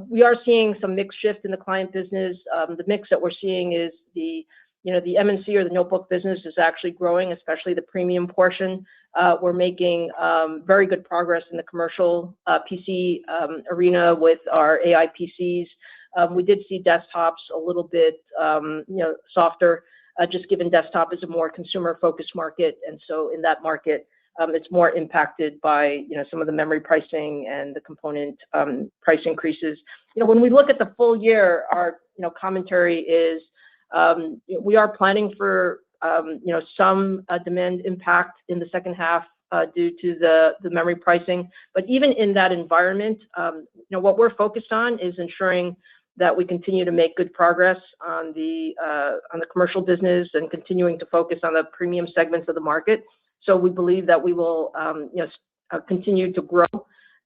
We are seeing some mix shift in the client business. The mix that we're seeing is the MNC or the notebook business is actually growing, especially the premium portion. We're making very good progress in the commercial PC arena with our AI PCs. We did see desktops a little bit softer, just given desktop is a more consumer-focused market, and so in that market, it's more impacted by some of the memory pricing and the component price increases. When we look at the full year, our commentary is we are planning for some demand impact in the second half due to the memory pricing. But even in that environment, what we're focused on is ensuring that we continue to make good progress on the commercial business and continuing to focus on the premium segments of the market. So we believe that we will continue to grow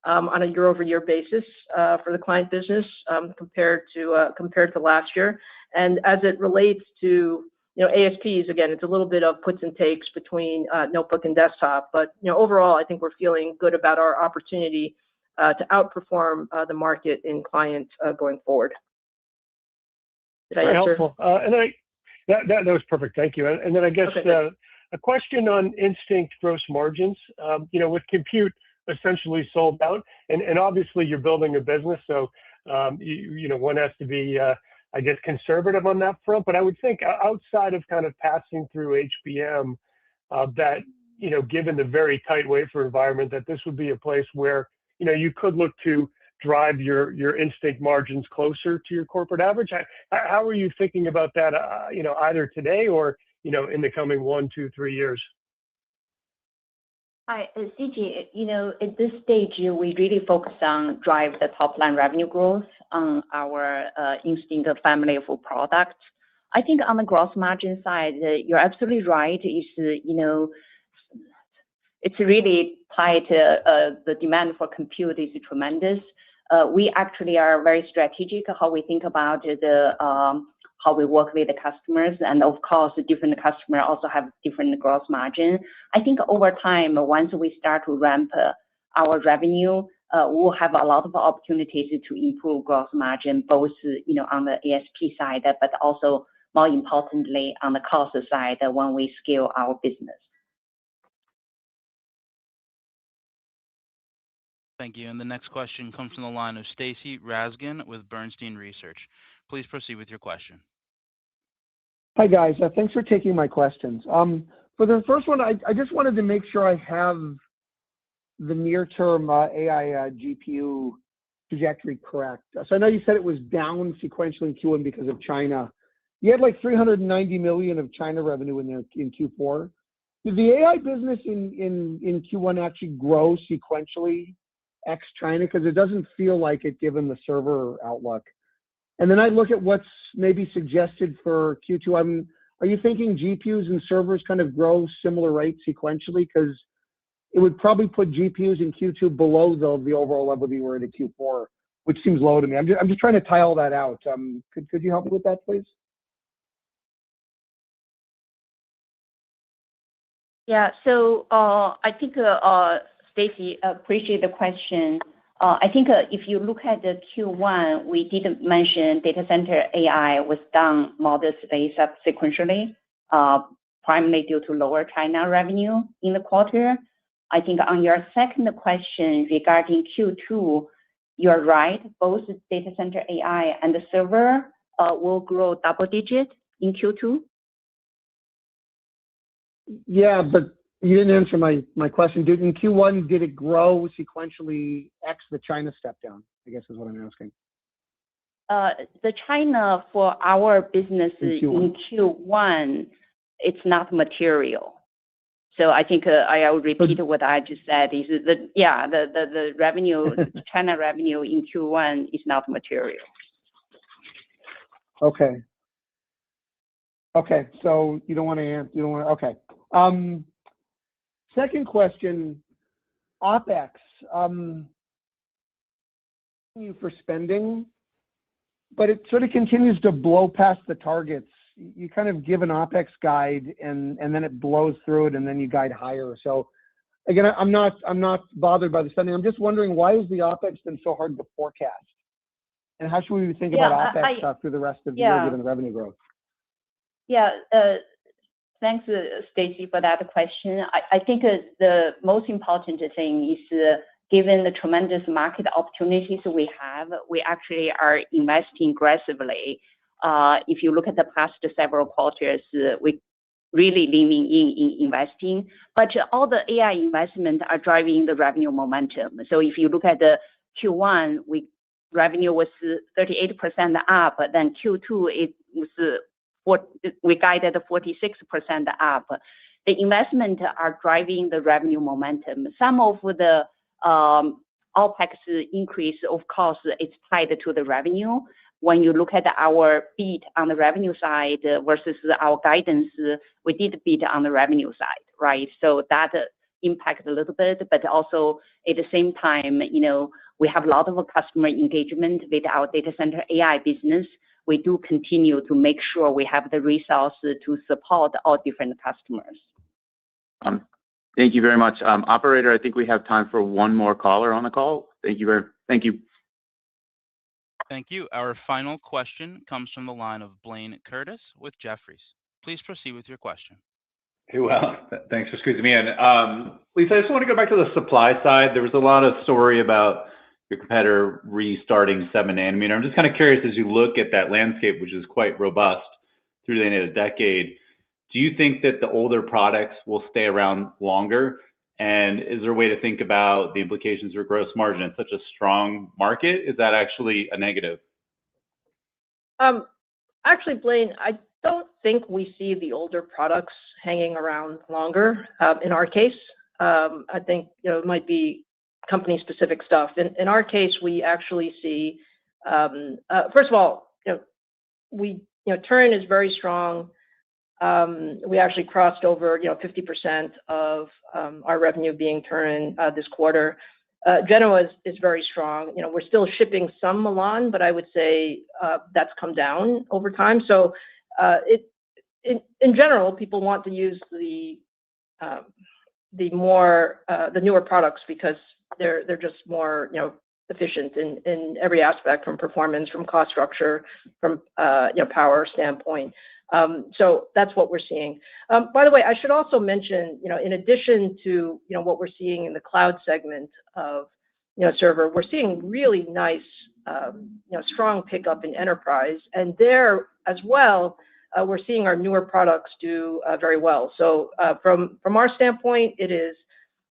on a year-over-year basis for the client business compared to last year. And as it relates to ASPs, again, it's a little bit of puts and takes between notebook and desktop. But overall, I think we're feeling good about our opportunity to outperform the market in client going forward. Did I answer? Very helpful. And that was perfect. Thank you. And then I guess a question on Instinct gross margins. With compute essentially sold out, and obviously you're building a business, so one has to be I guess conservative on that front. But I would think outside of kind of passing through HBM, that given the very tight wafer environment, that this would be a place where you could look to drive your Instinct margins closer to your corporate average. How are you thinking about that? Either today or in the coming 1, 2, 3 years? Hi, CJ. At this stage, we really focus on drive the top line revenue growth on our Instinct family of products. I think on the gross margin side, you're absolutely right. It's really tied to the demand for compute is tremendous. We actually are very strategic how we think about how we work with the customers, and of course, different customers also have different gross margin. I think over time, once we start to ramp our revenue, we'll have a lot of opportunities to improve gross margin, both on the ASP side, but also more importantly on the cost side when we scale our business. Thank you. And the next question comes from the line of Stacy Rasgon with Bernstein Research. Please proceed with your question. Hi, guys. Thanks for taking my questions. For the first one, I just wanted to make sure I have the near-term AI GPU trajectory correct. So I know you said it was down sequentially in Q1 because of China. You had like $390 million of China revenue in there in Q4. Did the AI business in Q1 actually grow sequentially ex-China? Because it doesn't feel like it given the server outlook. And then I look at what's maybe suggested for Q2. Are you thinking GPUs and servers kind of grow similar rates sequentially? Because it would probably put GPUs in Q2 below the overall level we were in Q4, which seems low to me. I'm just trying to tie all that out. Could you help me with that, please? Yeah. So I think, Stacy, appreciate the question. I think if you look at the Q1, we did mention data center AI was down modestly sequentially, primarily due to lower China revenue in the quarter. I think on your second question regarding Q2, you're right. Both data center AI and the server will grow double digit in Q2. Yeah, but you didn't answer my question. In Q1, did it grow sequentially ex the China step down? I guess is what I'm asking. The China for our business in Q1, it's not material. So I think I will repeat what I just said. Is the revenue, China revenue in Q1 is not material. Okay. Okay. So you don't want to answer. You don't want to. Okay. Second question, OpEx. You for spending, but it sort of continues to blow past the targets. You kind of give an OpEx guide and then it blows through it and then you guide higher. So again, I'm not bothered by the spending. I'm just wondering, why is the OpEx been so hard to forecast? And how should we think about OpEx through the rest of the year given the revenue growth? Yeah. Thanks, Stacy, for that question. I think the most important thing is given the tremendous market opportunities we have, we actually are investing aggressively. If you look at the past several quarters, we really leaning in investing, but all the AI investment are driving the revenue momentum. So if you look at the Q1, revenue was 38% up, then Q2 it was we guided 46% up. The investment are driving the revenue momentum. Some of the OpEx increase, of course, it's tied to the revenue. When you look at our beat on the revenue side versus our guidance, we did beat on the revenue side, right? So that impacts a little bit, but also at the same time, we have a lot of customer engagement with our data center AI business. We do continue to make sure we have the resources to support all different customers. Thank you very much. Operator, I think we have time for one more caller on the call. Thank you. Thank you. Our final question comes from the line of Blayne Curtis with Jefferies. Please proceed with your question. Hey, well, thanks for squeezing me in. Lisa, I just want to go back to the supply side. There was a lot of story about your competitor restarting 7 nanometer. I'm just kind of curious, as you look at that landscape, which is quite robust through the end of the decade, do you think that the older products will stay around longer? And is there a way to think about the implications for gross margin in such a strong market? Is that actually a negative? Actually, Blayne, I don't think we see the older products hanging around longer. In our case, I think it might be company-specific stuff. In our case, we actually see, first of all, Turin is very strong. We actually crossed over 50% of our revenue being Turin this quarter. Genoa is very strong. We're still shipping some Milan, but I would say that's come down over time. So in general, people want to use the newer products because they're just more efficient in every aspect, from performance, from cost structure, from power standpoint. So that's what we're seeing. By the way, I should also mention, in addition to what we're seeing in the cloud segment of server, we're seeing really nice, strong pickup in enterprise. And there as well, we're seeing our newer products do very well. So from our standpoint, it is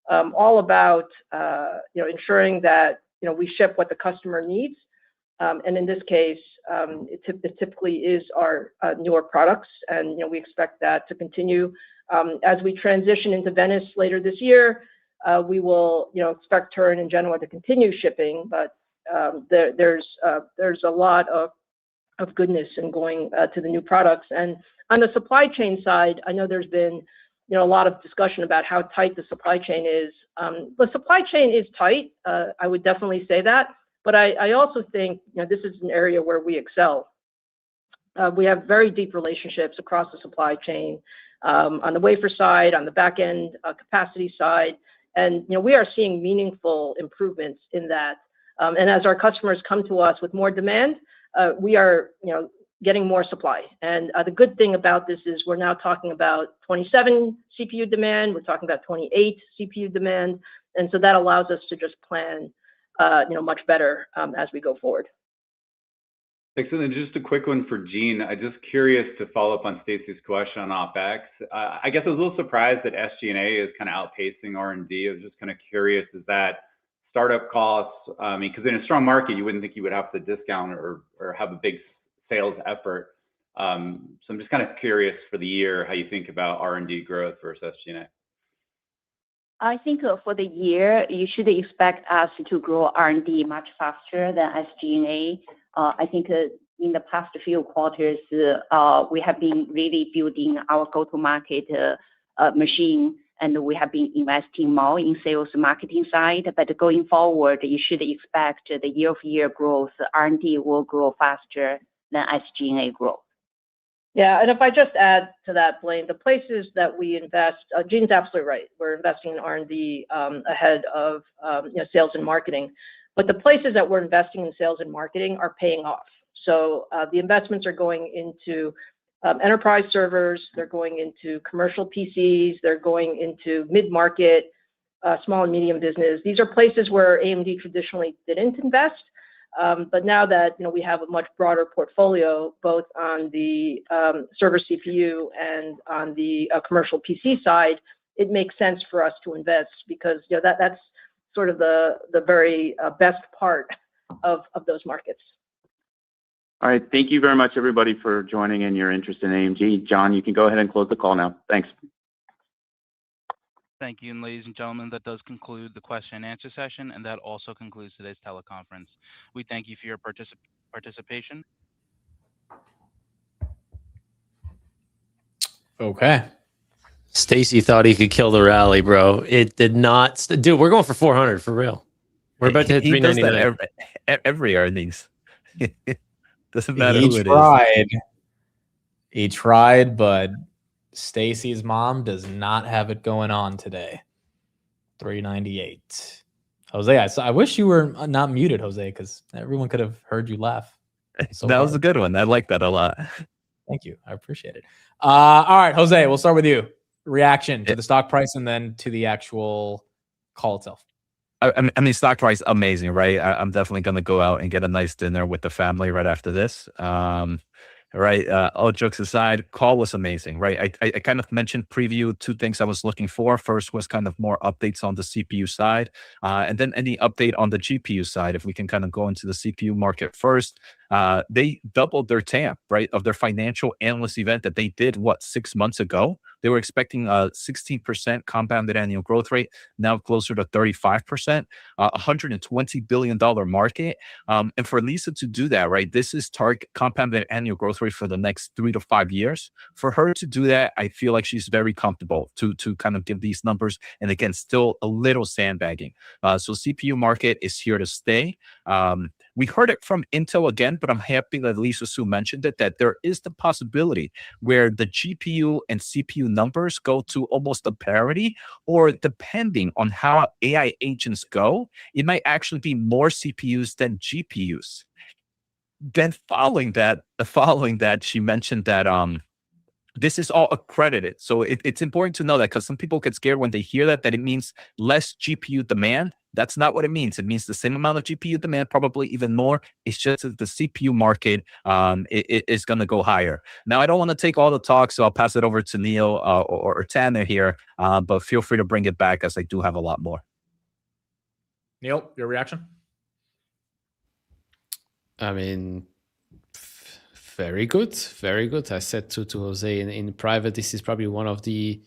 all about ensuring that we ship what the customer needs. And in this case, it typically is our newer products, and we expect that to continue. As we transition into Venice later this year, we will expect Turin and Genoa to continue shipping, but there's a lot of goodness in going to the new products. And on the supply chain side, I know there's been a lot of discussion about how tight the supply chain is. The supply chain is tight. I would definitely say that. But I also think this is an area where we excel. We have very deep relationships across the supply chain, on the wafer side, on the back end capacity side, and we are seeing meaningful improvements in that. And as our customers come to us with more demand, we are getting more supply. And the good thing about this is we're now talking about 27 CPU demand. We're talking about 28 CPU demand, and so that allows us to just plan much better as we go forward. Excellent. And just a quick one for Jean. I'm just curious to follow up on Stacy's question on OpEx. I guess I was a little surprised that SG&A is kind of outpacing R&D. I was just kind of curious, is that startup costs? I mean, because in a strong market, you wouldn't think you would have to discount or have a big sales effort. So I'm just kind of curious for the year how you think about R&D growth versus SG&A. I think for the year, you should expect us to grow R&D much faster than SG&A. I think in the past few quarters, we have been really building our go-to-market machine, and we have been investing more in sales and marketing side. But going forward, you should expect the year-over-year growth, R&D will grow faster than SG&A growth. Yeah, and if I just add to that, Blaine, the places that we invest, Jean's absolutely right. We're investing in R&D ahead of sales and marketing. But the places that we're investing in sales and marketing are paying off. So the investments are going into enterprise servers, they're going into commercial PCs, they're going into mid-market, small and medium business. These are places where AMD traditionally didn't invest. But now that we have a much broader portfolio, both on the server CPU and on the commercial PC side, it makes sense for us to invest because that's sort of the very best part of those markets. All right. Thank you very much, everybody, for joining and your interest in AMD. John, you can go ahead and close the call now. Thanks. Thank you. And ladies and gentlemen, that does conclude the question and answer session, and that also concludes today's teleconference. We thank you for your participation. Okay. Stacy thought he could kill the rally, bro. It did not. Dude, we're going for 400 for real. We're about to hit 399. Every earnings. Doesn't matter He who it tried. is. He tried, but Stacy's mom does not have it going on today. 398. Jose, I wish you were not muted, Jose, because everyone could have heard you laugh. That was a good one. I like that a lot. Thank you. I appreciate it. All right, Jose, we'll start with you. Reaction to the stock price and then to the actual call itself. I mean, stock price, amazing, right? I'm definitely going to go out and get a nice dinner with the family right after this. Right. All jokes aside, call was amazing, right? I kind of mentioned preview two things I was looking for. First was kind of more updates on the CPU side, and then any update on the GPU side. If we can kind of go into the CPU market first, they doubled their TAM, right, of their financial analyst event that they did, 6 months ago. They were expecting a 16% compounded annual growth rate, now closer to 35%, $120 billion market. And for Lisa to do that, right, this is target compounded annual growth rate for the next 3 to 5 years. For her to do that, I feel like she's very comfortable to kind of give these numbers. And again, still a little sandbagging. So CPU market is here to stay. We heard it from Intel again, but I'm happy that Lisa Su mentioned it, that there is the possibility where the GPU and CPU numbers go to almost a parity, or depending on how AI agents go, it might actually be more CPUs than GPUs. Then following that, she mentioned that this is all accredited. So it's important to know that, because some people get scared when they hear that it means less GPU demand. That's not what it means. It means the same amount of GPU demand, probably even more. It's just that the CPU market is going to go higher. Now, I don't want to take all the talk, so I'll pass it over to Neil or Tanner here, but feel free to bring it back as I do have a lot more. Neil, your reaction? I mean, very good, very good. I said to Jose in private, this is probably one of the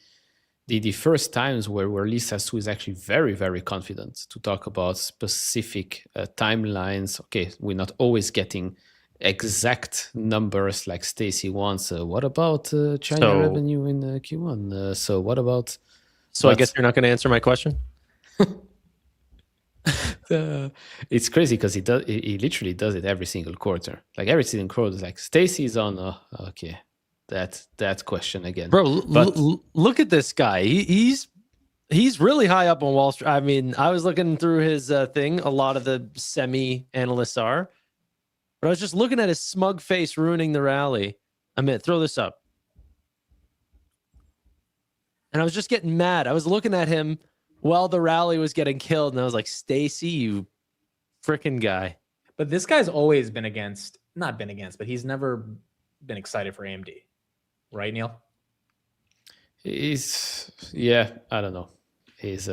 first times where Lisa Su is actually very, very confident to talk about specific timelines. Okay, we're not always getting exact numbers like Stacy wants. What about China revenue in Q1? So what about... So I guess you're not going to answer my question? It's crazy because he literally does it every single quarter. Like every single quarter is like, Stacy's on, okay. That question again, bro. Look at this guy. He's really high up on Wall Street. I mean, I was looking through his thing. A lot of the semi analysts are, but I was just looking at his smug face ruining the rally. Amit, throw this up. And I was just getting mad. I was looking at him while the rally was getting killed, and I was like, Stacy, you freaking guy. But this guy's always been not been against, but he's never been excited for AMD. Right, Neil? I don't know. He's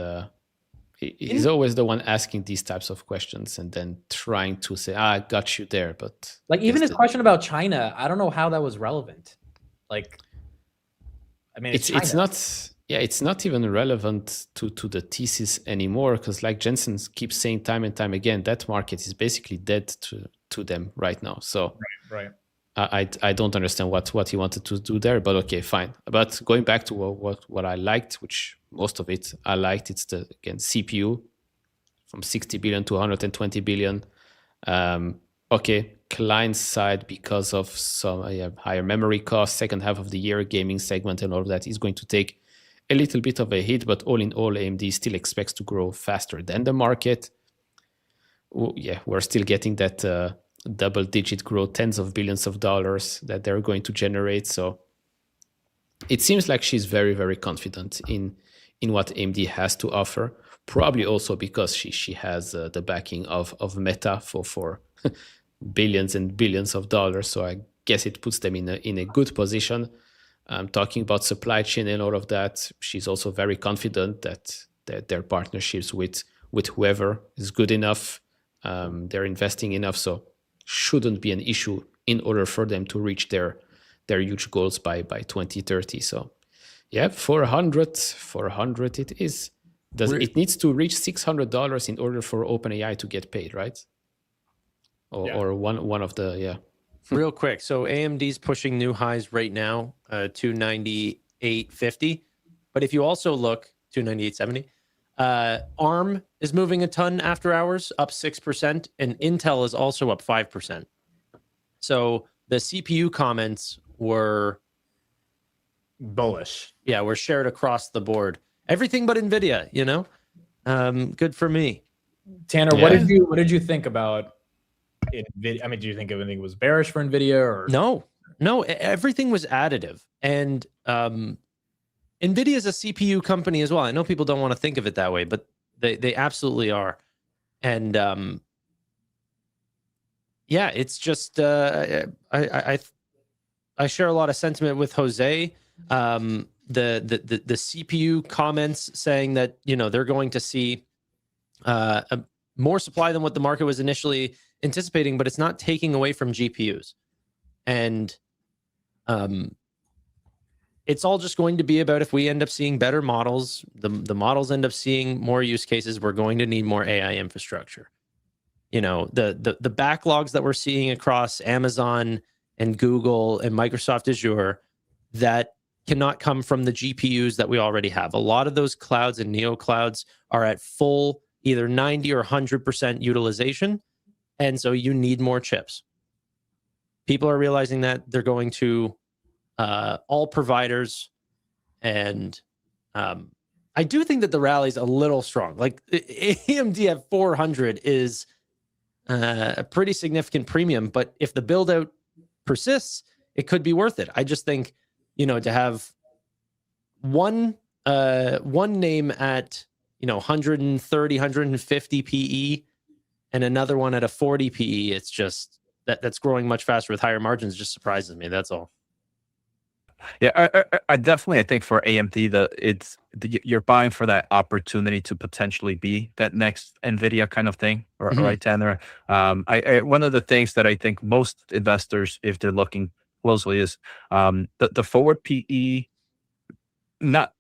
always the one asking these types of questions and then trying to say, I got you there. But like even his question about China, I don't know how that was relevant. Like, I mean, it's not even relevant to the thesis anymore, because like Jensen keeps saying time and time again, that market is basically dead to them right now. So right. I don't understand what he wanted to do there, but okay, fine. But going back to what I liked, which most of it I liked, it's the CPU from 60 billion to 120 billion. Okay, client side, because of some higher memory costs, second half of the year, gaming segment and all of that is going to take a little bit of a hit, but all in all, AMD still expects to grow faster than the market. We're still getting that double-digit growth, tens of billions of dollars that they're going to generate. So it seems like she's very, very confident in what AMD has to offer. Probably also because she has the backing of Meta for billions and billions of dollars. So I guess it puts them in a good position. Talking about supply chain and all of that, she's also very confident that their partnerships with whoever is good enough. They're investing enough, so shouldn't be an issue in order for them to reach their huge goals by 2030. So yeah, 400 it is. It needs to reach $600 in order for OpenAI to get paid, right? Or one of the Real quick, so AMD's pushing new highs right now, 298.50. But if you also look, 298.70. ARM is moving a ton after hours, up 6%, and Intel is also up 5%. So the CPU comments were bullish. Yeah, were shared across the board. Everything but Nvidia, you know? Good for me. Tanner, what did you think about Nvidia? I mean, do you think everything was bearish for Nvidia or No, everything was additive. And Nvidia is a CPU company as well. I know people don't want to think of it that way, but they absolutely are. And it's just I share a lot of sentiment with Jose. The CPU comments saying that they're going to see more supply than what the market was initially anticipating, but it's not taking away from GPUs. And it's all just going to be about, if we end up seeing better models, the models end up seeing more use cases, we're going to need more AI infrastructure. The backlogs that we're seeing across Amazon and Google and Microsoft Azure, that cannot come from the GPUs that we already have. A lot of those clouds and neo clouds are at full either 90 or 100% utilization. And so you need more chips. People are realizing that. They're going to all providers. And I do think that the rally's a little strong. Like AMD at 400 is a pretty significant premium. But if the build out persists, it could be worth it. I just think, to have one name at 130, 150 PE, and another one at a 40 PE. It's just that's growing much faster with higher margins. Just surprises me. That's all. Yeah, I definitely, I think for AMD, you're buying for that opportunity to potentially be that next Nvidia kind of thing, right, Tanner? One of the things that I think most investors, if they're looking closely, is the forward PE. Not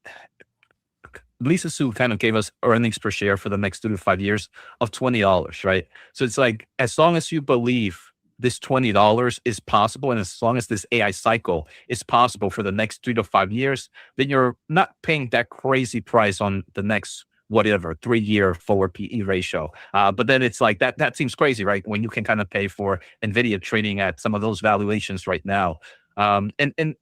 Lisa Su kind of gave us earnings per share for the next 2 to 5 years of $20, right? So it's like, as long as you believe this $20 is possible, and as long as this AI cycle is possible for the next 3 to 5 years, then you're not paying that crazy price on the next whatever 3-year forward PE ratio. But then it's like that seems crazy, right? When you can kind of pay for Nvidia trading at some of those valuations right now. And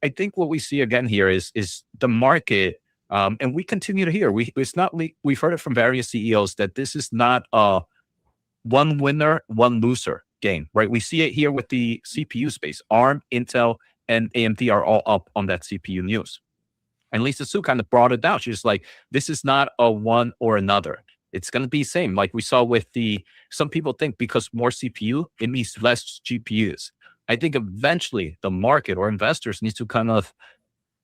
I think what we see again here is the market. And we continue to hear we've heard it from various CEOs that this is not a one winner, one loser game, right? We see it here with the CPU space. ARM, Intel, and AMD are all up on that CPU news. And Lisa Su kind of brought it down. She's like, this is not a one or another. It's going to be the same. Like we saw with some people think because more CPU, it means less GPUs. I think eventually the market or investors need to kind of,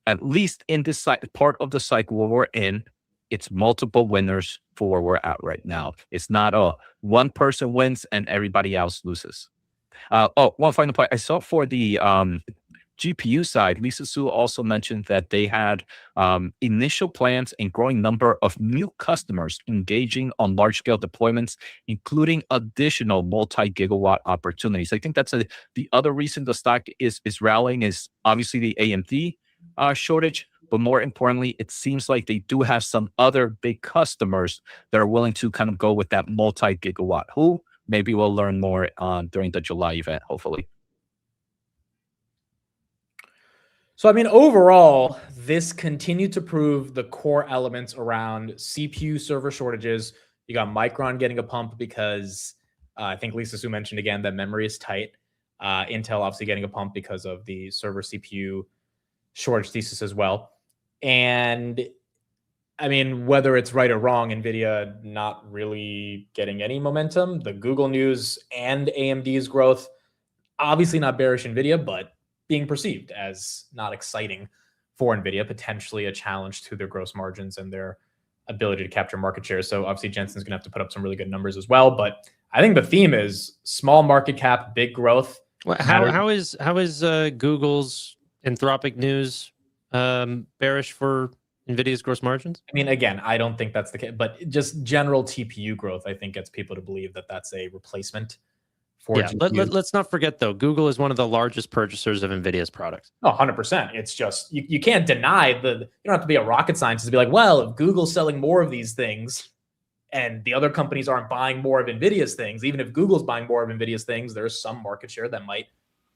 at least in this part of the cycle where we're in, it's multiple winners for where we're at right now. It's not one person wins and everybody else loses. One final point. I saw for the GPU side, Lisa Su also mentioned that they had initial plans and growing number of new customers engaging on large-scale deployments, including additional multi-gigawatt opportunities. I think that's the other reason the stock is rallying is obviously the AMD shortage, but more importantly, it seems like they do have some other big customers that are willing to kind of go with that multi-gigawatt. Who? Maybe we'll learn more during the July event, hopefully. So, I mean, overall, this continued to prove the core elements around CPU server shortages. You got Micron getting a pump because I think Lisa Su mentioned again that memory is tight. Intel obviously getting a pump because of the server CPU shortage thesis as well. And I mean, whether it's right or wrong, Nvidia not really getting any momentum. The Google news and AMD's growth, obviously not bearish Nvidia, but being perceived as not exciting for Nvidia, potentially a challenge to their gross margins and their ability to capture market share. So obviously Jensen's gonna have to put up some really good numbers as well. But I think the theme is small market cap, big growth. How is Google's Anthropic news bearish for Nvidia's gross margins? I mean, again, I don't think that's the case, but just general TPU growth, I think gets people to believe that that's a replacement for GPUs. Let's not forget, though, Google is one of the largest purchasers of Nvidia's products. Oh, 100%. It's just, you can't deny you don't have to be a rocket scientist to be like, well, if Google's selling more of these things and the other companies aren't buying more of Nvidia's things, even if Google's buying more of Nvidia's things, there's some market share that might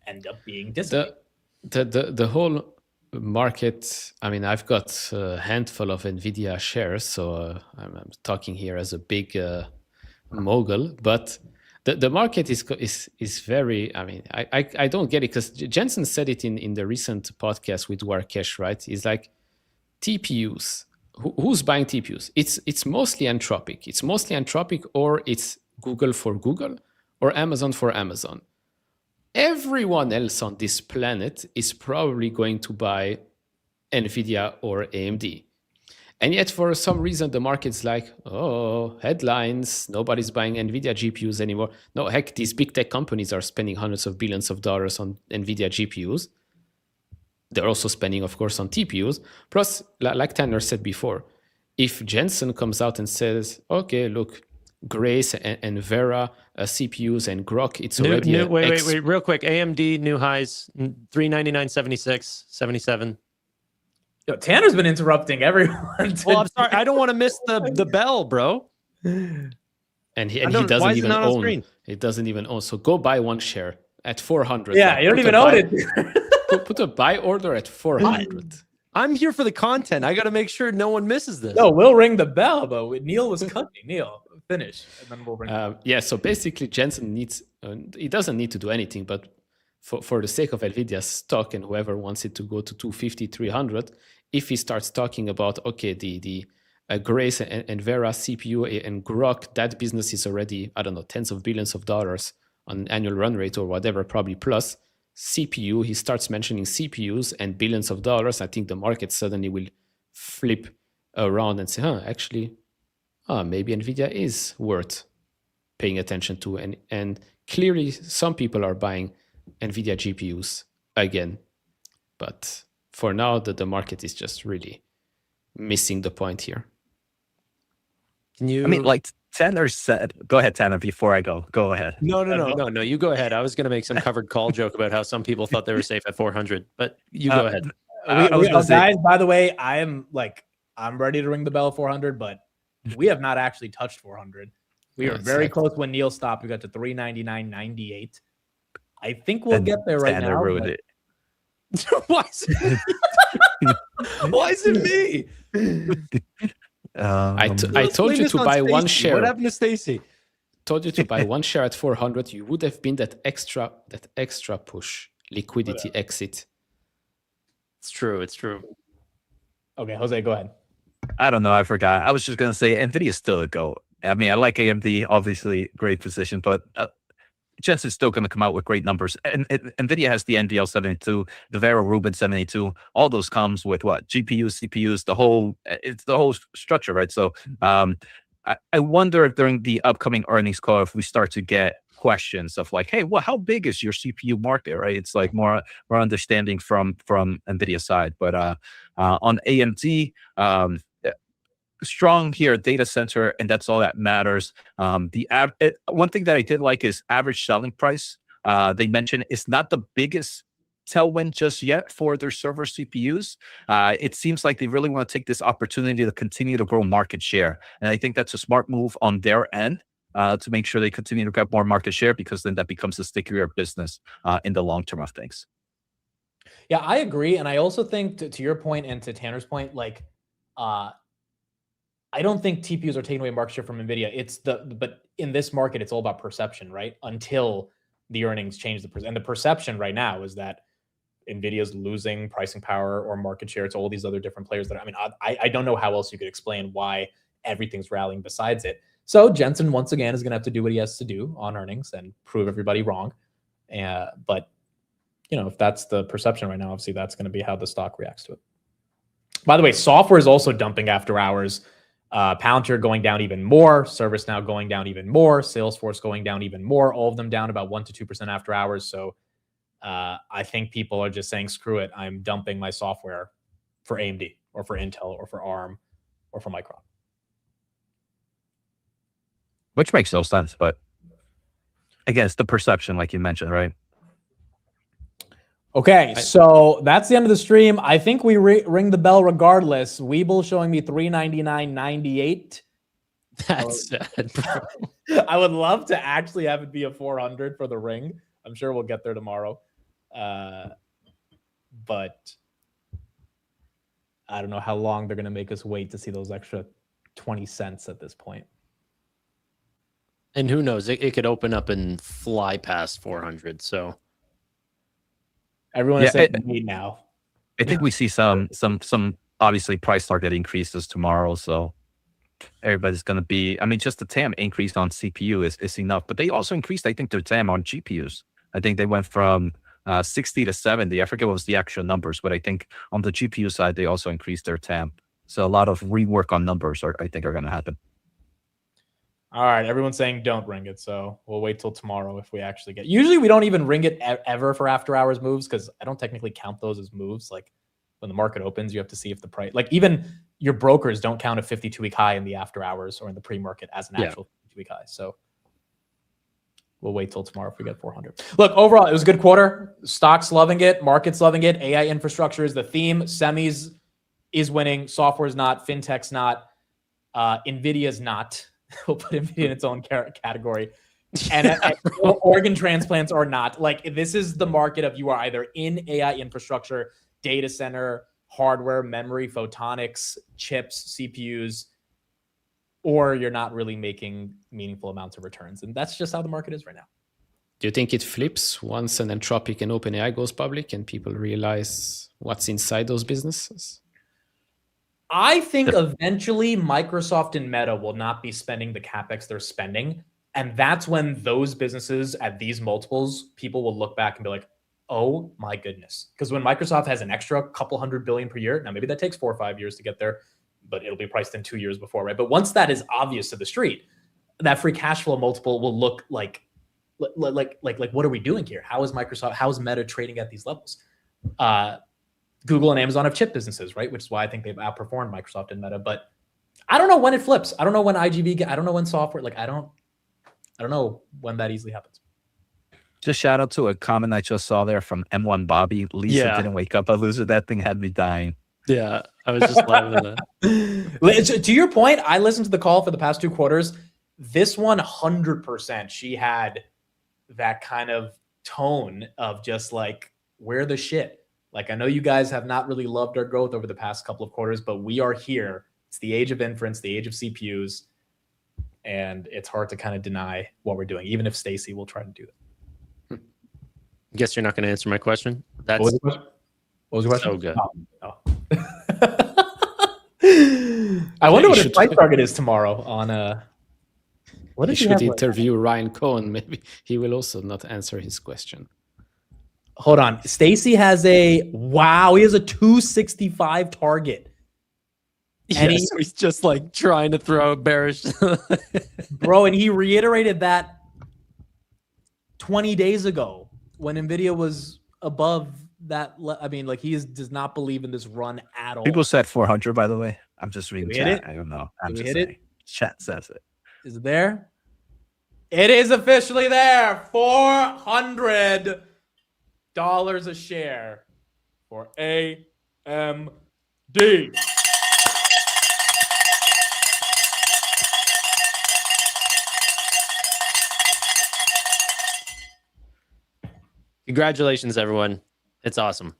end up being dissipated. The whole market, I mean, I've got a handful of Nvidia shares, so I'm talking here as a big mogul, but the market is very, I mean, I don't get it, because Jensen said it in the recent podcast with Warkesh, right? He's like, TPUs, who's buying TPUs? It's mostly Anthropic. It's mostly Anthropic, or it's Google for Google, or Amazon for Amazon. Everyone else on this planet is probably going to buy Nvidia or AMD. And yet, for some reason, the market's like, oh, headlines, nobody's buying Nvidia GPUs anymore. No, heck, these big tech companies are spending hundreds of billions of dollars on Nvidia GPUs. They're also spending, of course, on TPUs. Plus, like Tanner said before, if Jensen comes out and says, okay, look, Grace and Vera CPUs and Grok, it's already wait, real quick. AMD new highs, $399.76, 77. Yo, Tanner's been interrupting everyone. Well, I'm sorry. I don't want to miss the bell, bro. And he doesn't even own. He doesn't even own. So go buy one share at 400. Yeah, you don't even own it. Put a buy order at 400. I'm here for the content. I got to make sure no one misses this. No, we'll ring the bell, but Neil was cutting. Neil, finish, and then we'll ring. Yeah. So basically, Jensen needs. He doesn't need to do anything, but for the sake of Nvidia's stock and whoever wants it to go to 250, 300, if he starts talking about, okay, the Grace and Vera CPU and Grok, that business is already, I don't know, tens of billions of dollars on an annual run rate or whatever, probably plus. CPU, he starts mentioning CPUs and billions of dollars. I think the market suddenly will flip around and say, actually, maybe Nvidia is worth paying attention to. And clearly some people are buying Nvidia GPUs again. But for now, the market is just really missing the point here. I mean, like Tanner said, go ahead, Tanner, before I go. Go ahead. No, you go ahead. I was going to make some covered call joke about how some people thought they were safe at 400, but you go ahead. Guys, by the way, I'm ready to ring the bell 400, but we have not actually touched 400. We were very close when Neil stopped. We got to 399.98. I think we'll get there right now. Ruined it. Why is it me? I told you to buy one share. What happened to Stacy? Told you to buy one share at 400. You would have been that extra push liquidity exit. It's true. It's true. Okay, Jose, go ahead. I don't know. I forgot. I was just gonna say Nvidia is still a go. I mean, I like AMD, obviously great position, but Jensen's still going to come out with great numbers. And Nvidia has the NVL 72, the Vera Rubin 72. All those comes with what? GPUs, CPUs, it's the whole structure, right? So I wonder if during the upcoming earnings call, if we start to get questions of like, hey, well, how big is your CPU market, right? It's like more understanding from Nvidia side. But on AMD, strong here, data center, and that's all that matters. One thing that I did like is average selling price. They mentioned it's not the biggest tailwind just yet for their server CPUs. It seems like they really want to take this opportunity to continue to grow market share. And I think that's a smart move on their end to make sure they continue to get more market share, because then that becomes a stickier business in the long term of things. Yeah, I agree. And I also think to your point and to Tanner's point, like, I don't think TPUs are taking away market share from Nvidia. But in this market, it's all about perception, right? Until the earnings change and the perception right now is that Nvidia's losing pricing power or market share to all these other different players. I don't know how else you could explain why everything's rallying besides it. So Jensen once again is going to have to do what he has to do on earnings and prove everybody wrong. But if that's the perception right now, obviously that's going to be how the stock reacts to it. By the way, software is also dumping after hours. Palantir going down even more, ServiceNow going down even more, Salesforce going down even more, all of them down about 1 to 2% after hours. So I think people are just saying, screw it, I'm dumping my software for AMD or for Intel or for ARM or for Micron. Which makes no sense, but again, it's the perception, like you mentioned, right? Okay, so that's the end of the stream. I think we ring the bell regardless. Weeble showing me 399.98. That's sad, bro. I would love to actually have it be a 400 for the ring. I'm sure we'll get there tomorrow. But I don't know how long they're going to make us wait to see those extra 20 cents at this point. And who knows? It could open up and fly past 400. So everyone is saying wait now. I think we see some obviously price target increases tomorrow. So everybody's going to be, just the TAM increase on CPU is enough, but they also increased, I think, their TAM on GPUs. I think they went from 60 to 70. I forget what was the actual numbers, but I think on the GPU side, they also increased their TAM. So a lot of rework on numbers I think are going to happen. All right, everyone's saying don't ring it, so we'll wait till tomorrow if we actually get. Usually we don't even ring it ever for after hours moves, because I don't technically count those as moves. Like when the market opens, you have to see if the price, like even your brokers don't count a 52-week high in the after hours or in the pre-market as an actual 52-week high. So we'll wait till tomorrow if we get 400. Look, overall, it was a good quarter. Stocks loving it, markets loving it. AI infrastructure is the theme. Semis is winning. Software is not. Fintech's not. Nvidia's not. We'll put Nvidia in its own category. And organ transplants are not. Like, this is the market of you are either in AI infrastructure, data center, hardware, memory, photonics, chips, CPUs, or you're not really making meaningful amounts of returns. And that's just how the market is right now. Do you think it flips once an Anthropic and OpenAI goes public and people realize what's inside those businesses? I think eventually Microsoft and Meta will not be spending the capex they're spending. And that's when those businesses at these multiples, people will look back and be like, oh my goodness. Because when Microsoft has an extra couple $100 billion per year, now maybe that takes 4 or 5 years to get there, but it'll be priced in 2 years before, right? But once that is obvious to the street, that free cash flow multiple will look like what are we doing here? How is Meta trading at these levels? Google and Amazon have chip businesses, right? Which is why I think they've outperformed Microsoft and Meta. But I don't know when it flips. I don't know when I don't know when software, I don't know when that easily happens. Just shout out to a comment I just saw there from M1 Bobby. Lisa didn't wake up a loser. That thing had me dying. Yeah, I was just laughing at that. To your point, I listened to the call for the past 2 quarters. This 100%, she had that kind of tone of just like, we're the shit. Like, I know you guys have not really loved our growth over the past couple of quarters, but we are here. It's the age of inference, the age of CPUs, and it's hard to kind of deny what we're doing, even if Stacy will try to do it. Guess you're not going to answer my question. What was the question? What was the question? So good. Oh. I wonder what his price target is tomorrow on what You did he should have? interview Ryan Cohen. Maybe he will also not answer his question. Hold on. Stacy has he has a 265 target. And Yes, he's just like trying to throw a bearish. bro, and he reiterated that 20 days ago when Nvidia was above that. I mean, like, does not believe in this run at all. People said 400, by the way. I'm just reading Did we hit chat. it? I don't know. I'm Did we just hit saying. it? Chat says it. Is it there? It is officially there. $400 a share for AMD. Congratulations, everyone. It's awesome.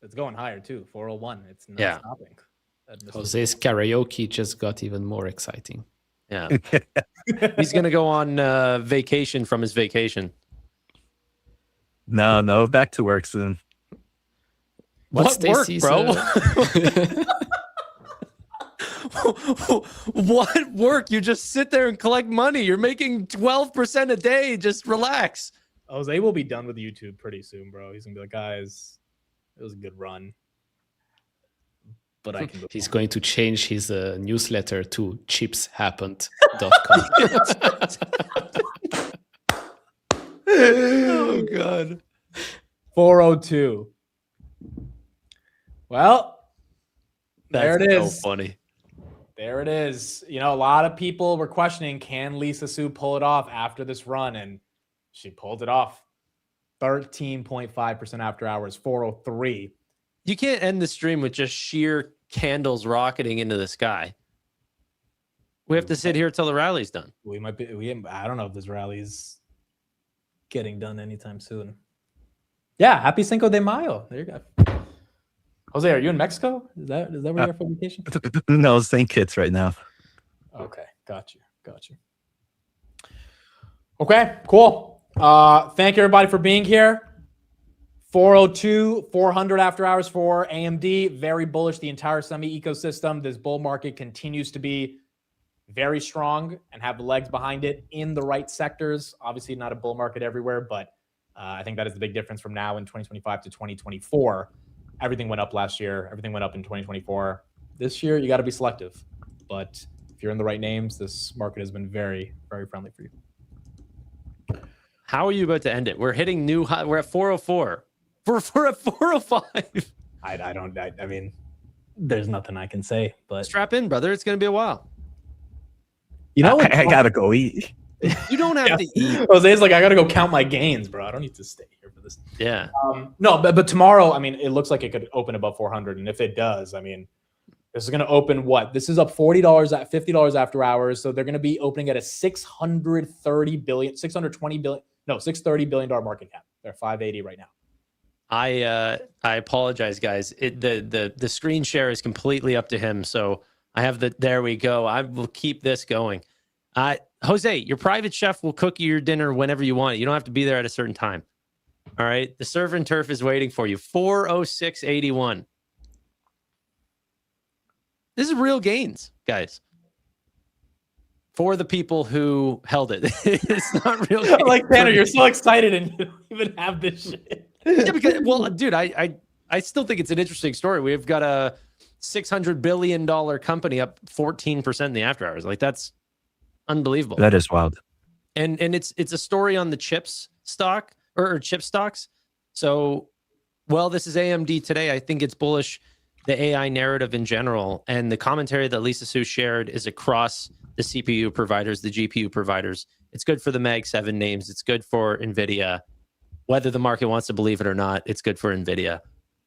It's going higher too. 401. It's not stopping. Jose's karaoke just got even more exciting. Yeah. He's going to go on vacation from his vacation. No, back to work soon. What work, bro? What work? You just sit there and collect money. You're making 12% a day. Just relax. Jose will be done with YouTube pretty soon, bro. He's gonna be like, guys, it was a good run, but I can. He's going to change his newsletter to chipshappened.com. Oh God. 402. Well, there That's it is. so funny. There it is. You know, a lot of people were questioning, can Lisa Su pull it off after this run? And she pulled it off. 13.5% after hours, 403. You can't end the stream with just sheer candles rocketing into the sky. We have to sit here till the rally's done. We might be. I don't know if this rally is getting done anytime soon. Yeah, happy Cinco de Mayo. There you go. Jose, are you in Mexico? Is that where you're for vacation? No, St. Kitts right now. Okay, got you. Okay, cool. Thank you everybody for being here. 402, 400 after hours for AMD. Very bullish. The entire semi ecosystem. This bull market continues to be very strong and have the legs behind it in the right sectors. Obviously not a bull market everywhere, but I think that is the big difference from now in 2025 to 2024. Everything went up last year. Everything went up in 2024. This year, you got to be selective. But if you're in the right names, this market has been very, very friendly for you. How are you about to end it? We're hitting new high. We're at 404. We're at 405. I mean, there's nothing I can say, but strap in, brother. It's going to be a while. You know, I got to go eat. You don't have to eat. Jose's like, I got to go count my gains, bro. I don't need to stay here for this. Yeah. No, but tomorrow, I mean, it looks like it could open above 400. And if it does, I mean, this is going to open what? This is up $40 at $50 after hours. So they're going to be opening at a $630 billion market cap. They're 580 right now. I apologize, guys. The screen share is completely up to him. So I have there we go. I will keep this going. Jose, your private chef will cook you your dinner whenever you want. You don't have to be there at a certain time. All right. The Surf and Turf is waiting for you. 406.81. This is real gains, guys. For the people who held it. It's not real gains. Like, Tanner, you're so excited and you don't even have this shit. Yeah, because, well, dude, I still think it's an interesting story. We've got a $600 billion company up 14% in the after hours. Like, that's unbelievable. That is wild. And it's a story on the chips stock or chip stocks. So, well, this is AMD today. I think it's bullish, the AI narrative in general. And the commentary that Lisa Su shared is across the CPU providers, the GPU providers. It's good for the Mag 7 names. It's good for Nvidia. Whether the market wants to believe it or not, it's good for Nvidia.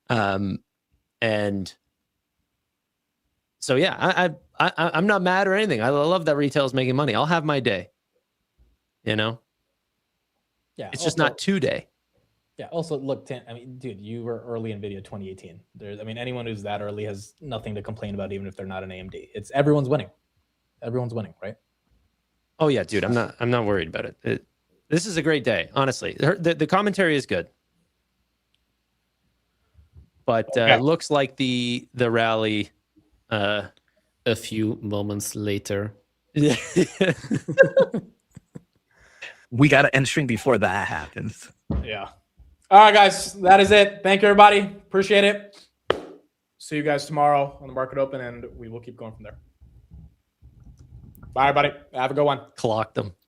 And so, yeah, I'm not mad or anything. I love that retail is making money. I'll have my day. You know? Yeah. It's just not today. Yeah. Also, look, I mean, dude, you were early NVIDIA 2018. I mean, anyone who's that early has nothing to complain about, even if they're not an AMD. It's everyone's winning. Everyone's winning, right? Oh yeah, dude. I'm not worried about it. This is a great day, honestly. The commentary is good, but it looks like the rally. A few moments later. We got to end stream before that happens. Yeah. All right, guys. That is it. Thank you, everybody. Appreciate it. See you guys tomorrow on the market open, and we will keep going from there. Bye, everybody. Have a good one. Clock them.